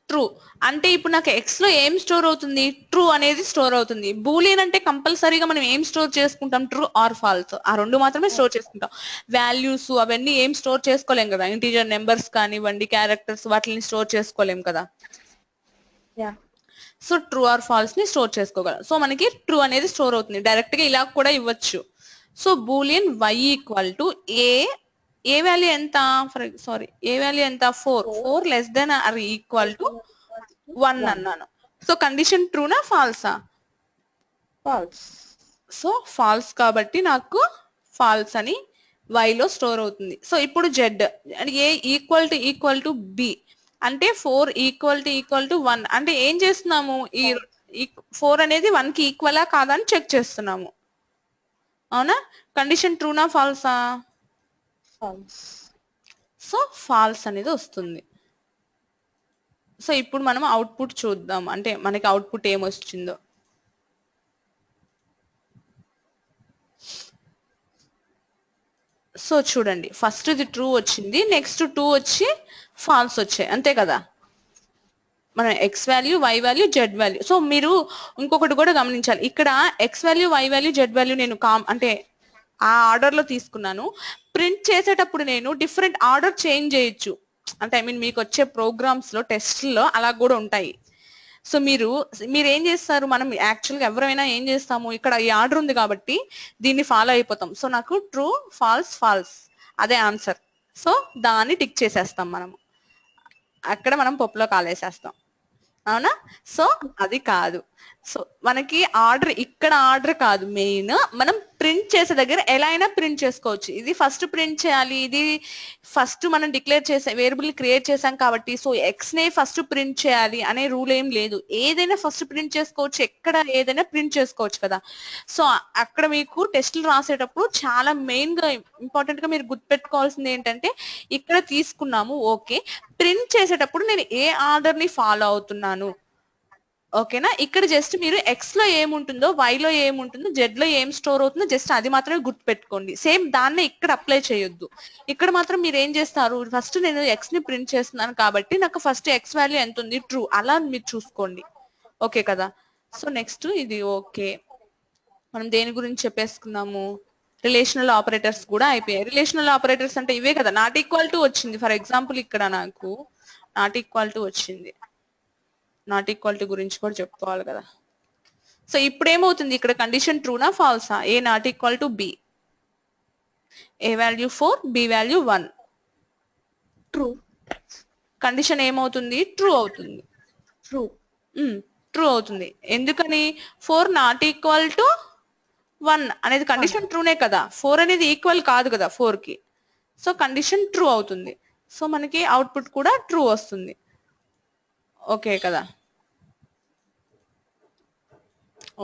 ట్రూ. అంటే ఇప్పుడు నాకు ఎక్స్ లో ఏం స్టోర్ అవుతుంది? ట్రూ అనేది స్టోర్ అవుతుంది. బూలియన్ అంటే కంపల్సరీగా మనం ఏం స్టోర్ చేసుకుంటాం? ట్రూ ఆర్ ఫాల్స్, ఆ రెండు మాత్రమే స్టోర్ చేసుకుంటాం. వాల్యూస్ అవన్నీ ఏం స్టోర్ చేసుకోలేం కదా, ఇంటీజర్ నెంబర్స్ కానివ్వండి, క్యారెక్టర్స్, వాటిని స్టోర్ చేసుకోలేం కదా. సో ట్రూ ఆర్ ఫాల్స్ ని స్టోర్ చేసుకోగలం. సో మనకి ట్రూ అనేది స్టోర్ అవుతుంది. డైరెక్ట్ గా ఇలా కూడా ఇవ్వచ్చు. So boolean y equal to A value ఎంత? ఏ వాల్యూ ఎంత? 4 less than or equal to 1 అన్నాను. సో కండిషన్ ట్రూనా ఫాల్సా? ఫాల్స్. సో ఫాల్స్ కాబట్టి నాకు ఫాల్స్ అని y లో స్టోర్ అవుతుంది. సో ఇప్పుడు z, A equal to b అంటే 4 ఈక్వల్ టు 1. అంటే ఏం చేస్తున్నాము? ఈ 4 అనేది 1 కి ఈక్వలా కాదా అని చెక్ చేస్తున్నాము, అవునా? కండిషన్ ట్రూనా ఫాల్సా? ఫాల్స్. సో ఫాల్స్ అనేది వస్తుంది. సో ఇప్పుడు మనం అవుట్పుట్ చూద్దాం, అంటే మనకి అవుట్పుట్ ఏమొచ్చిందో. సో చూడండి, ఫస్ట్ ఇది ట్రూ వచ్చింది, నెక్స్ట్ 2 వచ్చి ఫాల్స్ వచ్చాయి, అంతే కదా. మన X value, Y value, Z value. So మీరు ఇంకొకటి కూడా గమనించాలి, ఇక్కడ X value, Y value, Z value నేను అంటే ఆ ఆర్డర్ లో తీసుకున్నాను. ప్రింట్ చేసేటప్పుడు నేను డిఫరెంట్ ఆర్డర్ చేంజ్ చేయొచ్చు, అంటే ఐ మీన్ మీకు వచ్చే ప్రోగ్రామ్స్ లో, టెస్ట్లో అలా కూడా ఉంటాయి. సో మీరు ఏం చేస్తారు? మనం యాక్చువల్గా ఎవరైనా ఏం చేస్తాము, ఇక్కడ ఈ ఆర్డర్ ఉంది కాబట్టి దీన్ని ఫాలో అయిపోతాం. సో నాకు ట్రూ, ఫాల్స్, ఫాల్స్ అదే ఆన్సర్. సో దాన్ని టిక్ చేసేస్తాం మనము, అక్కడ మనం పప్పులో కాలేసేస్తాం, అవునా? సో అది కాదు. సో మనకి ఆర్డర్, ఇక్కడ ఆర్డర్ కాదు మెయిన్, మనం ప్రింట్ చేసే దగ్గర ఎలా అయినా ప్రింట్ చేసుకోవచ్చు. ఇది ఫస్ట్ ప్రింట్ చేయాలి, ఇది ఫస్ట్ మనం డిక్లేర్ చేసే వేరియబుల్ క్రియేట్ చేసాం కాబట్టి, సో ఎక్స్ నే ఫస్ట్ ప్రింట్ చేయాలి అనే రూల్ ఏం లేదు. ఏదైనా ఫస్ట్ ప్రింట్ చేసుకోవచ్చు, ఎక్కడ ఏదైనా ప్రింట్ చేసుకోవచ్చు కదా. సో అక్కడ మీకు టెస్టులు రాసేటప్పుడు చాలా మెయిన్ గా ఇంపార్టెంట్ గా మీరు గుర్తుపెట్టుకోవాల్సింది ఏంటంటే, ఇక్కడ తీసుకున్నాము ఓకే, ప్రింట్ చేసేటప్పుడు నేను ఏ ఆర్డర్ ని ఫాలో అవుతున్నాను, ఓకేనా? ఇక్కడ జస్ట్ మీరు ఎక్స్ లో ఏముంటుందో, వై లో ఏముంటుందో, జెడ్ లో ఏం స్టోర్ అవుతుందో జస్ట్ అది మాత్రమే గుర్తుపెట్టుకోండి. సేమ్ దాన్నే ఇక్కడ అప్లై చేయొద్దు. ఇక్కడ మాత్రం మీరు ఏం చేస్తారు, ఫస్ట్ నేను ఎక్స్ ని ప్రింట్ చేస్తున్నాను కాబట్టి నాకు ఫస్ట్ ఎక్స్ వాల్యూ ఎంత ఉంది, ట్రూ, అలా మీరు చూసుకోండి, ఓకే కదా. సో నెక్స్ట్ ఇది ఓకే, మనం దేని గురించి చెప్పేసుకున్నాము? రిలేషనల్ ఆపరేటర్స్ కూడా అయిపోయాయి. రిలేషనల్ ఆపరేటర్స్ అంటే ఇవే కదా, నాట్ ఈక్వల్ టు వచ్చింది. ఫర్ ఎగ్జాంపుల్ ఇక్కడ నాకు నాట్ ఈక్వల్ టు వచ్చింది, నాట్ ఈక్వల్ టు గురించి కూడా చెప్పుకోవాలి కదా. సో ఇప్పుడు ఏమవుతుంది, ఇక్కడ కండిషన్ ట్రూనా ఫాల్సా? A not equal to B, A value 4, B value 1. True. Condition ఏమవుతుంది? ట్రూ అవుతుంది. ట్రూ. ట్రూ అవుతుంది. ఎందుకని? 4 నాట్ ఈక్వల్ టు 1 అనేది కండిషన్ ట్రూనే కదా, 4 అనేది ఈక్వల్ కాదు కదా 4 కి. సో కండిషన్ ట్రూ అవుతుంది. సో మనకి అవుట్పుట్ కూడా ట్రూ వస్తుంది, ఓకే కదా.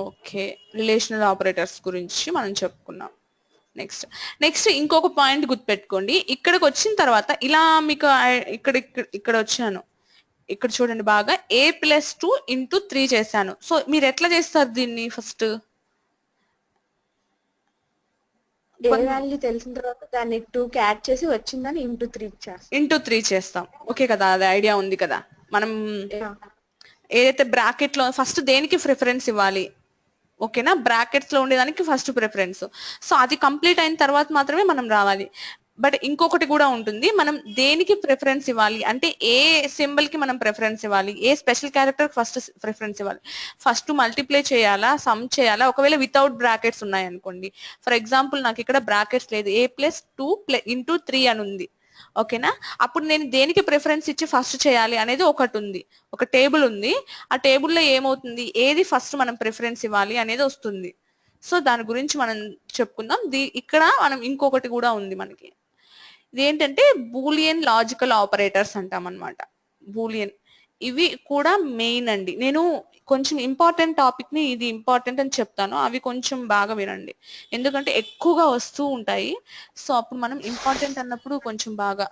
ఓకే, రిలేషనల్ ఆపరేటర్స్ గురించి మనం చెప్పుకున్నాం. నెక్స్ట్ ఇంకొక పాయింట్ గుర్తుపెట్టుకోండి, ఇక్కడికి వచ్చిన తర్వాత ఇలా మీకు ఇక్కడ వచ్చాను, ఇక్కడ చూడండి బాగా, a+2 × 3 చేశాను. సో మీరు ఎట్లా చేస్తారు దీన్ని? ఫస్ట్ ఏ వాల్యూ తెలిసిన తర్వాత దాన్ని 2 కి యాడ్ చేసి వచ్చిందని ఇంటూ 3 చేస్తాం. ఇంటూ 3 చేస్తాం. ఓకే కదా, అది ఐడియా ఉంది కదా. మనం ఏదైతే బ్రాకెట్ లో ఫస్ట్ దేనికి ప్రిఫరెన్స్ ఇవ్వాలి, ఓకేనా, బ్రాకెట్స్ లో ఉండేదానికి ఫస్ట్ ప్రిఫరెన్స్. సో అది కంప్లీట్ అయిన తర్వాత మాత్రమే మనం రావాలి. బట్ ఇంకొకటి కూడా ఉంటుంది, మనం దేనికి ప్రిఫరెన్స్ ఇవ్వాలి అంటే ఏ సింబల్ కి మనం ప్రిఫరెన్స్ ఇవ్వాలి, ఏ స్పెషల్ క్యారెక్టర్ ఫస్ట్ ప్రిఫరెన్స్ ఇవ్వాలి, ఫస్ట్ మల్టిప్లై చేయాలా, సమ్ చేయాలా. ఒకవేళ వితౌట్ బ్రాకెట్స్ ఉన్నాయి అనుకోండి, ఫర్ ఎగ్జాంపుల్ నాకు ఇక్కడ బ్రాకెట్స్ లేదు, a+2 ఇంటూ 3 అని ఉంది, ఓకేనా. అప్పుడు నేను దేనికి ప్రిఫరెన్స్ ఇచ్చి ఫస్ట్ చేయాలి అనేది ఒకటి ఉంది, ఒక టేబుల్ ఉంది. ఆ టేబుల్లో ఏమవుతుంది, ఏది ఫస్ట్ మనం ప్రిఫరెన్స్ ఇవ్వాలి అనేది వస్తుంది. సో దాని గురించి మనం చెప్పుకుందాం. ఇక్కడ మనం ఇంకొకటి కూడా ఉంది మనకి, ఇదేంటంటే బూలియన్ లాజికల్ ఆపరేటర్స్ అంటాం అనమాట. బూలియన్ ఇవి కూడా మెయిన్ అండి. నేను కొంచెం ఇంపార్టెంట్ టాపిక్ ని ఇది ఇంపార్టెంట్ అని చెప్తాను, అవి కొంచెం బాగా వినండి ఎందుకంటే ఎక్కువగా వస్తూ ఉంటాయి. సో అప్పుడు మనం ఇంపార్టెంట్ అన్నప్పుడు కొంచెం బాగా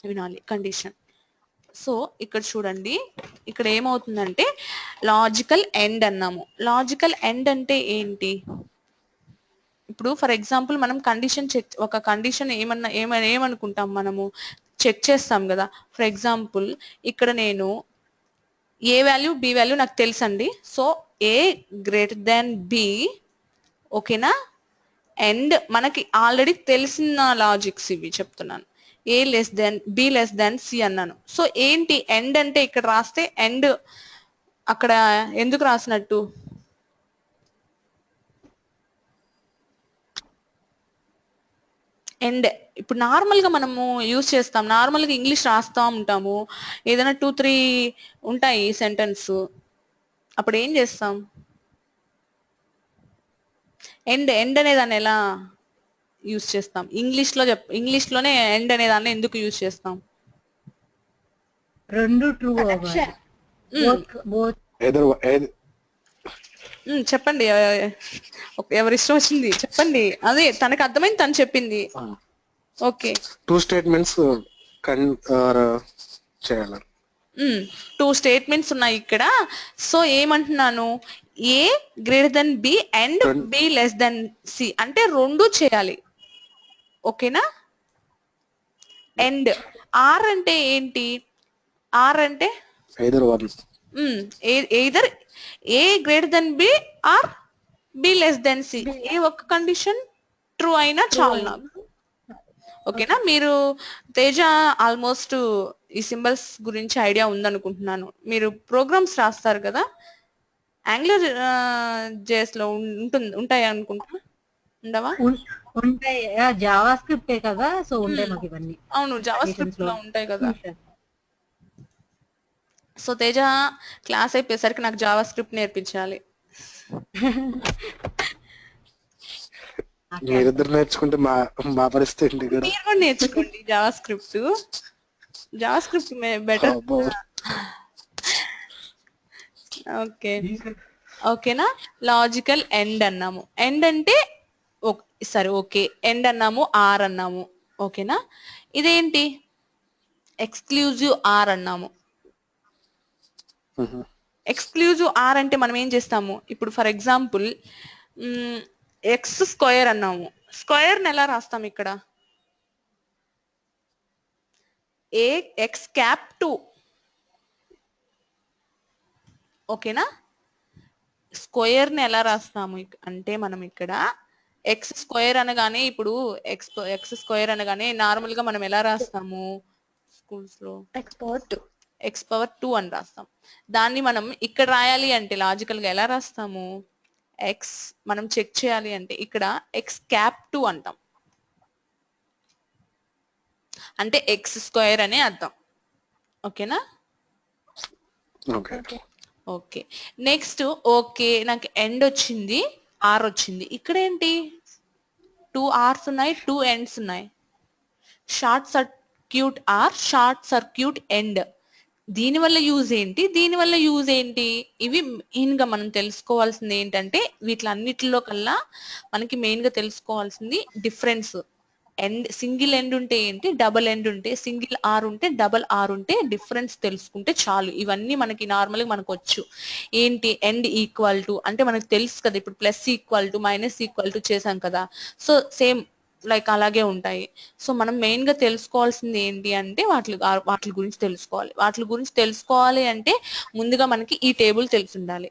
వినాలి కండిషన్. సో ఇక్కడ చూడండి, ఇక్కడ ఏమవుతుందంటే లాజికల్ ఎండ్ అన్నాము. లాజికల్ ఎండ్ అంటే ఏంటి, ఇప్పుడు ఫర్ ఎగ్జాంపుల్ మనం కండిషన్ చెక్, ఒక కండిషన్ ఏమనుకుంటాం మనము, చెక్ చేస్తాం కదా. ఫర్ ఎగ్జాంపుల్ ఇక్కడ నేను ఏ వాల్యూ బి వాల్యూ నాకు తెలుసండి, so A greater than B, ఓకేనా. అండ్ మనకి ఆల్రెడీ తెలిసిన లాజిక్స్ ఇవి చెప్తున్నాను, A less than B less than C అన్నాను. సో ఏంటి ఎండ్ అంటే, ఇక్కడ రాస్తే ఎండ్ అక్కడ ఎందుకు రాసినట్టు, ఎండ్ ఇప్పుడు నార్మల్ గా మనము యూజ్ చేస్తాం, నార్మల్ గా ఇంగ్లీష్ రాస్తా ఉంటాము, ఏదైనా 2-3 ఉంటాయి సెంటెన్స్, అప్పుడు ఏం చేస్తాం, ఎండ్ అనే దాన్ని ఎలా యూజ్ చేస్తాం, ఇంగ్లీష్ లోనే ఎండ్ అనే దాన్ని ఎందుకు యూజ్ చేస్తాం, రెండు ట్రూ అవ్వాలి. చెప్పండి, ఎవరి ఇష్టం వచ్చింది చెప్పండి, అదే తనకు అర్థమైంది తను చెప్పింది. ఓకే, 2 స్టేట్మెంట్స్ చేయాలి. 2 స్టేట్మెంట్స్ ఉన్నాయి ఇక్కడ. సో ఏమంటున్నాను, A greater than B and B less than C అంటే 2 చేయాలి, ఓకేనా. అండ్ ఆర్ అంటే ఏంటి, ఆర్ అంటే either A greater than B or B less than C, ఏ ఒక్క కండిషన్ ట్రూ అయినా చాలు నాకు, ఓకేనా. మీరు తేజ ఆల్మోస్ట్ ఈ సింబల్స్ గురించి ఐడియా ఉందనుకుంటున్నాను. మీరు ప్రోగ్రామ్స్ రాస్తారు కదా, యాంగులర్ జేఎస్ లో ఉంటాయి అనుకుంటా, ఉండవా, ఉంటాయి, జావా స్క్రిప్టే కదా, సో ఉంటాయి మాకు ఇవన్నీ. అవును, జావా స్క్రిప్ట్ లో ఉంటాయి కదా. సో తేజ క్లాస్ అయిపోయేసరికి నాకు జావా స్క్రిప్ట్ నేర్పించాలి. మీరిద్దరు నేర్చుకుంటే మా పరిస్థితి ఏంటి, మీరు కూడా నేర్చుకోండి జావా స్క్రిప్ట్ బెటర్. ఓకేనా. లాజికల్ ఎండ్ అన్నాము, ఎండ్ అంటే సరే ఓకే, ఎండ్ అన్నాము, ఆర్ అన్నాము, ఓకేనా. ఇదేంటి ఎక్స్క్లూజివ్ ఆర్ అన్నాము. ఎక్స్క్లూజివ్ ఆర్ అంటే మనం ఏం చేస్తాము, ఇప్పుడు ఫర్ ఎగ్జాంపుల్ ఎక్స్ స్క్వేర్ అన్నాము, స్క్వేర్ ని ఎలా రాస్తాం, ఇక్కడ ఏ ఎక్స్ క్యాప్ 2, ఓకేనా. స్క్వేర్ ని ఎలా రాస్తాము అంటే, మనం ఇక్కడ ఎక్స్ స్క్వేర్ అనగానే, ఇప్పుడు ఎక్స్ స్క్వేర్ అనగానే నార్మల్ గా మనం ఎలా రాస్తాము స్కూల్స్ లో, ఎక్స్ పవర్ 2 అని రాస్తాం. దాన్ని మనం ఇక్కడ రాయాలి అంటే లాజికల్ గా ఎలా రాస్తాము, ఎక్స్ మనం చెక్ చేయాలి అంటే ఇక్కడ ఎక్స్ క్యాప్ 2 అంటాం, అంటే ఎక్స్ స్క్వేర్ అనే అర్థం, ఓకేనా. ఓకే, నెక్స్ట్ ఓకే, నాకు ఎండ్ వచ్చింది, ఆర్ వచ్చింది. ఇక్కడ ఏంటి 2 ఆర్స్ ఉన్నాయి, 2 ఎండ్స్ ఉన్నాయి. Short circuit or, short circuit and. దీనివల్ల యూజ్ ఏంటి, దీనివల్ల యూజ్ ఏంటి, ఇవి మెయిన్ గా మనం తెలుసుకోవాల్సింది ఏంటంటే, వీటిలన్నిటిలో కల్లా మనకి మెయిన్ గా తెలుసుకోవాల్సింది డిఫరెన్స్ ఎండ్ సింగిల్ ఎండ్ ఉంటే ఏంటి, డబుల్ ఎండ్ ఉంటే, సింగిల్ ఆర్ ఉంటే, డబుల్ ఆర్ ఉంటే డిఫరెన్స్ తెలుసుకుంటే చాలు. ఇవన్నీ మనకి నార్మల్గా మనకు వచ్చు. ఏంటి ఎండ్ ఈక్వల్ టు అంటే మనకు తెలుసు కదా, ఇప్పుడు plus equal to minus equal to చేసాం కదా, సో సేమ్ లైక్ అలాగే ఉంటాయి. సో మనం మెయిన్ గా తెలుసుకోవాల్సింది ఏంటి అంటే వాటి గురించి తెలుసుకోవాలి. వాటి గురించి తెలుసుకోవాలి అంటే ముందుగా మనకి ఈ టేబుల్ తెలిసి ఉండాలి.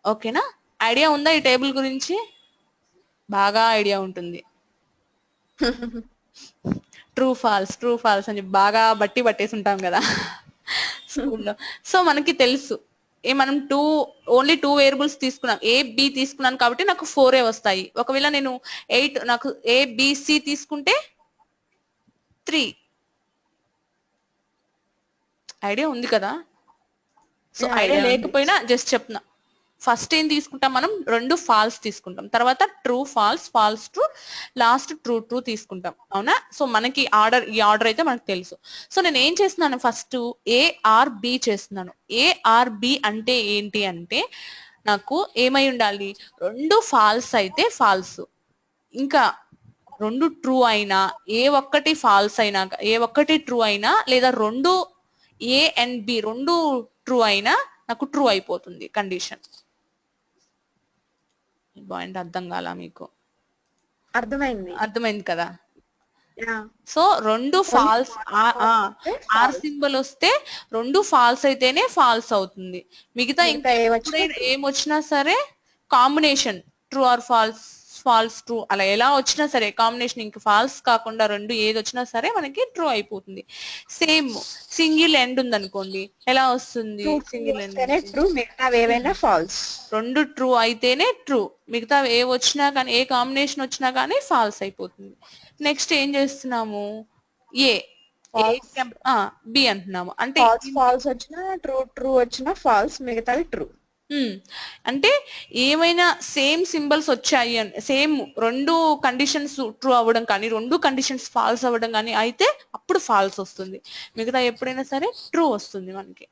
ఓకేనా? ఐడియా ఉందా ఈ టేబుల్ గురించి? బాగా ఐడియా ఉంటుంది. ట్రూ ఫాల్స్ అని బాగా పట్టేసి ఉంటాం కదా స్కూల్లో. సో మనకి తెలుసు మనం ఓన్లీ 2 వేరియబుల్స్ తీసుకున్నాం, ఏ బి తీసుకున్నాను కాబట్టి నాకు 4 వస్తాయి. ఒకవేళ నేను 8 నాకు ఏబిసి తీసుకుంటే 3. ఐడియా ఉంది కదా? సో ఐడియా లేకపోయినా జస్ట్ చెప్తున్నా. ఫస్ట్ ఏం తీసుకుంటాం మనం, 2 ఫాల్స్ తీసుకుంటాం, తర్వాత true false true, last true తీసుకుంటాం. అవునా? సో మనకి ఈ ఆర్డర్ అయితే మనకు తెలుసు. సో నేను ఏం చేస్తున్నాను, ఫస్ట్ ఏఆర్బి చేస్తున్నాను. ఏఆర్బి అంటే ఏంటి అంటే నాకు ఏమై ఉండాలి, 2 ఫాల్స్ అయితే ఫాల్స్, ఇంకా 2 ట్రూ అయినా, ఏ ఒక్కటి ఫాల్స్ అయినా, ఏ ఒక్కటి ట్రూ అయినా, లేదా 2 ఏ అండ్ బి 2 ట్రూ అయినా నాకు ట్రూ అయిపోతుంది కండిషన్. పాయింట్ అర్థం కాలా మీకు? అర్థమైంది కదా? సో 2 ఫాల్స్, ఆర్ సింబల్ వస్తే 2 ఫాల్స్ అయితేనే ఫాల్స్ అవుతుంది. మిగతా ఇంకా ఏమొచ్చినా సరే combination true or false true అలా ఎలా వచ్చినా సరే కాంబినేషన్ ఇంకా ఫాల్స్ కాకుండా 2 ఏది వచ్చినా సరే మనకి ట్రూ అయిపోతుంది. సేమ్ సింగిల్ ఎండ్ ఉంది అనుకోండి, ఎలా వస్తుంది? సింగిల్ ఎండ్ ట్రూ, మిగతా ఏవైనా ఫాల్స్. 2 ట్రూ అయితేనే ట్రూ, మిగతా ఏ వచ్చినా కానీ, ఏ కాంబినేషన్ వచ్చినా కానీ ఫాల్స్ అయిపోతుంది. నెక్స్ట్ ఏం చేస్తున్నాము, బి అంటున్నాము. అంటే ఫాల్స్ వచ్చినా ట్రూ వచ్చినా ఫాల్స్, మిగతావి ట్రూ. అంటే ఏమైనా సేమ్ సింబల్స్ వచ్చాయి అని, సేమ్ 2 కండిషన్స్ ట్రూ అవ్వడం కానీ 2 కండిషన్స్ ఫాల్స్ అవ్వడం కానీ అయితే అప్పుడు ఫాల్స్ వస్తుంది. మిగతా ఎప్పుడైనా సరే ట్రూ వస్తుంది మనకి.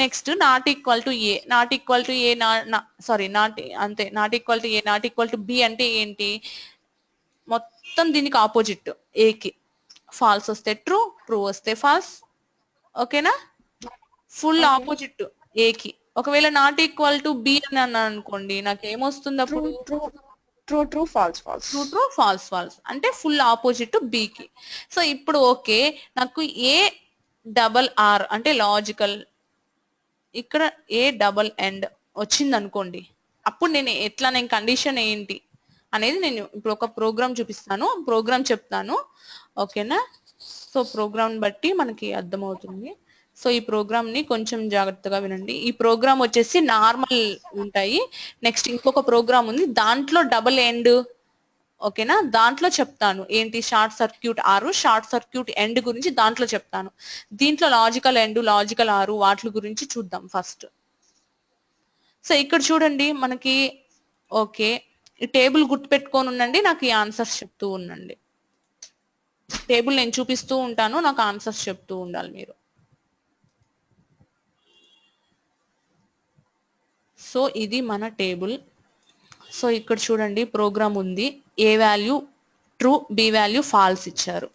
Next not equal to A, not equal to A అంతే, not equal to A, not equal to B అంటే ఏంటి, మొత్తం దీనికి ఆపోజిట్. ఏకి ఫాల్స్ వస్తే ట్రూ, ట్రూ వస్తే ఫాల్స్. ఓకేనా? ఫుల్ ఆపోజిట్ ఏకి. ఒకవేళ నాట్ ఈక్వల్ టు బి అని అన్నాను అనుకోండి, నాకు ఏమొస్తుంది అప్పుడు, ట్రూ ఫాల్స్ ఫాల్స్ అంటే ఫుల్ ఆపోజిట్ బికి. సో ఇప్పుడు ఓకే, నాకు ఏ డబల్ ఆర్ అంటే లాజికల్, ఇక్కడ ఏ డబల్ ఎండ్ వచ్చింది అనుకోండి, అప్పుడు నేను కండిషన్ ఏంటి అనేది నేను ఇప్పుడు ఒక ప్రోగ్రామ్ చూపిస్తాను, ప్రోగ్రామ్ చెప్తాను. ఓకేనా? సో ప్రోగ్రామ్ బట్టి మనకి అర్థమవుతుంది. సో ఈ ప్రోగ్రామ్ ని కొంచెం జాగ్రత్తగా వినండి. ఈ ప్రోగ్రామ్ వచ్చేసి నార్మల్ ఉంటాయి. నెక్స్ట్ ఇంకొక ప్రోగ్రామ్ ఉంది, దాంట్లో డబుల్ ఎండ్. ఓకేనా? దాంట్లో చెప్తాను ఏంటి షార్ట్ సర్క్యూట్ ఆరు, షార్ట్ సర్క్యూట్ ఎండ్ గురించి దాంట్లో చెప్తాను. దీంట్లో లాజికల్ ఎండ్, లాజికల్ ఆరు వాటి గురించి చూద్దాం ఫస్ట్. సో ఇక్కడ చూడండి మనకి, ఓకే ఈ టేబుల్ గుర్తు పెట్టుకొని ఉండండి, నాకు ఈ ఆన్సర్స్ చెప్తూ ఉండండి. టేబుల్ నేను చూపిస్తూ ఉంటాను, నాకు ఆన్సర్స్ చెప్తూ ఉండాలి మీరు. సో ఇది మన టేబుల్. సో ఇక్కడ చూడండి ప్రోగ్రామ్ ఉంది, A value true, B value false ఇచ్చారు.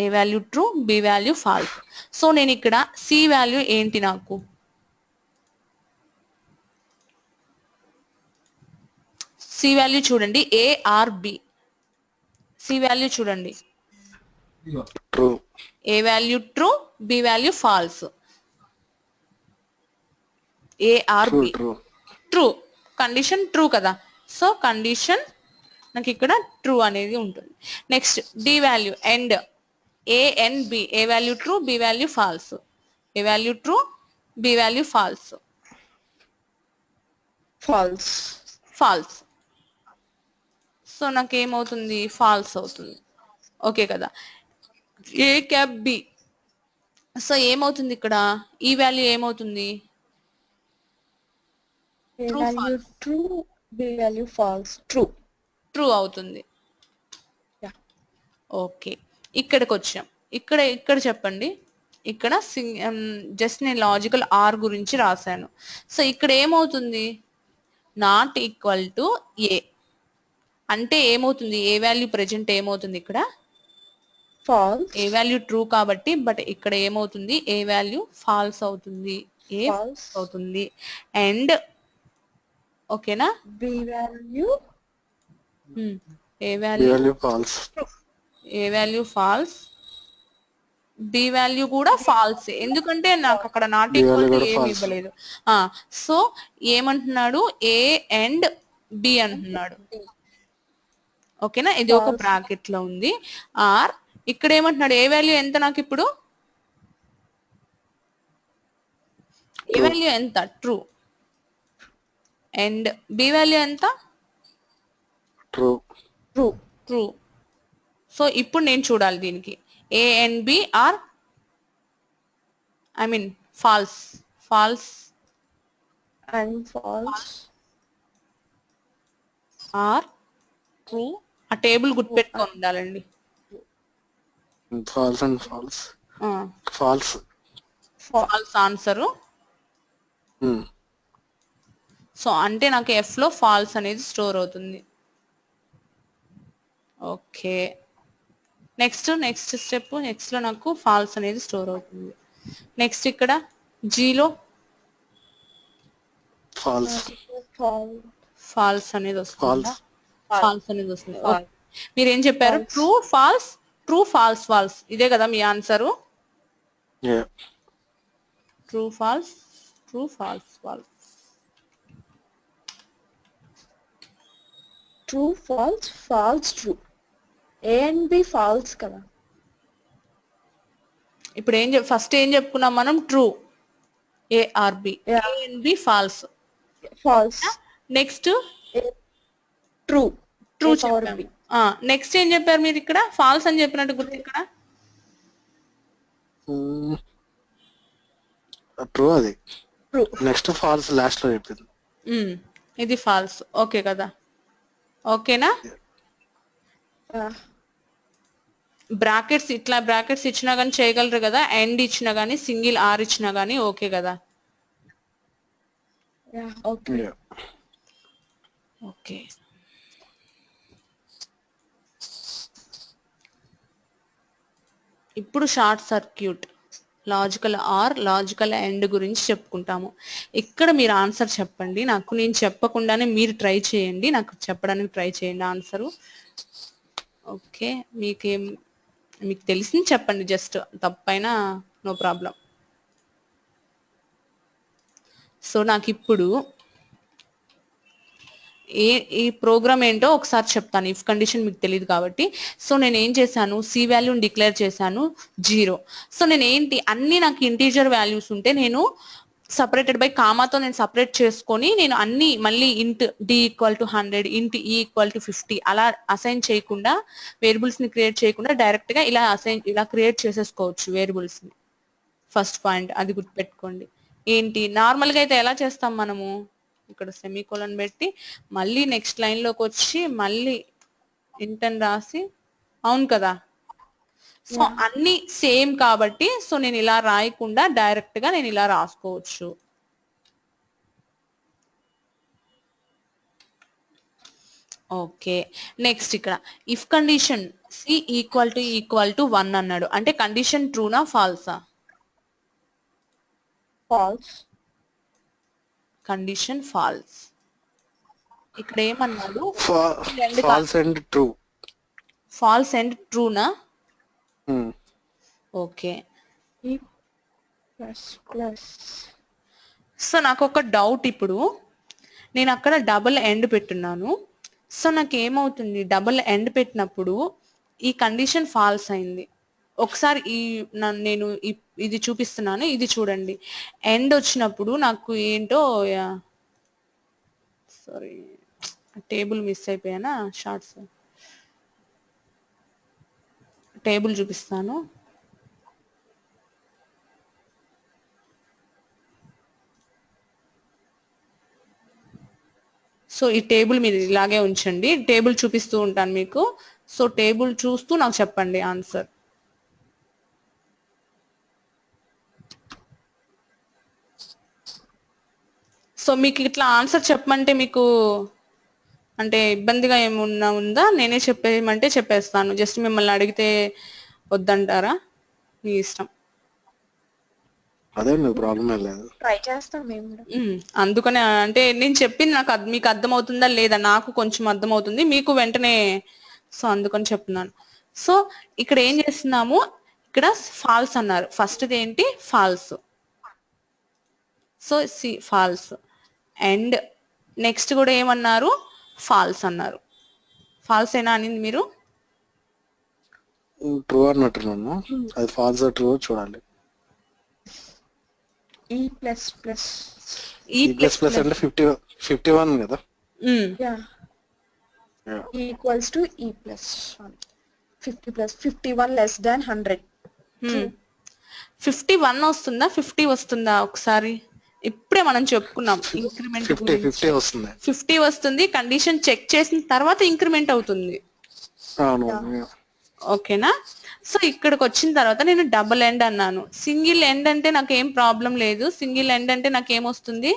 A value true, B value false. So నేను ఇక్కడ సి వాల్యూ ఏంటి, నాకు సి వాల్యూ చూడండి, A or B. C value చూడండి, true, A value true, B value false. A or B true, condition true కదా, so condition నాకు ఇక్కడ true అనేది ఉంటుంది. Next D value and, A and B, A value true, B value false. A value true, B value false. False. So నాకు ఏమవుతుంది, falls అవుతుంది. Okay కదా? ఏ cap B, so ఏమవుతుంది ఇక్కడ, ఈ వాల్యూ ఏమవుతుంది, ట్రూ అవుతుంది. ఓకే ఇక్కడికి వచ్చాం. ఇక్కడ చెప్పండి, ఇక్కడ జస్ట్ నేను లాజికల్ ఆర్ గురించి రాశాను. సో ఇక్కడ ఏమవుతుంది, నాట్ ఈక్వల్ టు ఏ, అంటే ఏమవుతుంది, ఏ వాల్యూ ప్రెజెంట్ ఏమవుతుంది ఇక్కడ, ఫాల్స్. ఏ వాల్యూ ట్రూ కాబట్టి, బట్ ఇక్కడ ఏమవుతుంది, ఏ వాల్యూ ఫాల్స్ అవుతుంది, ఏ ఫాల్స్ అవుతుంది. అండ్ ఓకేనా, B value A value false, A value falls, B value కూడా ఫాల్స్, ఎందుకంటే నాకు అక్కడ నాట్ ఈక్వల్ టు ఏమి ఇవ్వలేదు. సో ఏమంటున్నాడు, ఏ అండ్ బి అంటున్నాడు. ఓకేనా, ఇది ఒక బ్రాకెట్ లో ఉంది. ఆర్ ఇక్కడ ఏమంటున్నాడు, ఏ వాల్యూ ఎంత నాకు ఇప్పుడు, ఏ వాల్యూ ఎంత ట్రూ, అండ్ బి వాల్యూ ఎంత ట్రూ. ట్రూ. ట్రూ. సో ఇప్పుడు నేను చూడాలి దీనికి, A and B or I mean false, false and false or true. ఆ టేబుల్ గుర్తుపెట్టుకొని ఉండాలండి. False and false, false, false answer. So అంటే నాకు ఎఫ్ లో ఫాల్స్ అనేది స్టోర్ అవుతుంది. ఓకే, నెక్స్ట్ స్టెప్, నెక్స్ట్ లో నాకు ఫాల్స్ అనేది స్టోర్ అవుతుంది. నెక్స్ట్ ఇక్కడ జీలో ఫాల్స్, ఫాల్స్ అనేది వస్తుంది, ఫాల్స్ అనేది వస్తుంది. False. మీరేం చెప్పారు, False. True false, true false false, ఇదే కదా మీ answer. True false, true false false, true false false true. A and B false కదా. ఇప్పుడు ఫస్ట్ ఏం చెప్పుకున్నాం మనం, true A or B, A and B false. False. Next true. True చెప్పాము. Next ఏం చెప్పారు మీరు ఇక్కడ, ఫాల్స్ అని చెప్పినట్టు గుర్తు ఇక్కడ, ట్రూ అది. ట్రూ. నెక్స్ట్ ఫాల్స్ లాస్ట్ లో చెప్పింది. ఇది ఫాల్స్. ఓకే కదా, ఓకేనా. బ్రాకెట్స్ ఇట్లా బ్రాకెట్స్ ఇచ్చినా గానీ చేయగలరు కదా, ఎండ్ ఇచ్చినా గానీ, సింగిల్ ఆర్ ఇచ్చినా గానీ ఓకే కదా. ఓకే. ఓకే, ఇప్పుడు short circuit, logical are, logical end గురించి చెప్పుకుంటాము. ఇక్కడ మీరు ఆన్సర్ చెప్పండి నాకు, నేను చెప్పకుండానే మీరు ట్రై చేయండి, నాకు చెప్పడానికి ట్రై చేయండి ఆన్సరు. ఓకే, మీకు తెలిసింది చెప్పండి, జస్ట్ తప్పైనా నో ప్రాబ్లం. సో నాకు ఇప్పుడు ఈ ప్రోగ్రామ్ ఏంటో ఒకసారి చెప్తాను, ఇఫ్ కండిషన్ మీకు తెలియదు కాబట్టి. సో నేను ఏం చేశాను, సి వాల్యూని డిక్లేర్ చేశాను 0. సో నేను ఏంటి, అన్ని నాకు ఇంటీజర్ వాల్యూస్ ఉంటే నేను సపరేటెడ్ బై కామాతో నేను సపరేట్ చేసుకొని, నేను అన్ని మళ్ళీ ఇంట్ డి ఈక్వల్ టు 100, ఇంట్ ఈ ఈక్వల్ టు 50 అలా అసైన్ చేయకుండా, వేరియబుల్స్ ని క్రియేట్ చేయకుండా డైరెక్ట్ గా ఇలా క్రియేట్ చేసేసుకోవచ్చు వేరియబుల్స్ ని. ఫస్ట్ పాయింట్ అది గుర్తుపెట్టుకోండి. ఏంటి, నార్మల్ గా అయితే ఎలా చేస్తాం మనము, ఇక్కడ సెమీకోలన్ పెట్టి మళ్ళీ నెక్స్ట్ లైన్ లోకి వచ్చి మళ్ళీ ఇంటెన్ రాసి, అవును కదా. సో అన్ని సేమ్ కాబట్టి, సో నేను ఇలా రాయకుండా డైరెక్ట్ గా నేను ఇలా రాసుకోవచ్చు. ఓకే, నెక్స్ట్ ఇక్కడ if condition C equal to 1 అన్నాడు, అంటే కండిషన్ ట్రూనా ఫాల్సా, ఫాల్స్. Condition false. ఇక్కడ ఏమన్నాడు, false and true. False and ట్రూనా. ఓకే, సో నాకు ఒక డౌట్, ఇప్పుడు నేను అక్కడ డబుల్ ఎండ్ పెట్టున్నాను. సో నాకు ఏమవుతుంది, డబుల్ ఎండ్ పెట్టినప్పుడు ఈ కండిషన్ ఫాల్స్ అయింది. ఒకసారి నేను ఇది చూపిస్తున్నాను, ఇది చూడండి. ఎండ్ వచ్చినప్పుడు నాకు ఏంటో, సారీ టేబుల్ మిస్ అయిపోయానా, షార్ట్స్ టేబుల్ చూపిస్తాను. సో ఈ టేబుల్ మీరు ఇలాగే ఉంచండి, టేబుల్ చూపిస్తూ ఉంటాను మీకు. సో టేబుల్ చూస్తూ నాకు చెప్పండి ఆన్సర్. సో మీకు ఇట్లా ఆన్సర్ చెప్పమంటే మీకు అంటే ఇబ్బందిగా ఏమున్నా ఉందా? నేనే చెప్పేయమంటే చెప్పేస్తాను. జస్ట్ మిమ్మల్ని అడిగితే వద్దంటారా? మీ ఇష్టం. అదే ప్రాబ్లం ఏం లేదు. ట్రై చేస్తాం మేము కూడా. అందుకనే అంటే నేను చెప్పింది మీకు అర్థమవుతుందా లేదా? నాకు కొంచెం అర్థమవుతుంది, మీకు వెంటనే. సో అందుకని చెప్తున్నాను. సో ఇక్కడ ఏం చేస్తున్నాము, ఇక్కడ ఫాల్స్ అన్నారు. ఫస్ట్ది ఏంటి? False. So false. And next కూడా ఏమన్నారు? ఫాల్స్ అన్నారు. ఫాల్స్ ఏనా అనింది మీరు? ట్రూ అన్నట్టున్నాను. అది ఫాల్స్ ట్రూ చూడాలి. E plus plus E plus plus అంటే 51 కదా. Equals to E plus 50 plus 51 less than 100. 51 వస్తుందా 50 వస్తుందా? ఒకసారి ఇప్పుడే మనం చెప్పుకున్నాం ఇంక్రిమెంట్ 50 వస్తుంది. 50 వస్తుంది. కండిషన్ చెక్ చేసిన తర్వాత ఇంక్రిమెంట్ అవుతుంది. ఓకేనా? సో ఇక్కడికి వచ్చిన తర్వాత నేను డబుల్ ఎండ్ అన్నాను. సింగిల్ ఎండ్ అంటే నాకు ఏం ప్రాబ్లం లేదు. సింగిల్ ఎండ్ అంటే నాకు ఏమొస్తుంది?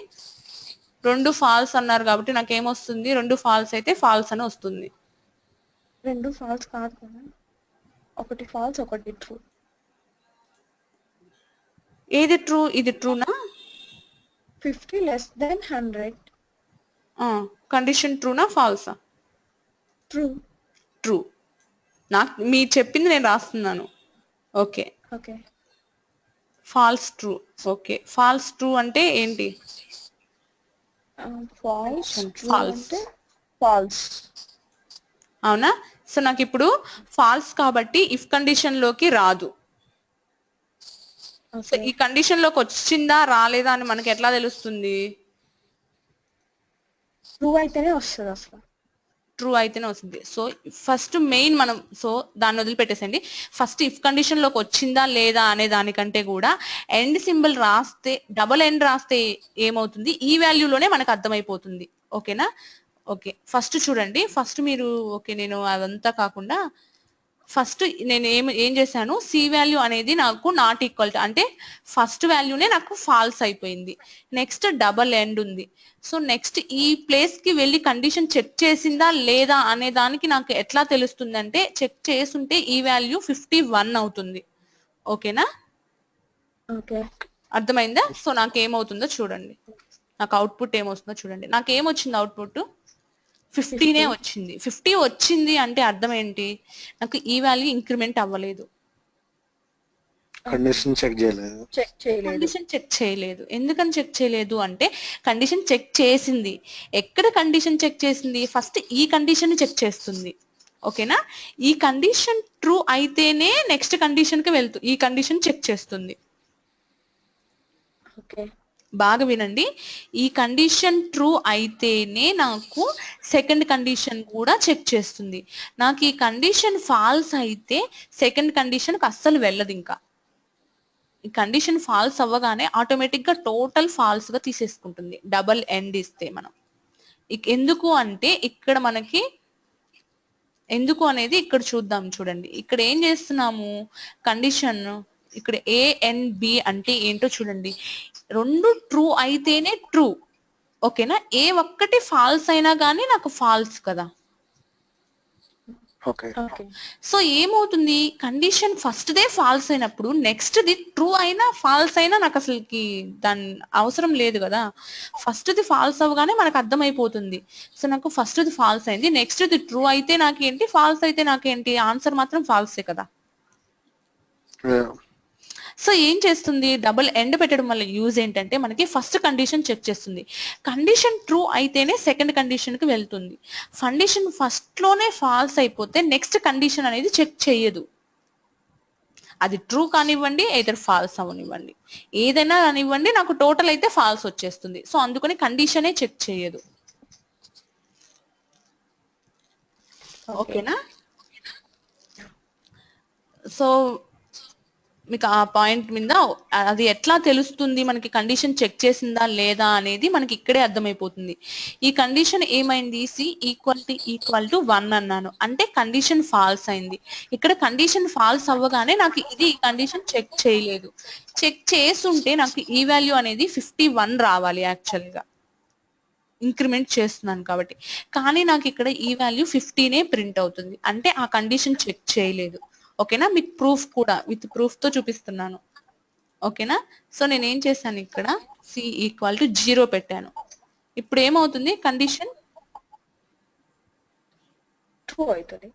2 ఫాల్స్ అన్నారు కాబట్టి నాకు ఏమొస్తుంది? 2 ఫాల్స్ అయితే ఫాల్స్ అని వస్తుంది. 2 ఫాల్స్ కాదు కదా, ఒకటి ఫాల్స్ ఒకటి ట్రూ. ఏది ట్రూ? ఇది ట్రూనా? 50 లెస్ దాన్ 100. కండిషన్ ట్రూనా ఫాల్సా? ట్రూ. ట్రూ. నాకు మీరు చెప్పింది నేను రాస్తున్నాను. Okay. Okay. False true. Okay. False true అంటే ఏంటి? False false. ఫాల్స్. అవునా? సో నాకు ఇప్పుడు ఫాల్స్ కాబట్టి ఇఫ్ కండిషన్ లోకి రాదు. సో ఈ కండిషన్ లోకి వచ్చిందా రాలేదా అని మనకి ఎట్లా తెలుస్తుంది? ట్రూ అయితేనే వస్తుంది అసలు. ట్రూ అయితేనే వస్తుంది. సో ఫస్ట్ మెయిన్ మనం దాన్ని వదిలిపెట్టేసండి. ఫస్ట్ ఇఫ్ కండిషన్ లోకి వచ్చిందా లేదా అనే దానికంటే కూడా ఎండ్ సింబల్ రాస్తే, డబుల్ ఎండ్ రాస్తే ఏమవుతుంది ఈ వాల్యూలోనే మనకు అర్థమైపోతుంది. ఓకేనా? ఓకే. ఫస్ట్ చూడండి. ఫస్ట్ మీరు ఓకే నేను అదంతా కాకుండా ఫస్ట్ నేను ఏం చేశాను, సి వాల్యూ అనేది నాకు నాట్ ఈక్వల్ టు అంటే ఫస్ట్ వాల్యూనే నాకు ఫాల్స్ అయిపోయింది. నెక్స్ట్ డబల్ ఎండ్ ఉంది. సో నెక్స్ట్ ఈ ప్లేస్ కి వెళ్ళి కండిషన్ చెక్ చేసిందా లేదా అనే దానికి నాకు ఎట్లా తెలుస్తుంది అంటే చెక్ చేసుంటే ఈ వాల్యూ 51 అవుతుంది. ఓకేనా? ఓకే. అర్థమైందా? సో నాకు ఏమవుతుందో చూడండి. నాకు అవుట్పుట్ ఏమొస్తుందో చూడండి. నాకు ఏమొచ్చింది అవుట్పుట్? 50నే వచ్చింది. 50 వచ్చింది అంటే అర్థం ఏంటి? నాకు ఈ వాల్యూ ఇంక్రిమెంట్ అవ్వలేదు. కండిషన్ చెక్ చేయలేదు. కండిషన్ చెక్ చేయలేదు. ఎందుకని చెక్ చేయలేదు అంటే కండిషన్ చెక్ చేసింది. ఎక్కడ కండిషన్ చెక్ చేసింది? ఫస్ట్ ఈ కండిషన్ చెక్ చేస్తుంది. ఓకేనా? ఈ కండిషన్ ట్రూ అయితేనే నెక్స్ట్ కండిషన్ కి వెళ్తుంది. ఈ కండిషన్ చెక్ చేస్తుంది. ఓకే. బాగా వినండి. ఈ కండిషన్ ట్రూ అయితేనే నాకు సెకండ్ కండిషన్ కూడా చెక్ చేస్తుంది. నాకు ఈ కండిషన్ ఫాల్స్ అయితే సెకండ్ కండిషన్కి అస్సలు వెళ్ళదు. ఇంకా ఈ కండిషన్ ఫాల్స్ అవ్వగానే ఆటోమేటిక్ గా టోటల్ ఫాల్స్ గా తీసేసుకుంటుంది డబల్ ఎండ్ ఇస్తే మనం. ఎందుకు అంటే ఇక్కడ మనకి ఎందుకు అనేది ఇక్కడ చూద్దాం. చూడండి ఇక్కడ ఏం చేస్తున్నాము, కండిషన్ ఇక్కడ ANB అంటే ఏంటో చూడండి. 2 ట్రూ అయితేనే ట్రూ. ఓకేనా? ఏ ఒక్కటి ఫాల్స్ అయినా కానీ నాకు ఫాల్స్ కదా. సో ఏమవుతుంది, కండిషన్ ఫస్ట్ దే ఫాల్స్ అయినప్పుడు నెక్స్ట్ ది ట్రూ అయినా ఫాల్స్ అయినా నాకు అసలుకి దాని అవసరం లేదు కదా. ఫస్ట్ ది ఫాల్స్ అవ్వగానే మనకు అర్థమైపోతుంది. సో నాకు ఫస్ట్ ది ఫాల్స్ అయింది, నెక్స్ట్ ది ట్రూ అయితే నాకేంటి, ఫాల్స్ అయితే నాకేంటి, ఆన్సర్ మాత్రం ఫాల్సే కదా. సో ఏం చేస్తుంది, డబుల్ ఎండ్ పెట్టడం వల్ల యూజ్ ఏంటంటే మనకి ఫస్ట్ కండిషన్ చెక్ చేస్తుంది. కండిషన్ ట్రూ అయితేనే సెకండ్ కండిషన్ కి వెళ్తుంది. కండిషన్ ఫస్ట్ లోనే ఫాల్స్ అయిపోతే నెక్స్ట్ కండిషన్ అనేది చెక్ చేయదు. అది ట్రూ కానివ్వండి, ఎయిదర్ ఫాల్స్ అవనివ్వండి, ఏదైనా కానివ్వండి, నాకు టోటల్ అయితే ఫాల్స్ వచ్చేస్తుంది. సో అందుకని కండిషనే చెక్ చేయదు. ఓకేనా? సో మీకు ఆ పాయింట్ మీద అది ఎట్లా తెలుస్తుంది మనకి కండిషన్ చెక్ చేసిందా లేదా అనేది మనకి ఇక్కడే అర్థమైపోతుంది. ఈ కండిషన్ ఏమైంది, C ఈక్వల్ టు 1 అన్నాను అంటే కండిషన్ ఫాల్స్ అయింది. ఇక్కడ కండిషన్ ఫాల్స్ అవ్వగానే నాకు ఇది కండిషన్ చెక్ చేయలేదు. చెక్ చేస్తుంటే నాకు ఈ వాల్యూ అనేది 51 రావాలి యాక్చువల్ గా. ఇంక్రిమెంట్ చేస్తున్నాను కాబట్టి. కానీ నాకు ఇక్కడ ఈ వాల్యూ 15 ప్రింట్ అవుతుంది, అంటే ఆ కండిషన్ చెక్ చేయలేదు. ఓకేనా, మీకు ప్రూఫ్ కూడా విత్ ప్రూఫ్ తో చూపిస్తున్నాను. ఓకేనా, సో నేను ఏం చేశాను ఇక్కడ సి ఈక్వల్ టు 0 పెట్టాను. ఇప్పుడు ఏమవుతుంది, కండిషన్ ట్రూ అవుతుంది.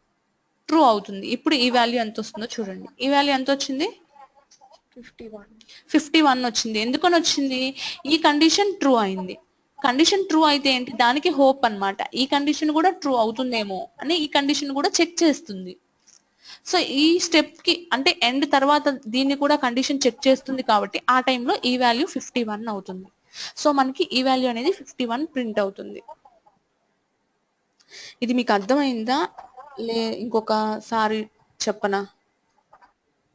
ట్రూ అవుతుంది. ఇప్పుడు ఈ వాల్యూ ఎంత వస్తుందో చూడండి. ఈ వాల్యూ ఎంత వచ్చింది, 51 వచ్చింది. ఎందుకని వచ్చింది, ఈ కండిషన్ ట్రూ అయింది. కండిషన్ ట్రూ అయితే ఏంటి, దానికి హోప్ అన్నమాట, ఈ కండిషన్ కూడా ట్రూ అవుతుందేమో అని ఈ కండిషన్ కూడా చెక్ చేస్తుంది. సో ఈ స్టెప్ కి అంటే ఎండ్ తర్వాత దీన్ని కూడా కండిషన్ చెక్ చేస్తుంది కాబట్టి ఆ టైంలో ఈ వాల్యూ 51 అవుతుంది. సో మనకి ఈ వాల్యూ అనేది 51 ప్రింట్ అవుతుంది. ఇది మీకు అర్థమైందా, ఇంకొకసారి చెప్పనా?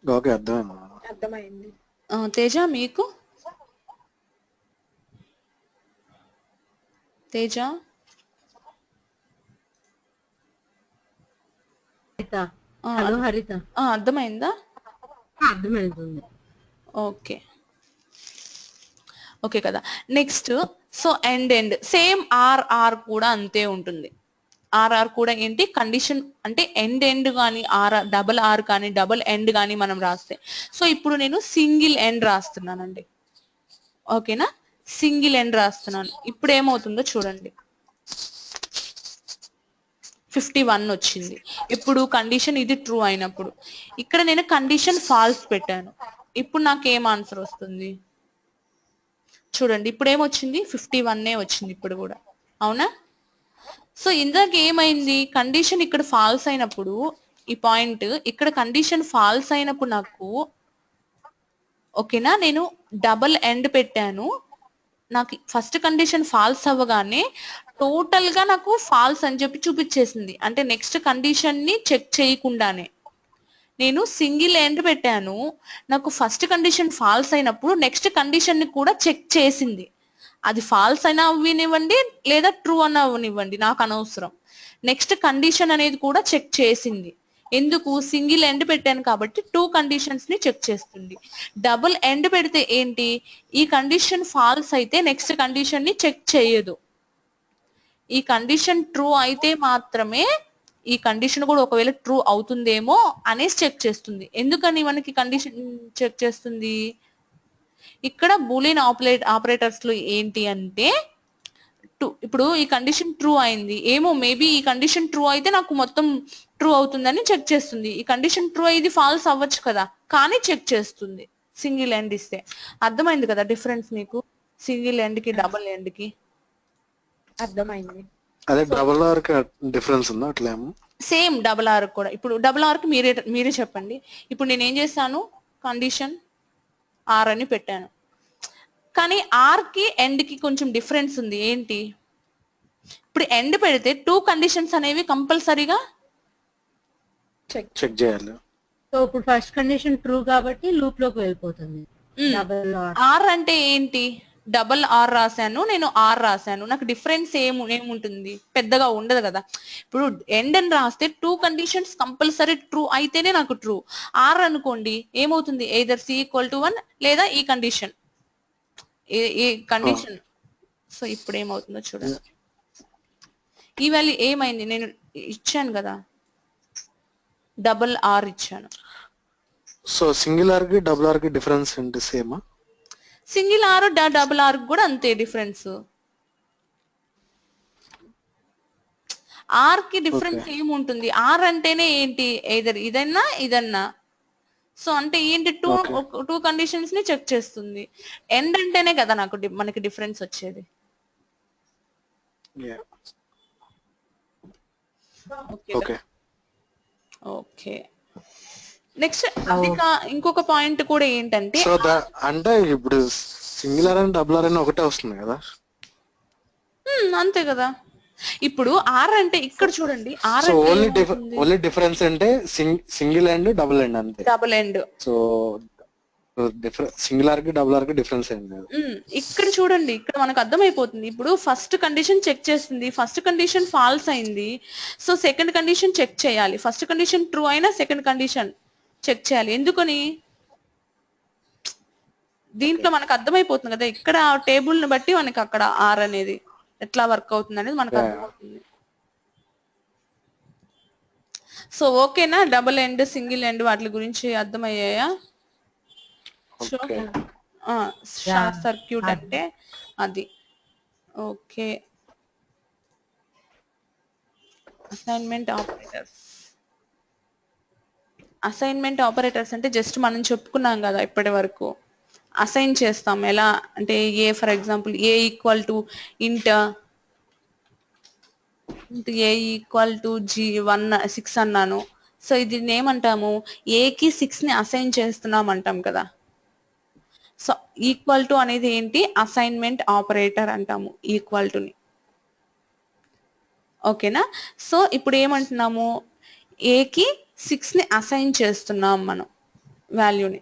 ఓకే, అర్థమైంది. అర్థమైంది. తేజ మీకు, తేజ హలో హరిత, అర్థమైందా? అర్థమవుతుంది. ఓకే ఓకే కదా. Next so and same or కూడా అంతే ఉంటుంది. ఆర్ కూడా ఏంటి, కండిషన్ అంటే ఎండ్ కానీ డబల్ ఆర్ కానీ డబల్ ఎండ్ కానీ మనం రాస్తే. సో ఇప్పుడు నేను సింగిల్ ఎండ్ రాస్తున్నానండి. ఓకేనా, సింగిల్ ఎండ్ రాస్తున్నాను. ఇప్పుడు ఏమవుతుందో చూడండి, 51 వచ్చింది. ఇప్పుడు కండిషన్ ఇది ట్రూ అయినప్పుడు ఇక్కడ నేను కండిషన్ ఫాల్స్ పెట్టాను. ఇప్పుడు నాకు ఏం ఆన్సర్ వస్తుంది చూడండి. ఇప్పుడు ఏమొచ్చింది, 51 వచ్చింది ఇప్పుడు కూడా, అవునా? సో ఇందాక ఏమైంది, కండిషన్ ఇక్కడ ఫాల్స్ అయినప్పుడు ఈ పాయింట్ ఇక్కడ కండిషన్ ఫాల్స్ అయినప్పుడు నాకు ఓకేనా, నేను డబల్ ఎండ్ పెట్టాను. నాకు ఫస్ట్ కండిషన్ ఫాల్స్ అవ్వగానే టోటల్ గా నాకు ఫాల్స్ అని చెప్పి చూపించేసింది. అంటే నెక్స్ట్ కండిషన్ ని చెక్ చేయకుండానే నేను సింగిల్ ఎండ్ పెట్టాను. నాకు ఫస్ట్ కండిషన్ ఫాల్స్ అయినప్పుడు నెక్స్ట్ కండిషన్ ని కూడా చెక్ చేసింది. అది ఫాల్స్ అయినా అవ్వనివ్వండి లేదా ట్రూ అన్నా అవ్వనివ్వండి, నాకు అనవసరం. నెక్స్ట్ కండిషన్ అనేది కూడా చెక్ చేసింది. ఎందుకు, సింగిల్ ఎండ్ పెట్టాను కాబట్టి 2 కండిషన్స్ ని చెక్ చేస్తుంది. డబుల్ ఎండ్ పెడితే ఏంటి, ఈ కండిషన్ ఫాల్స్ అయితే నెక్స్ట్ కండిషన్ ని చెక్ చేయదు. ఈ కండిషన్ ట్రూ అయితే మాత్రమే ఈ కండిషన్ కూడా ఒకవేళ ట్రూ అవుతుందేమో అనేసి చెక్ చేస్తుంది. ఎందుకని మనకి కండిషన్ చెక్ చేస్తుంది, ఇక్కడ బూలియన్ ఆపరేటర్స్ లో ఏంటి అంటే ఇప్పుడు ఈ కండిషన్ ట్రూ అయింది, ఏమో మేబీ ఈ కండిషన్ ట్రూ అయితే నాకు మొత్తం ట్రూ అవుతుందని చెక్ చేస్తుంది. ఈ కండిషన్ ట్రూ అయ్యి ఫాల్స్ అవ్వచ్చు కదా, కానీ చెక్ చేస్తుంది సింగిల్ ఎండ్ ఇస్తే. అర్థమైంది కదా డిఫరెన్స్ మీకు, సింగిల్ ఎండ్ కి డబుల్ ఎండ్ కి? అర్థమైంది. అదే డబుల్ ఆర్ కి డిఫరెన్స్ ఉందా అట్లా? సేమ్ డబుల్ ఆర్ కూడా. ఇప్పుడు డబుల్ ఆర్ కి మీరే చెప్పండి. ఇప్పుడు నేను ఏం చేశాను, కండిషన్ ఆర్ అని పెట్టాను, కానీ ఆర్ కి ఎండ్ కి కొంచెం డిఫరెన్స్ ఉంది. ఏంటి, ఇప్పుడు ఎండ్ పెడితే 2 కండిషన్స్ అనేవి కంపల్సరీగా చెక్ చేయాలి. సో ఇప్పుడు ఫస్ట్ కండిషన్ ట్రూ కాబట్టి లూప్ లోకి వెళ్ళిపోతుంది. డబుల్ ఆర్ అంటే ఏంటి, డబల్ ఆర్ రాశాను నేను, ఆర్ రాశాను, నాకు డిఫరెన్స్ ఏముంటుంది, పెద్దగా ఉండదు కదా. ఇప్పుడు ఎండ్ అని రాస్తే 2 కండిషన్స్ కంపల్సరీ ట్రూ అయితేనే నాకు ట్రూ. ఆర్ అనుకోండి ఏమవుతుంది, ఎయిదర్ సి ఈక్వల్ టు 1 లేదా ఈ కండిషన్ ఏ కండిషన్. సో ఇప్పుడు ఏమవుతుందో చూడండి, ఈ వాల్యూ ఏమైంది, నేను ఇచ్చాను కదా డబల్ ఆర్ ఇచ్చాను. సో సింగిల్ ఆర్ కి డబుల్ ఆర్ కి డిఫరెన్స్ ఏంటి, సేమా? సింగిల్ ఆర్ డబుల్ ఆర్ కూడా అంతే డిఫరెన్స్. ఆర్ కి డిఫరెన్స్ ఏముంటుంది, ఆర్ అంటేనే ఏంటి, ఎయిదర్ ఇదన్నా. సో అంటే ఏంటి, 2 కండిషన్స్ ని చెక్ చేస్తుంది. ఎండ్ అంటేనే కదా మనకి డిఫరెన్స్ వచ్చేది. ఓకే నెక్స్ట్ ఇంకొక పాయింట్ కూడా ఏంటంటే, అంటే ఇప్పుడు single or and double or అని ఒకటే వస్తుంది కదా. అంతే కదా. ఇప్పుడు ఆర్ అంటే ఇక్కడ చూడండి, ఆర్ ఓన్లీ డిఫరెన్స్ అంటే సింగిల్ అండ్ డబుల్ ఎండ్ అంతే. Double end. So single or కి డబుల్ ఆర్ కి డిఫరెన్స్ ఏం లేదు. ఇక్కడ చూడండి, ఇక్కడ మనకు అర్థమైపోతుంది. ఇప్పుడు ఫస్ట్ కండిషన్ చెక్ చేస్తుంది, ఫస్ట్ కండిషన్ ఫాల్స్ అయింది, సో సెకండ్ కండిషన్ చెక్ చేయాలి. ఫస్ట్ కండిషన్ ట్రూ అయినా సెకండ్ కండిషన్ చెక్ చేయాలి. ఎందుకని, దీంట్లో మనకు అర్థమైపోతుంది కదా, ఇక్కడ టేబుల్ ని బట్టి మనకి అక్కడ ఆర్ అనేది ఎట్లా వర్క్ అవుతుంది అనేది మనకు అర్థమవుతుంది. సో ఓకేనా, డబుల్ ఎండ్ సింగిల్ ఎండ్ వాటి గురించి అర్థమయ్యాయా? షార్ట్ సర్క్యూట్ అంటే అది. Okay, assignment operators. Assignment operators అంటే జస్ట్ మనం చెప్పుకున్నాం కదా ఇప్పటి వరకు, అసైన్ చేస్తాం ఎలా అంటే A for example A equal to ఇంట్ ఏ ఈక్వల్ టు G6 అన్నాను. సో ఇది ఏమంటాము, ఏకి 6ని అసైన్ చేస్తున్నాం అంటాం కదా. సో ఈక్వల్ టు అనేది ఏంటి, అసైన్మెంట్ ఆపరేటర్ అంటాము ఈక్వల్ టుని. ఓకేనా? సో ఇప్పుడు ఏమంటున్నాము, ఏకి 6ని అసైన్ చేస్తున్నాం మనం వాల్యూని.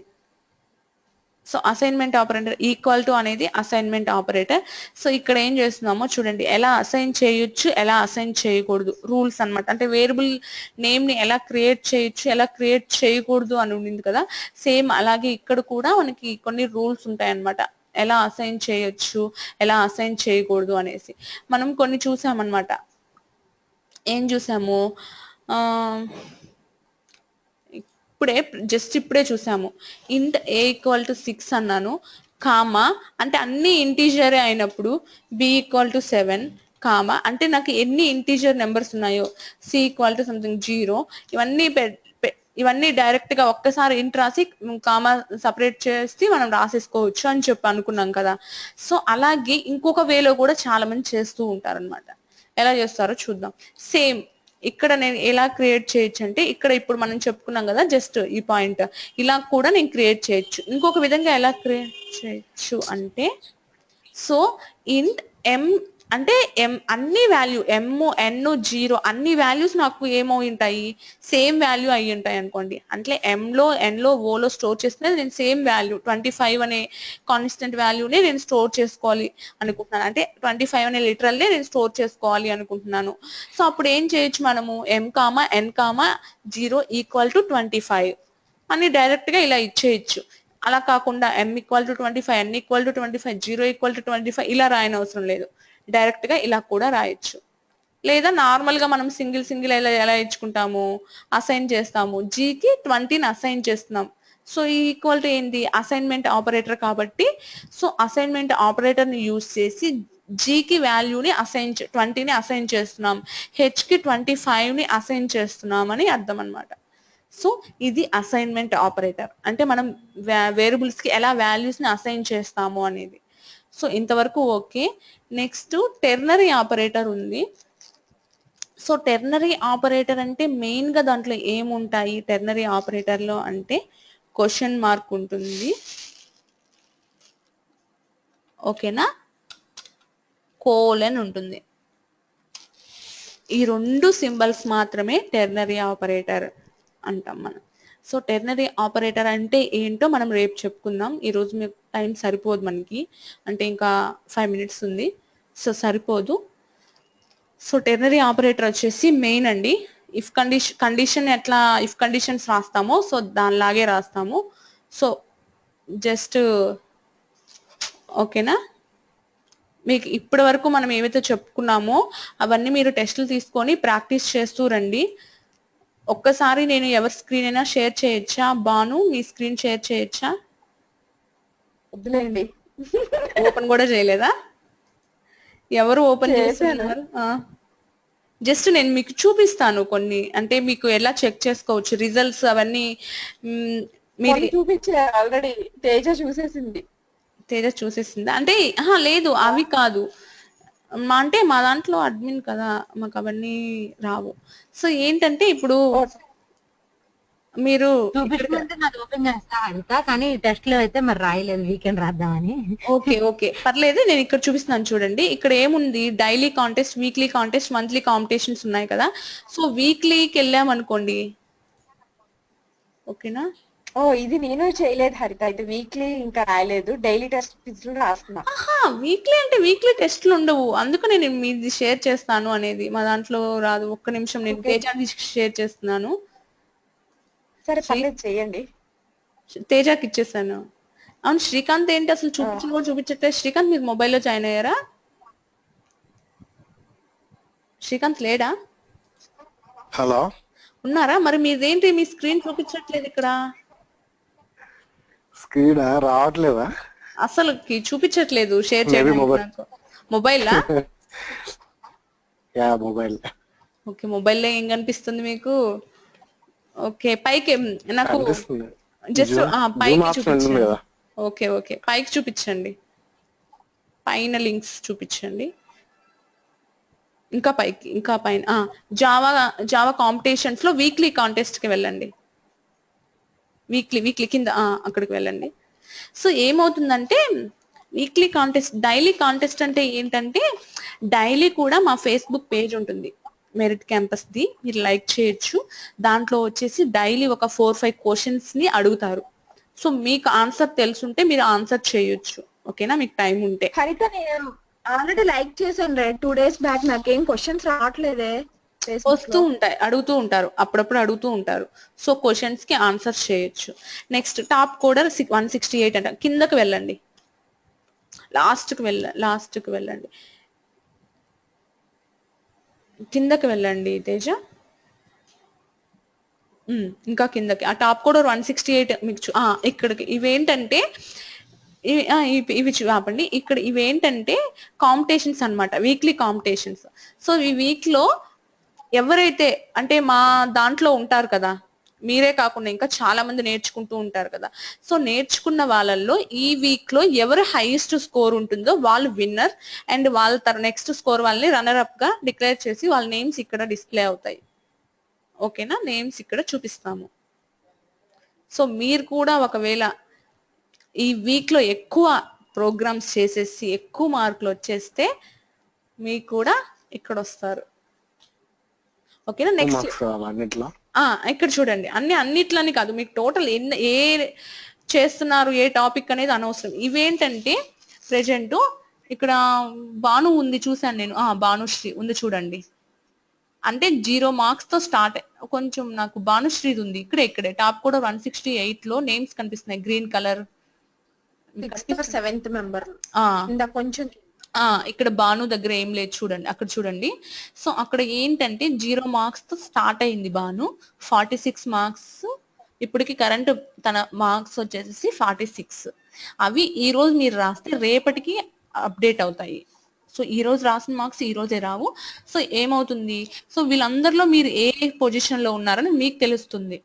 So assignment operator equal to అనేది అసైన్మెంట్ ఆపరేటర్. సో ఇక్కడ ఏం చేస్తున్నామో చూడండి, ఎలా అసైన్ చేయొచ్చు ఎలా అసైన్ చేయకూడదు రూల్స్ అన్నమాట. అంటే వేరియబుల్ నేమ్ ని ఎలా క్రియేట్ చేయొచ్చు ఎలా క్రియేట్ చేయకూడదు అని ఉండింది కదా, సేమ్ అలాగే ఇక్కడ కూడా మనకి కొన్ని రూల్స్ ఉంటాయి అన్నమాట. ఎలా అసైన్ చేయొచ్చు ఎలా అసైన్ చేయకూడదు అనేసి మనం కొన్ని చూసామన్నమాట. ఏం చూసాము, ఇప్పుడే చూసాము. ఇంట్ ఏ ఈక్వల్ టు 6 అన్నాను, కామా అంటే అన్ని ఇంటీజరే అయినప్పుడు బి ఈక్వల్ టు 7, కామా అంటే నాకు ఎన్ని ఇంటీజర్ నెంబర్స్ ఉన్నాయో సి ఈక్వల్ టు సంథింగ్ 0, ఇవన్నీ డైరెక్ట్ గా ఒక్కసారి ఇంట్ రాసి కామా సపరేట్ చేసి మనం రాసేసుకోవచ్చు అని చెప్పి అనుకున్నాం కదా. సో అలాగే ఇంకొక వేలో కూడా చాలా మంది చేస్తూ ఉంటారన్నమాట. ఎలా చేస్తారో చూద్దాం. సేమ్ ఇక్కడ నేను ఎలా క్రియేట్ చేయొచ్చు అంటే, ఇక్కడ ఇప్పుడు మనం చెప్పుకున్నాం కదా జస్ట్ ఈ పాయింట్, ఇలా కూడా నేను క్రియేట్ చేయొచ్చు. ఇంకొక విధంగా ఎలా క్రియేట్ చేయొచ్చు అంటే, సో ఇంట్ ఎం అంటే అన్ని వాల్యూ ఎన్ 0 అన్ని వాల్యూస్ నాకు ఏమో ఉంటాయి సేమ్ వాల్యూ అయి ఉంటాయి అనుకోండి. అంటే ఎన్లో ఓలో స్టోర్ చేస్తే నేను సేమ్ వాల్యూ 25 అనే కాన్స్టెంట్ వాల్యూనే నేను స్టోర్ చేసుకోవాలి అనుకుంటున్నాను. అంటే 25 అనే లిటరల్నే నేను స్టోర్ చేసుకోవాలి అనుకుంటున్నాను. సో అప్పుడు ఏం చేయొచ్చు మనము, m,n,0 ఈక్వల్ టు 25 అని డైరెక్ట్ గా ఇలా ఇచ్చేయచ్చు. అలా కాకుండా m equal to 25, n equal to 25, 0 equal to 25 ఇలా రాయని అవసరం లేదు. డైరెక్ట్ గా ఇలా కూడా రాయొచ్చు. లేదా నార్మల్ గా మనం సింగిల్ ఎలా ఇచ్చుకుంటాము, అసైన్ చేస్తాము. Gకి 20ని అసైన్ చేస్తున్నాం. సో ఈ ఈక్వల్ టు ఏంటి, అసైన్మెంట్ ఆపరేటర్ కాబట్టి, సో అసైన్మెంట్ ఆపరేటర్ ని యూజ్ చేసి Gకి వాల్యూని 20ని అసైన్ చేస్తున్నాం, Hకి 25ని అసైన్ చేస్తున్నాం అని అర్థం అన్నమాట. సో ఇది అసైన్మెంట్ ఆపరేటర్ అంటే మనం వేరియబుల్స్ కి ఎలా వాల్యూస్ ని అసైన్ చేస్తాము అనేది. సో ఇంతవరకు ఓకే. నెక్స్ట్ టెర్నరీ ఆపరేటర్ ఉంది. సో టెర్నరీ ఆపరేటర్ అంటే మెయిన్ గా దాంట్లో ఏముంటాయి టెర్నరీ ఆపరేటర్ లో అంటే, క్వశ్చన్ మార్క్ ఉంటుంది, ఓకేనా, కోలన్ ఉంటుంది. ఈ రెండు సింబల్స్ మాత్రమే టెర్నరీ ఆపరేటర్ అంటాం మనం. సో టెర్నరీ ఆపరేటర్ అంటే ఏంటో మనం రేపు చెప్పుకుందాం. ఈరోజు మీకు టైం సరిపోదు మనకి, అంటే ఇంకా 5 minutes ఉంది, సో సరిపోదు. సో టెర్నరీ ఆపరేటర్ వచ్చేసి మెయిన్ అండి. ఇఫ్ కండిషన్ ఎట్లా ఇఫ్ కండిషన్స్ రాస్తామో సో దానిలాగే రాస్తాము. సో జస్ట్ ఓకేనా, మీకు ఇప్పటి వరకు మనం ఏవైతే చెప్పుకున్నామో అవన్నీ మీరు టెస్టులు తీసుకొని ప్రాక్టీస్ చేస్తూ రండి. ఒక్కసారి నేను ఎవరి స్క్రీన్ అయినా షేర్ చేయొచ్చా, బాను మీ స్క్రీన్ షేర్ చేయొచ్చా? వద్దులేండి, ఓపెన్ కూడా చేయలేదా? ఎవరు ఓపెన్ చేస్తున్నారు? జస్ట్ నేను మీకు చూపిస్తాను కొన్ని, అంటే మీకు ఎలా చెక్ చేసుకోవచ్చు రిజల్ట్స్ అవన్నీ. మీరు చూపించే ఆల్రెడీ తేజ చూసేసింది. తేజ చూసేసిందా? అంటే లేదు అవి కాదు, అంటే మా దాంట్లో అడ్మిన్ కదా మాకు అవన్నీ రావు. సో ఏంటంటే ఇప్పుడు మీరు చూపించమంటే నాది ఓపెన్ చేస్తా అంతా, కానీ టెస్ట్ లో అయితే మరి రాయలేదు, వీకెండ్ రాద్దామని. ఓకే పర్లేదు, నేను ఇక్కడ చూపిస్తున్నాను చూడండి. ఇక్కడ ఏముంది, daily contest, weekly contest, monthly competitions ఉన్నాయి కదా. సో వీక్లీకి వెళ్ళాం అనుకోండి, ఓకేనా. ఇది నేను చేయలేదు హరిత, అయితే వీక్లీ ఇంకా రాయలేదు, డైలీ టెస్ట్ రాస్తున్నా. వీక్లీ అంటే వీక్లీ టెస్ట్లు ఉండవు, అందుకు నేను మీది షేర్ చేస్తాను అనేది. మా దాంట్లో రాదు. ఒక్క నిమిషం, నేను తేజాకి షేర్ చేస్తున్నాను. సరే పర్లేదు చేయండి. తేజాకి ఇచ్చేసాను. అవును శ్రీకాంత్ ఏంటి అసలు చూపించను కూడా చూపించట్లేదు. శ్రీకాంత్ మీరు మొబైల్లో జాయిన్ అయ్యారా? శ్రీకాంత్ లేడా? హలో, ఉన్నారా? మరి మీదేంటి మీ స్క్రీన్ చూపించట్లేదు ఇక్కడ, స్క్రీన్ రావట్లేదా? అసలు చూపించట్లేదు షేర్ మేబీ చేయడానికి మొబైల్. నాకు. మొబైలా? యా, మొబైల్ ఓకే, మొబైల్లో ఏం కనిపిస్తుంది మీకు? ఓకే, పైకి నాకు కనిపిస్తుంది. జస్ట్ జూమ్ పైకి ఆప్షన్ ఉంటుంది చూపించండి. కదా. ఓకే ఓకే, పైకి చూపించండి, పైన లింక్స్ చూపించండి, ఇంకా పైకి, ఇంకా పైన. జావా జావా కాంపిటీషన్స్ లో వీక్లీ కాంటెస్ట్ కి వెళ్ళండి. వీక్లీ కింద అక్కడికి వెళ్ళండి. సో ఏమవుతుందంటే వీక్లీ కాంటెస్ట్, డైలీ కాంటెస్ట్ అంటే ఏంటంటే డైలీ కూడా మా ఫేస్బుక్ పేజ్ ఉంటుంది మెరిట్ క్యాంపస్ ది, మీరు లైక్ చేయొచ్చు. దాంట్లో వచ్చేసి డైలీ ఒక 4-5 క్వశ్చన్స్ ని అడుగుతారు. సో మీకు ఆన్సర్ తెలుసుంటే మీరు ఆన్సర్ చేయొచ్చు. ఓకేనా, మీకు టైం ఉంటే. హరిత, నేను ఆల్రెడీ లైక్ చేశాను 2 days బ్యాక్, నాకేం క్వశ్చన్స్ రావట్లేదే. వస్తూ ఉంటాయి, అడుగుతూ ఉంటారు, అప్పుడప్పుడు అడుగుతూ ఉంటారు. సో క్వశ్చన్స్ కి ఆన్సర్ చేయొచ్చు. నెక్స్ట్ టాప్ కోడర్ 168 అంట. కిందకి వెళ్ళండి, లాస్ట్ కి వెళ్ళండి, కిందకి వెళ్ళండి తేజ. ఇంకా కిందకి, ఆ టాప్ కోడర్ 168 మీకు ఇక్కడికి. ఇవేంటంటే ఇవి ఆపండి, ఇక్కడ ఇవేంటంటే కాంపిటీషన్స్ అన్నమాట, వీక్లీ కాంపిటీషన్స్. సో ఈ వీక్ లో ఎవరైతే అంటే మా దాంట్లో ఉంటారు కదా, మీరే కాకుండా ఇంకా చాలా మంది నేర్చుకుంటూ ఉంటారు కదా. సో నేర్చుకున్న వాళ్ళల్లో ఈ వీక్ లో ఎవరు హైయెస్ట్ స్కోర్ ఉంటుందో వాళ్ళు విన్నర్, అండ్ వాళ్ళ నెక్స్ట్ స్కోర్ వాళ్ళని రన్నర్ అప్ గా డిక్లేర్ చేసి వాళ్ళ నేమ్స్ ఇక్కడ డిస్ప్లే అవుతాయి. ఓకేనా, నేమ్స్ ఇక్కడ చూపిస్తాము. సో మీరు కూడా ఒకవేళ ఈ వీక్ లో ఎక్కువ ప్రోగ్రామ్స్ చేసేసి ఎక్కువ మార్కులు వచ్చేస్తే మీకు కూడా ఇక్కడ వస్తారు. ఓకేనా, నెక్స్ట్ అన్నిట్లో ఇక్కడ చూడండి, అన్నిట్లని కాదు, మీకు టోటల్ ఏ చేస్తున్నారు, ఏ టాపిక్ అనేది అనవసరం. ఇవేంటంటే ప్రెజెంట్ ఇక్కడ భాను ఉంది, చూసాను నేను. భానుశ్రీ ఉంది చూడండి, అంటే 0 మార్క్స్ తో స్టార్ట్. కొంచెం నాకు భానుశ్రీది ఉంది ఇక్కడే టాప్ కూడా 168 లో నేమ్స్ కనిపిస్తున్నాయి, గ్రీన్ కలర్. 7th member కొంచెం ఇక్కడ భాను దగ్గర ఏం లేదు చూడండి, అక్కడ చూడండి. సో అక్కడ ఏంటంటే 0 మార్క్స్ తో స్టార్ట్ అయింది భాను, 46 మార్క్స్. ఇప్పటికి కరెంట్ తన మార్క్స్ వచ్చేసి 46. అవి ఈ రోజు మీరు రాస్తే రేపటికి అప్డేట్ అవుతాయి. సో ఈ రోజు రాసిన మార్క్స్ ఈ రోజే రావు. సో ఏమవుతుంది, సో వీళ్ళందరిలో మీరు ఏ పొజిషన్ లో ఉన్నారని మీకు తెలుస్తుంది.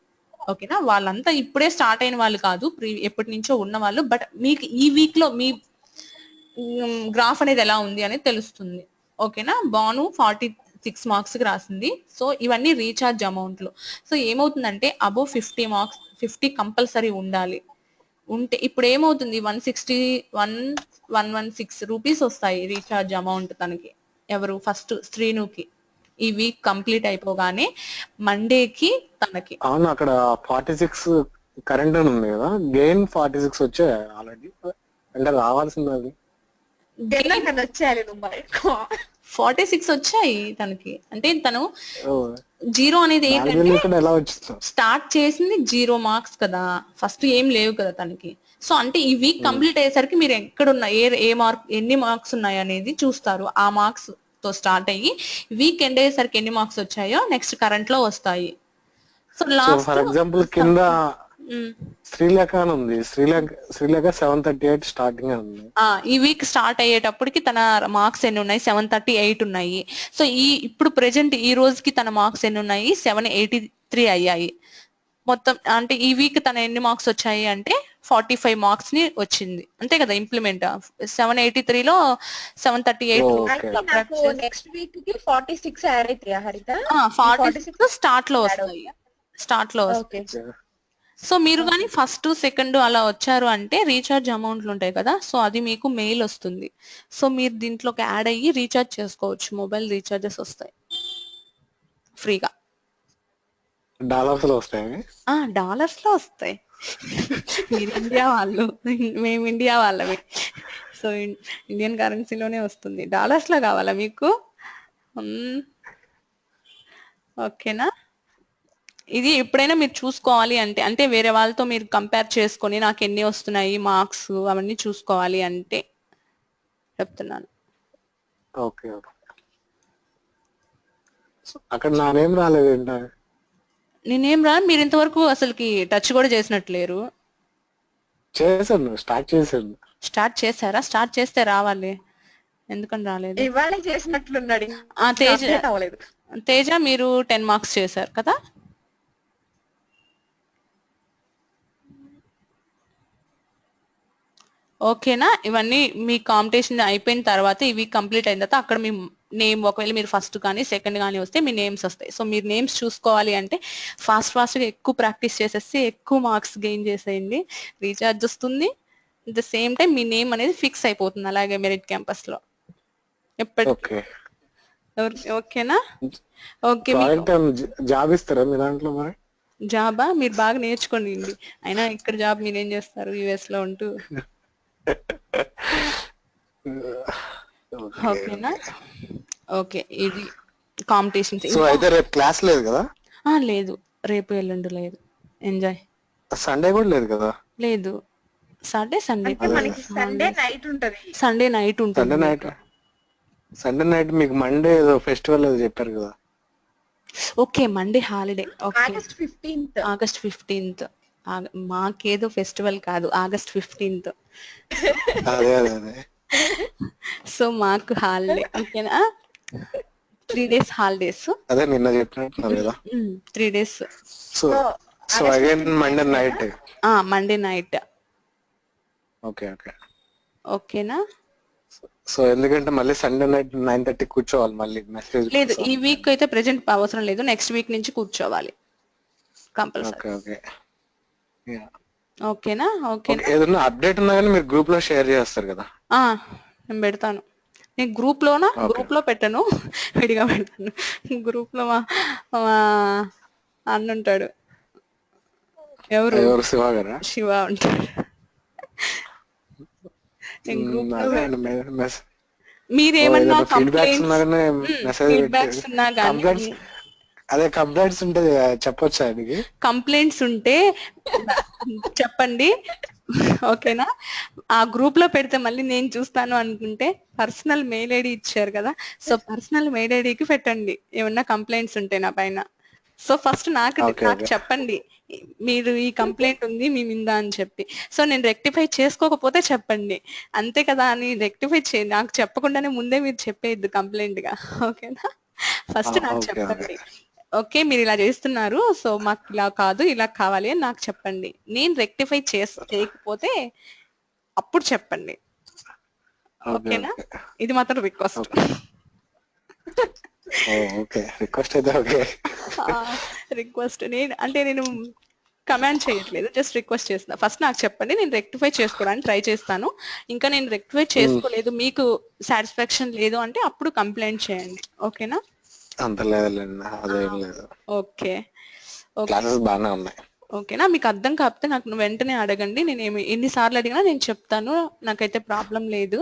ఓకేనా, వాళ్ళంతా ఇప్పుడే స్టార్ట్ అయిన వాళ్ళు కాదు, ఎప్పటి నుంచో ఉన్న వాళ్ళు. బట్ మీకు ఈ వీక్ లో మీ గ్రాఫ్ అనేది ఎలా ఉంది అనేది తెలుస్తుంది. ఓకేనా, బాను 46 మార్క్స్ కి రాసింది. సో ఇవన్నీ రీఛార్జ్ అమౌంట్లు. సో ఏమవుతుందంటే అబోవ్ 50 మార్క్స్, 50 కంపల్సరీ ఉండాలి. ఉంటే ఇప్పుడు ఏమవుతుంది, 116 రూపీస్ వస్తాయి రీఛార్జ్ అమౌంట్ తనకి. ఎవరు, ఫస్ట్ శ్రీనుకి. ఈ వీక్ కంప్లీట్ అయిపోగానే మండేకి తనకి. అవును, అక్కడ 46 కరెంట్ అని ఉంది కదా, గెయిన్ 46 వచ్చాయి ఆల్రెడీ, అంటే రావాల్సింది అది. వచ్చేయాలి నువ్వు 46 వచ్చాయి తనకి. అంటే తను 0 అనేది ఏంటంటే ఎలా వచ్చింది, స్టార్ట్ చేసింది 0 మార్క్స్ కదా, ఫస్ట్ ఏం లేవు కదా తనకి. సో అంటే ఈ వీక్ కంప్లీట్ అయ్యేసరికి మీరు ఎక్కడున్నా ఏ మార్క్, ఎన్ని మార్క్స్ ఉన్నాయి అనేది చూస్తారు. ఆ మార్క్స్ తో స్టార్ట్ అయ్యి వీక్ ఎండ్ అయ్యేసరికి ఎన్ని మార్క్స్ వచ్చాయో నెక్స్ట్ కరెంట్ లో వస్తాయి. సో లాస్ట్ ఫర్ ఎగ్జాంపుల్ కింద శ్రీలేఖ అని ఉంది, శ్రీలేఖ 738 స్టార్టింగ్ ఉంది. ఈ వీక్ స్టార్ట్ అయ్యేటప్పటికి తన మార్క్స్ ఎన్ని ఉన్నాయి, 738 ఉన్నాయి. సో ఇప్పుడు ప్రెజెంట్ ఈ రోజుకి తన మార్క్స్ ఎన్ని ఉన్నాయి, 783 అయ్యాయి మొత్తం. అంటే ఈ వీక్ తన ఎన్ని మార్క్స్ వచ్చాయి అంటే 45 మార్క్స్ ని వచ్చింది, అంతే కదా. ఇంప్లిమెంట్ 783 లో 738 నెక్స్ట్ వీక్ కి 46 యాడ్ అవుతాయా హరిత? 46 స్టార్ట్ లో వస్తాయి, సో మీరు కానీ ఫస్ట్ సెకండ్ అలా వచ్చారు అంటే రీఛార్జ్ అమౌంట్లు ఉంటాయి కదా, సో అది మీకు మెయిల్ వస్తుంది. సో మీరు దీంట్లోకి యాడ్ అయ్యి రీఛార్జ్ చేసుకోవచ్చు, మొబైల్ రీఛార్జెస్ వస్తాయి ఫ్రీగా. డాలర్స్ లో వస్తాయి, డాలర్స్ లో వస్తాయి. మీరు ఇండియా వాళ్ళు, మేము ఇండియా వాళ్ళమే. సో ఇండియన్ కరెన్సీలోనే వస్తుంది. డాలర్స్ లో కావాలా మీకు? ఓకేనా, ఇది ఎప్పుడైనా మీరు చూసుకోవాలి అంటే వేరే వాళ్ళతో మీరు కంపేర్ చేసుకొని నాకు ఎన్ని వస్తున్నాయి మార్క్స్ అవన్నీ చూసుకోవాలి అంటే చెప్తున్నాను. ఓకే. అక్కడ నా నేమ్ రాలేదు ఏంటో. నేనేం రా, మీరు ఇంతవరకు అసలుకి టచ్ కూడా చేసినట్లేరు. చేశాను, స్టార్ట్ చేశాను. స్టార్ట్ చేశారా? స్టార్ట్ చేస్తే రావాలి, ఎందుకని రాలేదు? ఇవాళ చేసినట్లున్నాడు, తేజ update అవ్వలేదు. తేజ మీరు 10 మార్క్స్ చేశారు కదా? ఓకేనా? ఇవన్నీ మీ కాంపిటీషన్ అయిపోయిన తర్వాత, ఇవి కంప్లీట్ అయిన తర్వాత అక్కడ మీ నేమ్, ఒకవేళ మీరు ఫస్ట్ కానీ సెకండ్ కానీ వస్తే మీ నేమ్స్ వస్తాయి. సో మీరు నేమ్స్ చూసుకోవాలి అంటే ఫాస్ట్గా ఎక్కువ ప్రాక్టీస్ చేసేసి ఎక్కువ మార్క్స్ గెయిన్ చేసేయండి. రీఛార్జ్ వస్తుంది, at the same time me name అనేది ఫిక్స్ అయిపోతుంది అలాగే మెరిట్ క్యాంపస్ లో ఎప్పటికీ. ఓకేనా? ఓకే. జాబ్ ఇస్తారా మీ దాంట్లో మరి? జాబా? మీరు బాగా నేర్చుకోండి. అయినా ఇక్కడ జాబ్ మీరేం చేస్తారు యుఎస్ లో ఉంటూ? ఓకేనా? ఓకే, ఇది కాంపిటీషన్స్. సో అయితే రేపు క్లాస్ లేదు కదా? లేదు, రేపు ఎల్లుండి లేదు. ఎంజాయ్. సండే కూడా లేదు కదా? లేదు, సండే మనకి సండే నైట్ ఉంటది. సండే నైట్ ఉంటుంది. సండే నైట్ మీకు మండే ఏదో ఫెస్టివల్ ఏదో చెప్పారు కదా? Okay, Monday holiday. August 15th. మాకేదో ఫెస్టివల్ కాదు, ఆగస్ట్ 15th. అదే అదే అదే. సో మాకు హాలిడే. ఓకేనా? 3 days హాలిడేస్. అదే నిన్న చెప్పినట్టున్నారు కదా. 3 days. So again Monday night. Monday night. Okay okay. ఓకేనా? సో ఎందుకంటే మళ్ళీ సండే నైట్ 9:30 కూర్చోవాలి మళ్ళీ మెసేజ్. లేదు, ఈ వీక్ అయితే ప్రెజెంట్ అవసరం లేదు, నెక్స్ట్ వీక్ నుంచి కూర్చోవాలి కంపల్సరీ. Okay okay. ఓకేనా? ఓకేనా? ఏదైనా అప్డేట్ ఉన్నా కానీ మీరు గ్రూప్ లో షేర్ చేస్తారు కదా? నేను పెడతాను. నేను గ్రూప్ లో పెట్టను, విడిగా పెడతాను. గ్రూప్ లో మా అన్న ఉంటాడు. ఎవరు? శివ గారా? శివ ఉంటాడు. నేను గ్రూప్ లో మీరేమన్నా ఫీడ్బ్యాక్స్ ఉన్నా కానీ, అదే కంప్లైంట్స్ ఉంటే చెప్పొచ్చా ఆయనకి? కంప్లైంట్స్ ఉంటే చెప్పండి. ఓకేనా? ఆ గ్రూప్ లో పెడితే మళ్ళీ నేను చూస్తాను అనుకుంటే పర్సనల్ మెయిల్ ఐడి ఇచ్చారు కదా, సో పర్సనల్ మెయిల్ ఐడికి పెట్టండి ఏమన్నా కంప్లైంట్స్ ఉంటే నా పైన. సో ఫస్ట్ నాకు చెప్పండి, మీరు ఈ కంప్లైంట్ ఉంది మీ మీద అని చెప్పి. సో నేను రెక్టిఫై చేసుకోకపోతే చెప్పండి, అంతే కదా అని రెక్టిఫై నాకు చెప్పకుండానే ముందే మీరు చెప్పేయద్దు కంప్లైంట్ గా. ఓకేనా? ఫస్ట్ నాకు చెప్పండి, ఓకే మీరు ఇలా చేస్తున్నారు, సో మాకు ఇలా కాదు ఇలా కావాలి అని నాకు చెప్పండి. నేను రెక్టిఫై చేయకపోతే అప్పుడు చెప్పండి. ఓకేనా? ఇది మాత్రం రిక్వెస్ట్. రిక్వెస్ట్ నేను కమాండ్ చేయట్లేదు, జస్ట్ రిక్వెస్ట్ చేస్తున్నా. ఫస్ట్ నాకు చెప్పండి, నేను రెక్టిఫై చేసుకోవడానికి ట్రై చేస్తాను. ఇంకా నేను రెక్టిఫై చేసుకోలేదు, మీకు సాటిస్ఫాక్షన్ లేదు అంటే అప్పుడు కంప్లైంట్ చేయండి. ఓకేనా? అంత లేదులేండి, అదేం లేదు. ఓకే. క్లాసెస్ బాగానే ఉన్నాయి. ఓకేనా? మీకు అర్థం కాకపోతే నాకు వెంటనే అడగండి, నేను ఎన్నిసార్లు అడిగినా నేను చెప్తాను, నాకైతే ప్రాబ్లం లేదు.